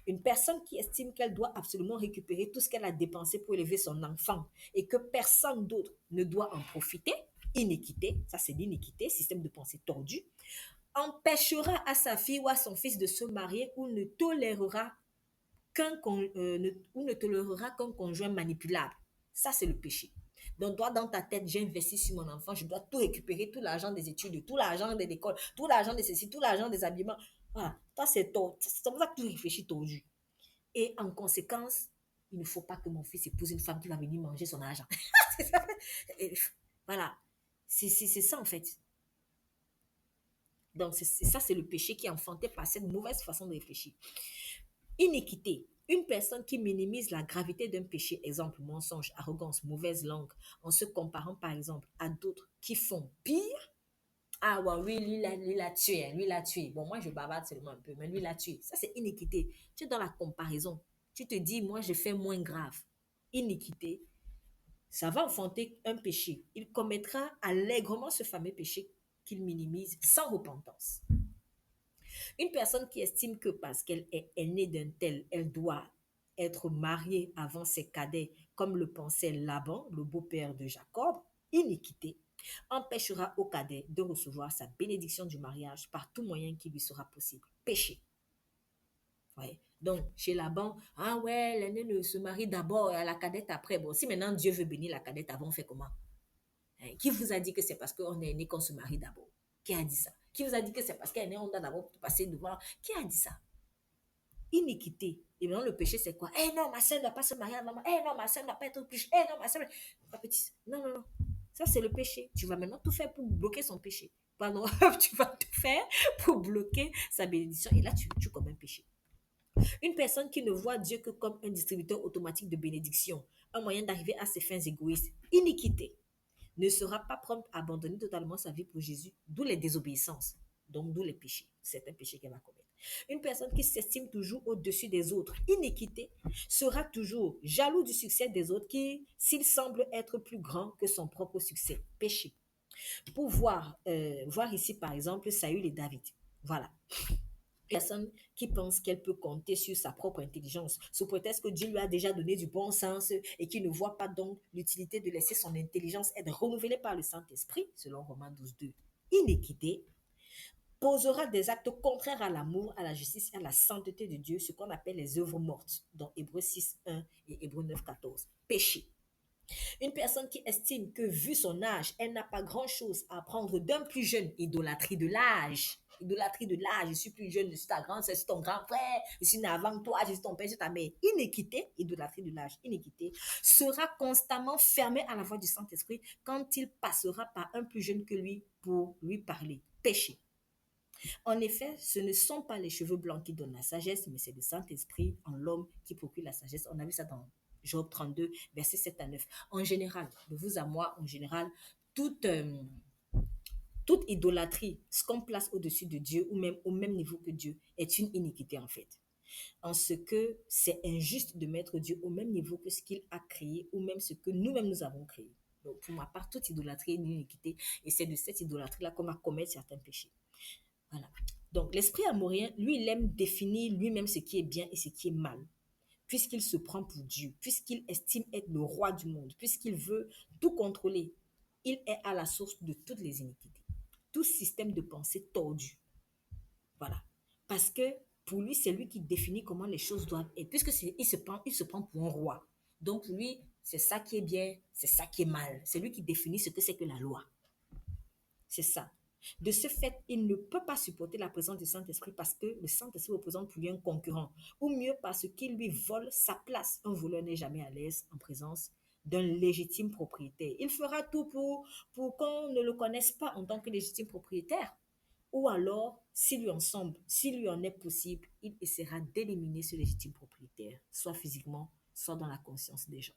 Une personne qui estime qu'elle doit absolument récupérer tout ce qu'elle a dépensé pour élever son enfant et que personne d'autre ne doit en profiter, iniquité, ça c'est l'iniquité, système de pensée tordu, empêchera à sa fille ou à son fils de se marier ou ne tolérera qu'un conjoint manipulable. Ça c'est le péché. Donc, toi, dans ta tête, j'ai investi sur mon enfant, je dois tout récupérer, tout l'argent des études, tout l'argent de l'école, tout l'argent de ceci, tout l'argent des habillements. Voilà, toi, c'est tort. C'est comme ça que tu réfléchis tordu. Et en conséquence, il ne faut pas que mon fils épouse une femme qui va venir manger son argent. Et voilà, c'est ça en fait. Donc, ça, c'est le péché qui est enfanté par cette mauvaise façon de réfléchir. Iniquité. Une personne qui minimise la gravité d'un péché, exemple mensonge, arrogance, mauvaise langue, en se comparant par exemple à d'autres qui font pire. Ah ouais, oui, lui l'a tué, lui l'a tué. Bon, moi je bavarde seulement un peu, mais lui l'a tué. Ça c'est iniquité. Tu es dans la comparaison. Tu te dis, moi je fais moins grave. Iniquité. Ça va enfanter un péché. Il commettra allègrement ce fameux péché qu'il minimise sans repentance. Une personne qui estime que parce qu'elle est née d'un tel, elle doit être mariée avant ses cadets, comme le pensait Laban, le beau-père de Jacob, iniquité, empêchera au cadet de recevoir sa bénédiction du mariage par tout moyen qui lui sera possible. Péché. Ouais. Donc, chez Laban, ah ouais, l'aîné ne se marie d'abord et à la cadette après. Bon, si maintenant Dieu veut bénir la cadette avant, on fait comment? Qui vous a dit que c'est parce qu'on est né qu'on se marie d'abord? Qui a dit ça? Qui vous a dit que c'est parce qu'elle est née, on doit d'abord passer devant? Qui a dit ça? Iniquité. Et maintenant, le péché, c'est quoi? Eh non, ma soeur ne doit pas se marier à maman. Eh non, ma soeur ne doit pas être plus. Eh non, ma soeur. Ma petite. Non, non, non. Ça, c'est le péché. Tu vas maintenant tout faire pour bloquer son péché. Pardon, tu vas tout faire pour bloquer sa bénédiction. Et là, tu commets un péché. Une personne qui ne voit Dieu que comme un distributeur automatique de bénédiction, un moyen d'arriver à ses fins égoïstes, iniquité, ne sera pas prompte à abandonner totalement sa vie pour Jésus, d'où les désobéissances, donc d'où les péchés, certains péchés qu'elle va commettre. Une personne qui s'estime toujours au-dessus des autres, iniquité, sera toujours jaloux du succès des autres qui, s'il semble être plus grand que son propre succès, péché. Pour voir ici par exemple Saül et David. Voilà, personne qui pense qu'elle peut compter sur sa propre intelligence, sous prétexte que Dieu lui a déjà donné du bon sens et qui ne voit pas donc l'utilité de laisser son intelligence être renouvelée par le Saint-Esprit, selon Romains 12:2. Iniquité posera des actes contraires à l'amour, à la justice et à la sainteté de Dieu, ce qu'on appelle les œuvres mortes, dans Hébreux 6:1 et Hébreux 9:14. Péché. Une personne qui estime que, vu son âge, elle n'a pas grand-chose à apprendre d'un plus jeune, idolâtrie de l'âge. Idolâtrie de l'âge, je suis plus jeune, je suis ta grande, je suis ton grand frère, je suis né avant toi, je suis ton père, je suis ta mère. Iniquité, idolâtrie de l'âge, iniquité, sera constamment fermée à la voix du Saint-Esprit quand il passera par un plus jeune que lui pour lui parler. Péché. En effet, ce ne sont pas les cheveux blancs qui donnent la sagesse, mais c'est le Saint-Esprit en l'homme qui procure la sagesse. On a vu ça dans Job 32, versets 7 à 9. En général, de vous à moi, en général, toute, toute idolâtrie, ce qu'on place au-dessus de Dieu ou même au même niveau que Dieu, est une iniquité en fait. En ce que c'est injuste de mettre Dieu au même niveau que ce qu'il a créé ou même ce que nous-mêmes nous avons créé. Donc, pour ma part, toute idolâtrie est une iniquité et c'est de cette idolâtrie-là qu'on va commettre certains péchés. Voilà. Donc, l'esprit amourien, lui, il aime définir lui-même ce qui est bien et ce qui est mal, puisqu'il se prend pour Dieu, puisqu'il estime être le roi du monde, puisqu'il veut tout contrôler. Il est à la source de toutes les iniquités. Tout système de pensée tordu. Voilà. Parce que pour lui, c'est lui qui définit comment les choses doivent être, puisque il se prend pour un roi. Donc, pour lui, c'est ça qui est bien, c'est ça qui est mal. C'est lui qui définit ce que c'est que la loi. C'est ça. De ce fait, il ne peut pas supporter la présence du Saint-Esprit parce que le Saint-Esprit représente pour lui un concurrent, ou mieux parce qu'il lui vole sa place. Un voleur n'est jamais à l'aise en présence d'un légitime propriétaire. Il fera tout pour qu'on ne le connaisse pas en tant que légitime propriétaire. Ou alors, s'il lui en est possible, il essaiera d'éliminer ce légitime propriétaire, soit physiquement, soit dans la conscience des gens.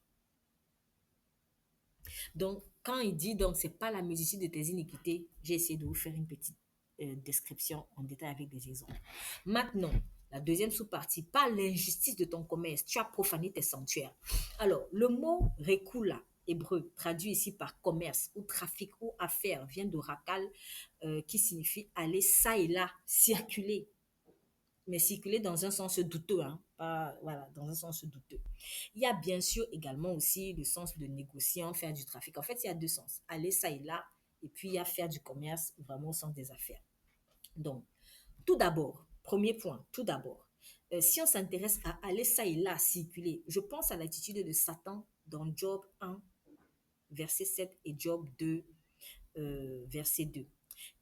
Donc, quand il dit, donc, c'est pas la musicie de tes iniquités, j'ai essayé de vous faire une petite description en détail avec des exemples. Maintenant, la deuxième sous-partie, par l'injustice de ton commerce, tu as profané tes sanctuaires. Alors, le mot rekula, hébreu, traduit ici par commerce ou trafic ou affaire, vient de rakal, qui signifie aller ça et là, circuler, mais circuler dans un sens douteux, hein, pas, voilà, dans un sens douteux. Il y a bien sûr également aussi le sens de négociant, faire du trafic. En fait, il y a deux sens, aller ça et là, et puis il y a faire du commerce, vraiment au sens des affaires. Donc, tout d'abord, premier point, tout d'abord, si on s'intéresse à aller ça et là, circuler, je pense à l'attitude de Satan dans Job 1, verset 7 et Job 2, verset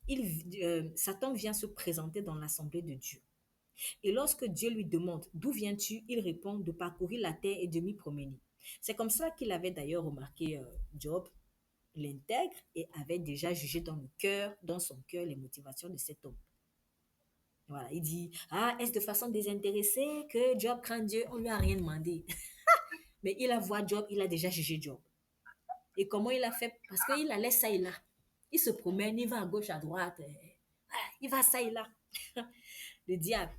2. Satan vient se présenter dans l'assemblée de Dieu. Et lorsque Dieu lui demande d'où viens-tu, il répond de parcourir la terre et de m'y promener. C'est comme ça qu'il avait d'ailleurs remarqué Job, l'intègre, et avait déjà jugé dans son cœur, les motivations de cet homme. Voilà, il dit, ah, est-ce de façon désintéressée que Job craint Dieu? On ne lui a rien demandé. Mais il a vu Job, il a déjà jugé Job. Et comment il a fait? Parce qu'il allait ça et là. Il se promène, il va à gauche, à droite. Il va ça et là. Le diable,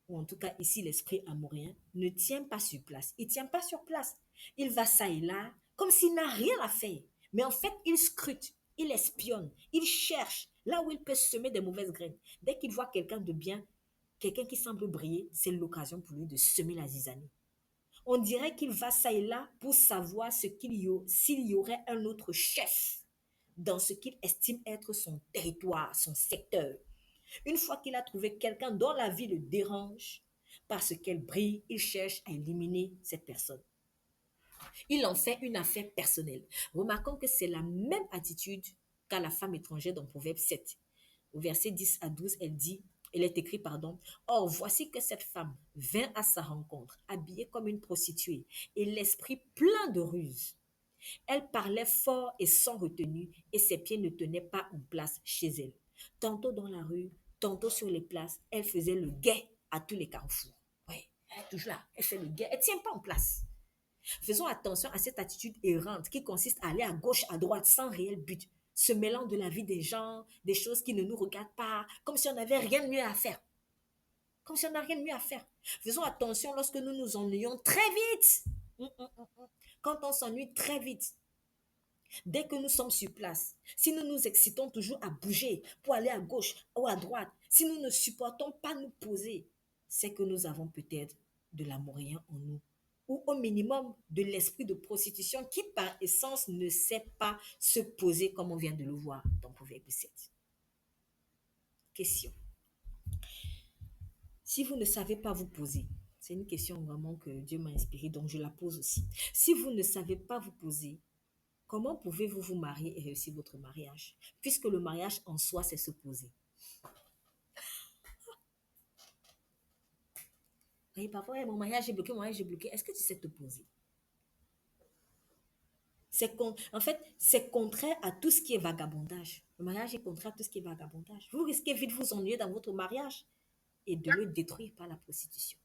ou en tout cas ici l'esprit amourien, ne tient pas sur place. Il ne tient pas sur place. Il va ça et là, comme s'il n'a rien à faire. Mais en fait, il scrute, il espionne, il cherche là où il peut semer des mauvaises graines. Dès qu'il voit quelqu'un de bien, quelqu'un qui semble briller, c'est l'occasion pour lui de semer la zizanie. On dirait qu'il va ça et là pour savoir s'il y aurait un autre chef dans ce qu'il estime être son territoire, son secteur. Une fois qu'il a trouvé quelqu'un dont la vie le dérange, parce qu'elle brille, il cherche à éliminer cette personne. Il en fait une affaire personnelle. Remarquons que c'est la même attitude qu'a la femme étrangère dans Proverbe 7. Au verset 10 à 12, elle est écrit, pardon, Or, voici que cette femme vint à sa rencontre, habillée comme une prostituée, et l'esprit plein de ruse. Elle parlait fort et sans retenue, et ses pieds ne tenaient pas en place chez elle. Tantôt dans la rue, tantôt sur les places, elle faisait le guet à tous les carrefours. Oui, elle est toujours là, elle fait le guet, elle ne tient pas en place. Faisons attention à cette attitude errante qui consiste à aller à gauche, à droite, sans réel but, se mêlant de la vie des gens, des choses qui ne nous regardent pas, comme si on n'avait rien de mieux à faire. Comme si on n'a rien de mieux à faire. Faisons attention lorsque nous nous ennuyons très vite. Quand on s'ennuie très vite, dès que nous sommes sur place, si nous nous excitons toujours à bouger pour aller à gauche ou à droite, si nous ne supportons pas nous poser, c'est que nous avons peut-être de l'amourien en nous ou au minimum de l'esprit de prostitution qui par essence ne sait pas se poser comme on vient de le voir dans Proverbe 7. Question. Si vous ne savez pas vous poser, c'est une question vraiment que Dieu m'a inspirée, donc je la pose aussi. Si vous ne savez pas vous poser, comment pouvez-vous vous marier et réussir votre mariage? Puisque le mariage en soi, c'est se poser. Et parfois, mon mariage est bloqué, mon mariage est bloqué. Est-ce que tu sais te poser? En fait, c'est contraire à tout ce qui est vagabondage. Le mariage est contraire à tout ce qui est vagabondage. Vous risquez vite de vous ennuyer dans votre mariage et de le détruire par la prostitution.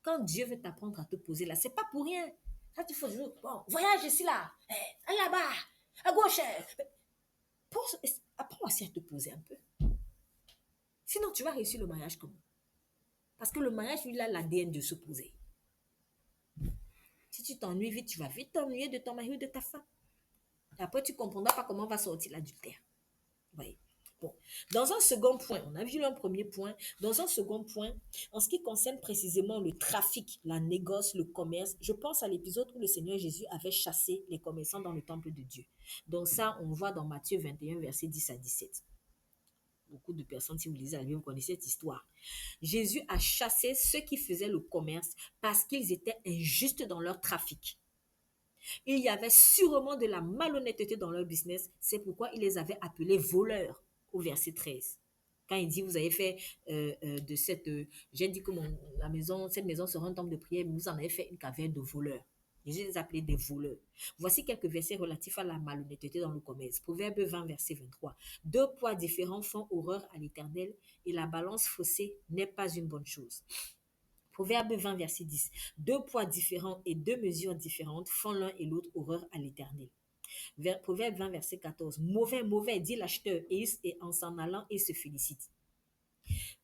Quand Dieu veut t'apprendre à te poser là, c'est pas pour rien. Ça, tu faut toujours, bon, voyage ici là, là-bas, à gauche. Apprends aussi à te poser un peu. Sinon, tu vas réussir le mariage comment? Parce que le mariage, lui, il a l'ADN de se poser. Si tu t'ennuies vite, tu vas vite t'ennuyer de ton mari ou de ta femme. Et après, tu ne comprendras pas comment va sortir l'adultère. Oui. Bon. Dans un second point, on a vu un premier point. Dans un second point, en ce qui concerne précisément le trafic, la négoce, le commerce, je pense à l'épisode où le Seigneur Jésus avait chassé les commerçants dans le temple de Dieu. Donc ça, on voit dans Matthieu 21, versets 10 à 17. Beaucoup de personnes, si vous lisez la Bible, vous connaissez cette histoire. Jésus a chassé ceux qui faisaient le commerce parce qu'ils étaient injustes dans leur trafic. Il y avait sûrement de la malhonnêteté dans leur business. C'est pourquoi il les avait appelés voleurs au verset 13. Quand il dit, vous avez fait de cette... j'ai dit que cette maison sera un temple de prière, mais vous en avez fait une caverne de voleurs. Jésus les appelait des voleurs. Voici quelques versets relatifs à la malhonnêteté dans le commerce. Proverbe 20, verset 23. Deux poids différents font horreur à l'Éternel et la balance faussée n'est pas une bonne chose. Proverbe 20, verset 10. Deux poids différents et deux mesures différentes font l'un et l'autre horreur à l'Éternel. Proverbe 20, verset 14. Mauvais, mauvais, dit l'acheteur, et en s'en allant, il se félicite.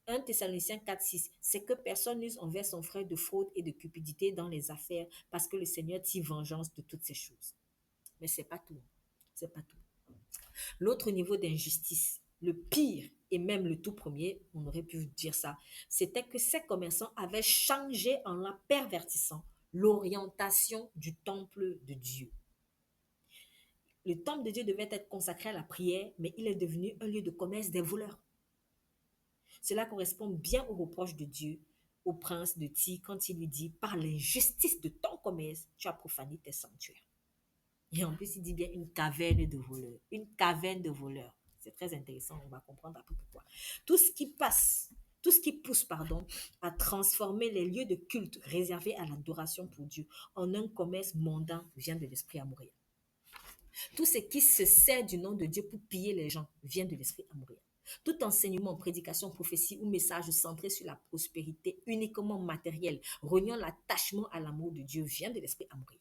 1 Thessaloniciens 4, 6. C'est que personne n'use envers son frère de fraude et de cupidité dans les affaires, parce que le Seigneur tire vengeance de toutes ces choses. Mais c'est pas tout. C'est pas tout. L'autre niveau d'injustice, le pire et même le tout premier, on aurait pu dire ça, c'était que ces commerçants avaient changé en la pervertissant l'orientation du temple de Dieu. Le temple de Dieu devait être consacré à la prière, mais il est devenu un lieu de commerce des voleurs. Cela correspond bien au reproche de Dieu au prince de Tyr quand il lui dit, par l'injustice de ton commerce, tu as profané tes sanctuaires. Et en plus, il dit bien une caverne de voleurs. Une caverne de voleurs. C'est très intéressant, on va comprendre un peu pourquoi. Tout ce qui pousse, à transformer les lieux de culte réservés à l'adoration pour Dieu en un commerce mondain vient de l'esprit amoureux. Tout ce qui se sert du nom de Dieu pour piller les gens vient de l'esprit amoureux. Tout enseignement, prédication, prophétie ou message centré sur la prospérité uniquement matérielle, reniant l'attachement à l'amour de Dieu vient de l'esprit amoureux.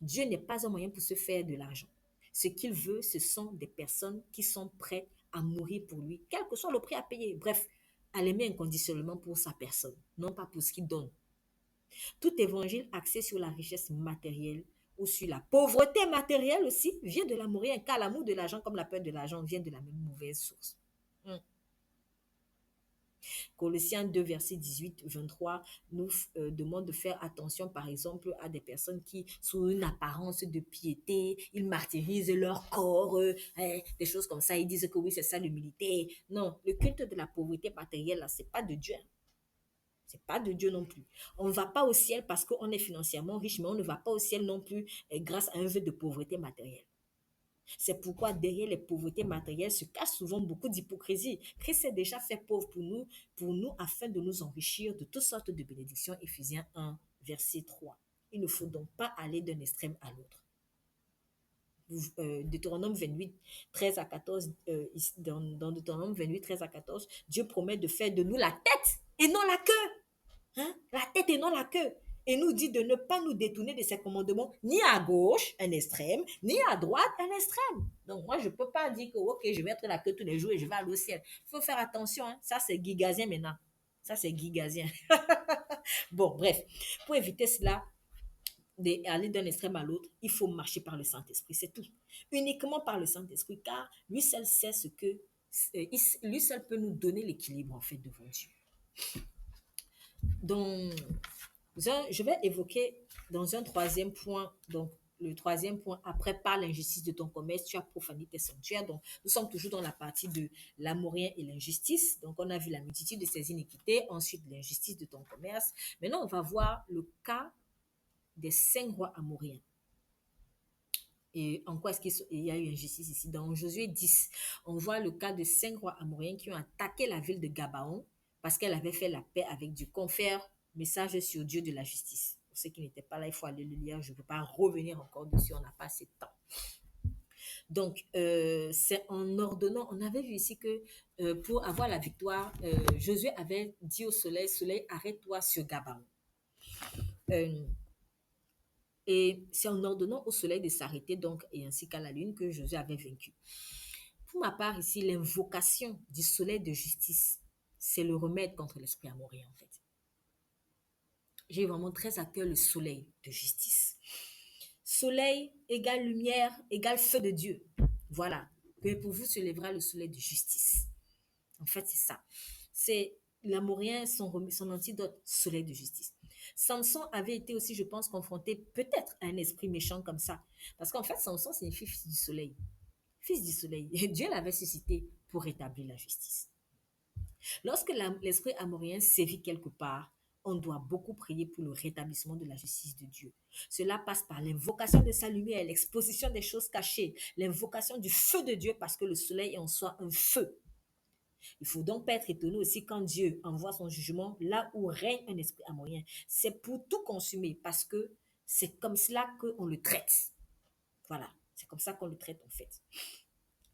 Dieu n'est pas un moyen pour se faire de l'argent. Ce qu'il veut, ce sont des personnes qui sont prêtes à mourir pour lui, quel que soit le prix à payer. Bref, à l'aimer inconditionnellement pour sa personne, non pas pour ce qu'il donne. Tout évangile axé sur la richesse matérielle ou sur la pauvreté matérielle aussi vient de l'amour, car l'amour de l'argent comme la peur de l'argent vient de la même mauvaise source. Colossiens 2, verset 18-23 nous demande de faire attention, par exemple, à des personnes qui, sous une apparence de piété, ils martyrisent leur corps, des choses comme ça. Ils disent que oui, c'est ça l'humilité. Non, le culte de la pauvreté matérielle, là, c'est pas de Dieu. C'est pas de Dieu non plus. On ne va pas au ciel parce qu'on est financièrement riche, mais on ne va pas au ciel non plus grâce à un vœu de pauvreté matérielle. C'est pourquoi derrière les pauvretés matérielles se cache souvent beaucoup d'hypocrisie. Christ s'est déjà fait pauvre pour nous afin de nous enrichir de toutes sortes de bénédictions. Éphésiens 1, verset 3. Il ne faut donc pas aller d'un extrême à l'autre. Deutéronome 28, 13 à 14, dans Deutéronome 28, 13 à 14, Dieu promet de faire de nous la tête et non la queue. Hein? La tête et non la queue. Et nous dit de ne pas nous détourner de ses commandements, ni à gauche, un extrême, ni à droite, un extrême. Donc, moi, je ne peux pas dire que, OK, je vais être la queue tous les jours et je vais aller au ciel. Il faut faire attention. Hein? Ça, c'est guigazien maintenant. Ça, c'est guigazien. Bon, bref. Pour éviter cela, d'aller d'un extrême à l'autre, il faut marcher par le Saint-Esprit, c'est tout. Uniquement par le Saint-Esprit, car lui seul sait ce que, lui seul peut nous donner l'équilibre, en fait, devant Dieu. Donc, je vais évoquer dans un troisième point, donc le troisième point, après, par l'injustice de ton commerce, tu as profané tes sanctuaires. Donc, nous sommes toujours dans la partie de l'amorien et l'injustice. Donc, on a vu la multitude de ces iniquités, ensuite l'injustice de ton commerce. Maintenant, on va voir le cas des 5 rois amoriens. Et en quoi est-ce qu'il y a eu injustice ici? Dans Josué 10, on voit le cas de 5 rois amoriens qui ont attaqué la ville de Gabaon parce qu'elle avait fait la paix avec Dieu. Confère message sur Dieu de la justice. Pour ceux qui n'étaient pas là, il faut aller le lire. Je ne peux pas revenir encore dessus, on n'a pas assez de temps. Donc, c'est en ordonnant, on avait vu ici que pour avoir la victoire, Josué avait dit au soleil, soleil, arrête-toi sur Gabaon. Et c'est en ordonnant au soleil de s'arrêter donc et ainsi qu'à la lune que Josué avait vaincu. Pour ma part ici, l'invocation du soleil de justice, c'est le remède contre l'esprit amorien en fait. J'ai vraiment très à cœur le soleil de justice. Soleil égale lumière égale feu de Dieu. Voilà. Que pour vous se lèvera le soleil de justice. En fait, c'est ça. C'est l'amorien, son antidote, soleil de justice. Samson avait été aussi, je pense, confronté peut-être à un esprit méchant comme ça. Parce qu'en fait, Samson signifie fils du soleil. Fils du soleil. Et Dieu l'avait suscité pour rétablir la justice. Lorsque l'esprit amorien sévit quelque part, on doit beaucoup prier pour le rétablissement de la justice de Dieu. Cela passe par l'invocation de sa lumière, l'exposition des choses cachées, l'invocation du feu de Dieu parce que le soleil est en soi un feu. Il faut donc pas être étonné aussi quand Dieu envoie son jugement là où règne un esprit amorien. C'est pour tout consumer parce que c'est comme cela qu'on le traite. Voilà, c'est comme ça qu'on le traite en fait.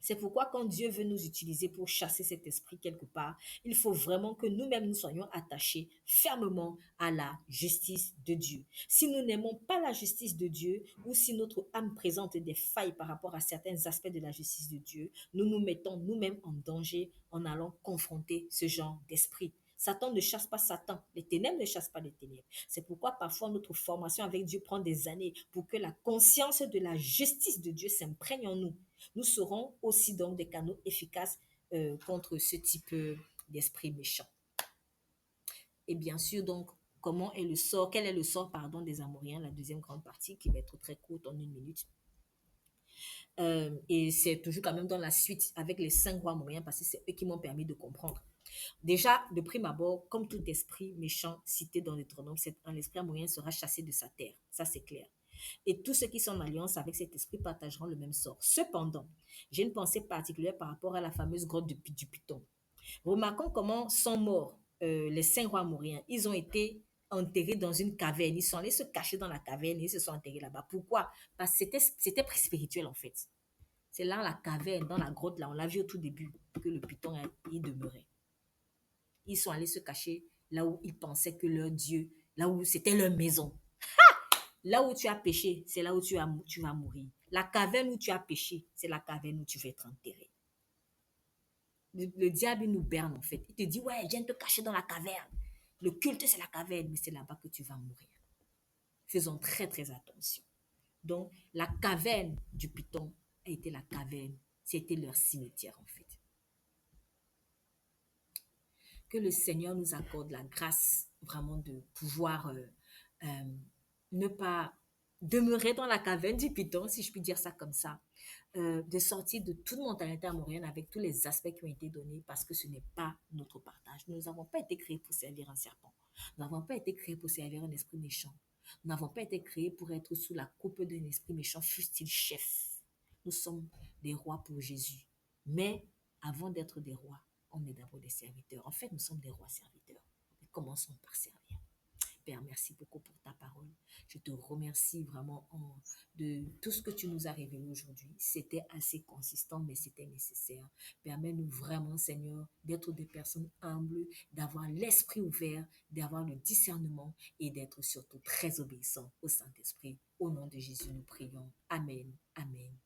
C'est pourquoi quand Dieu veut nous utiliser pour chasser cet esprit quelque part, il faut vraiment que nous-mêmes nous soyons attachés fermement à la justice de Dieu. Si nous n'aimons pas la justice de Dieu ou si notre âme présente des failles par rapport à certains aspects de la justice de Dieu, nous nous mettons nous-mêmes en danger en allant confronter ce genre d'esprit. Satan ne chasse pas Satan. Les ténèbres ne chassent pas les ténèbres. C'est pourquoi parfois notre formation avec Dieu prend des années pour que la conscience de la justice de Dieu s'imprègne en nous. Nous serons aussi donc des canaux efficaces contre ce type d'esprit méchant. Et bien sûr, donc, quel est le sort, pardon, des Amoriens, la deuxième grande partie qui va être très courte en 1 minute. Et c'est toujours quand même dans la suite avec les 5 rois amoriens parce que c'est eux qui m'ont permis de comprendre. Déjà, de prime abord, comme tout esprit méchant cité dans Deutéronome 7.1, l'esprit amorien sera chassé de sa terre. Ça, c'est clair. Et tous ceux qui sont en alliance avec cet esprit partageront le même sort. Cependant, j'ai une pensée particulière par rapport à la fameuse grotte du Python. Remarquons comment sont morts les 5 rois amoriens. Ils ont été enterrés dans une caverne. Ils sont allés se cacher dans la caverne et ils se sont enterrés là-bas. Pourquoi? Parce que c'était spirituel en fait. C'est là la caverne, dans la grotte, là, on l'a vu au tout début, que le Python y demeurait. Ils sont allés se cacher là où ils pensaient que leur Dieu, là où c'était leur maison. Là où tu as péché, c'est là où tu vas mourir. La caverne où tu as péché, c'est la caverne où tu vas être enterré. Le diable, il nous berne en fait. Il te dit, ouais, viens te cacher dans la caverne. Le culte, c'est la caverne, mais c'est là-bas que tu vas mourir. Faisons très, très attention. Donc, la caverne du Python a été la caverne. C'était leur cimetière en fait. Que le Seigneur nous accorde la grâce vraiment de pouvoir ne pas demeurer dans la caverne du Python, si je puis dire ça comme ça, de sortir de toute mentalité amorienne avec tous les aspects qui ont été donnés parce que ce n'est pas notre partage. Nous n'avons pas été créés pour servir un serpent. Nous n'avons pas été créés pour servir un esprit méchant. Nous n'avons pas été créés pour être sous la coupe d'un esprit méchant, fût-il chef. nous sommes des rois pour Jésus. Mais avant d'être des rois, on est d'abord des serviteurs. En fait, nous sommes des rois serviteurs. Commençons par servir. Père, merci beaucoup pour ta parole. Je te remercie vraiment de tout ce que tu nous as révélé aujourd'hui. C'était assez consistant, mais c'était nécessaire. Permets-nous vraiment, Seigneur, d'être des personnes humbles, d'avoir l'esprit ouvert, d'avoir le discernement et d'être surtout très obéissants au Saint-Esprit. Au nom de Jésus, nous prions. Amen. Amen.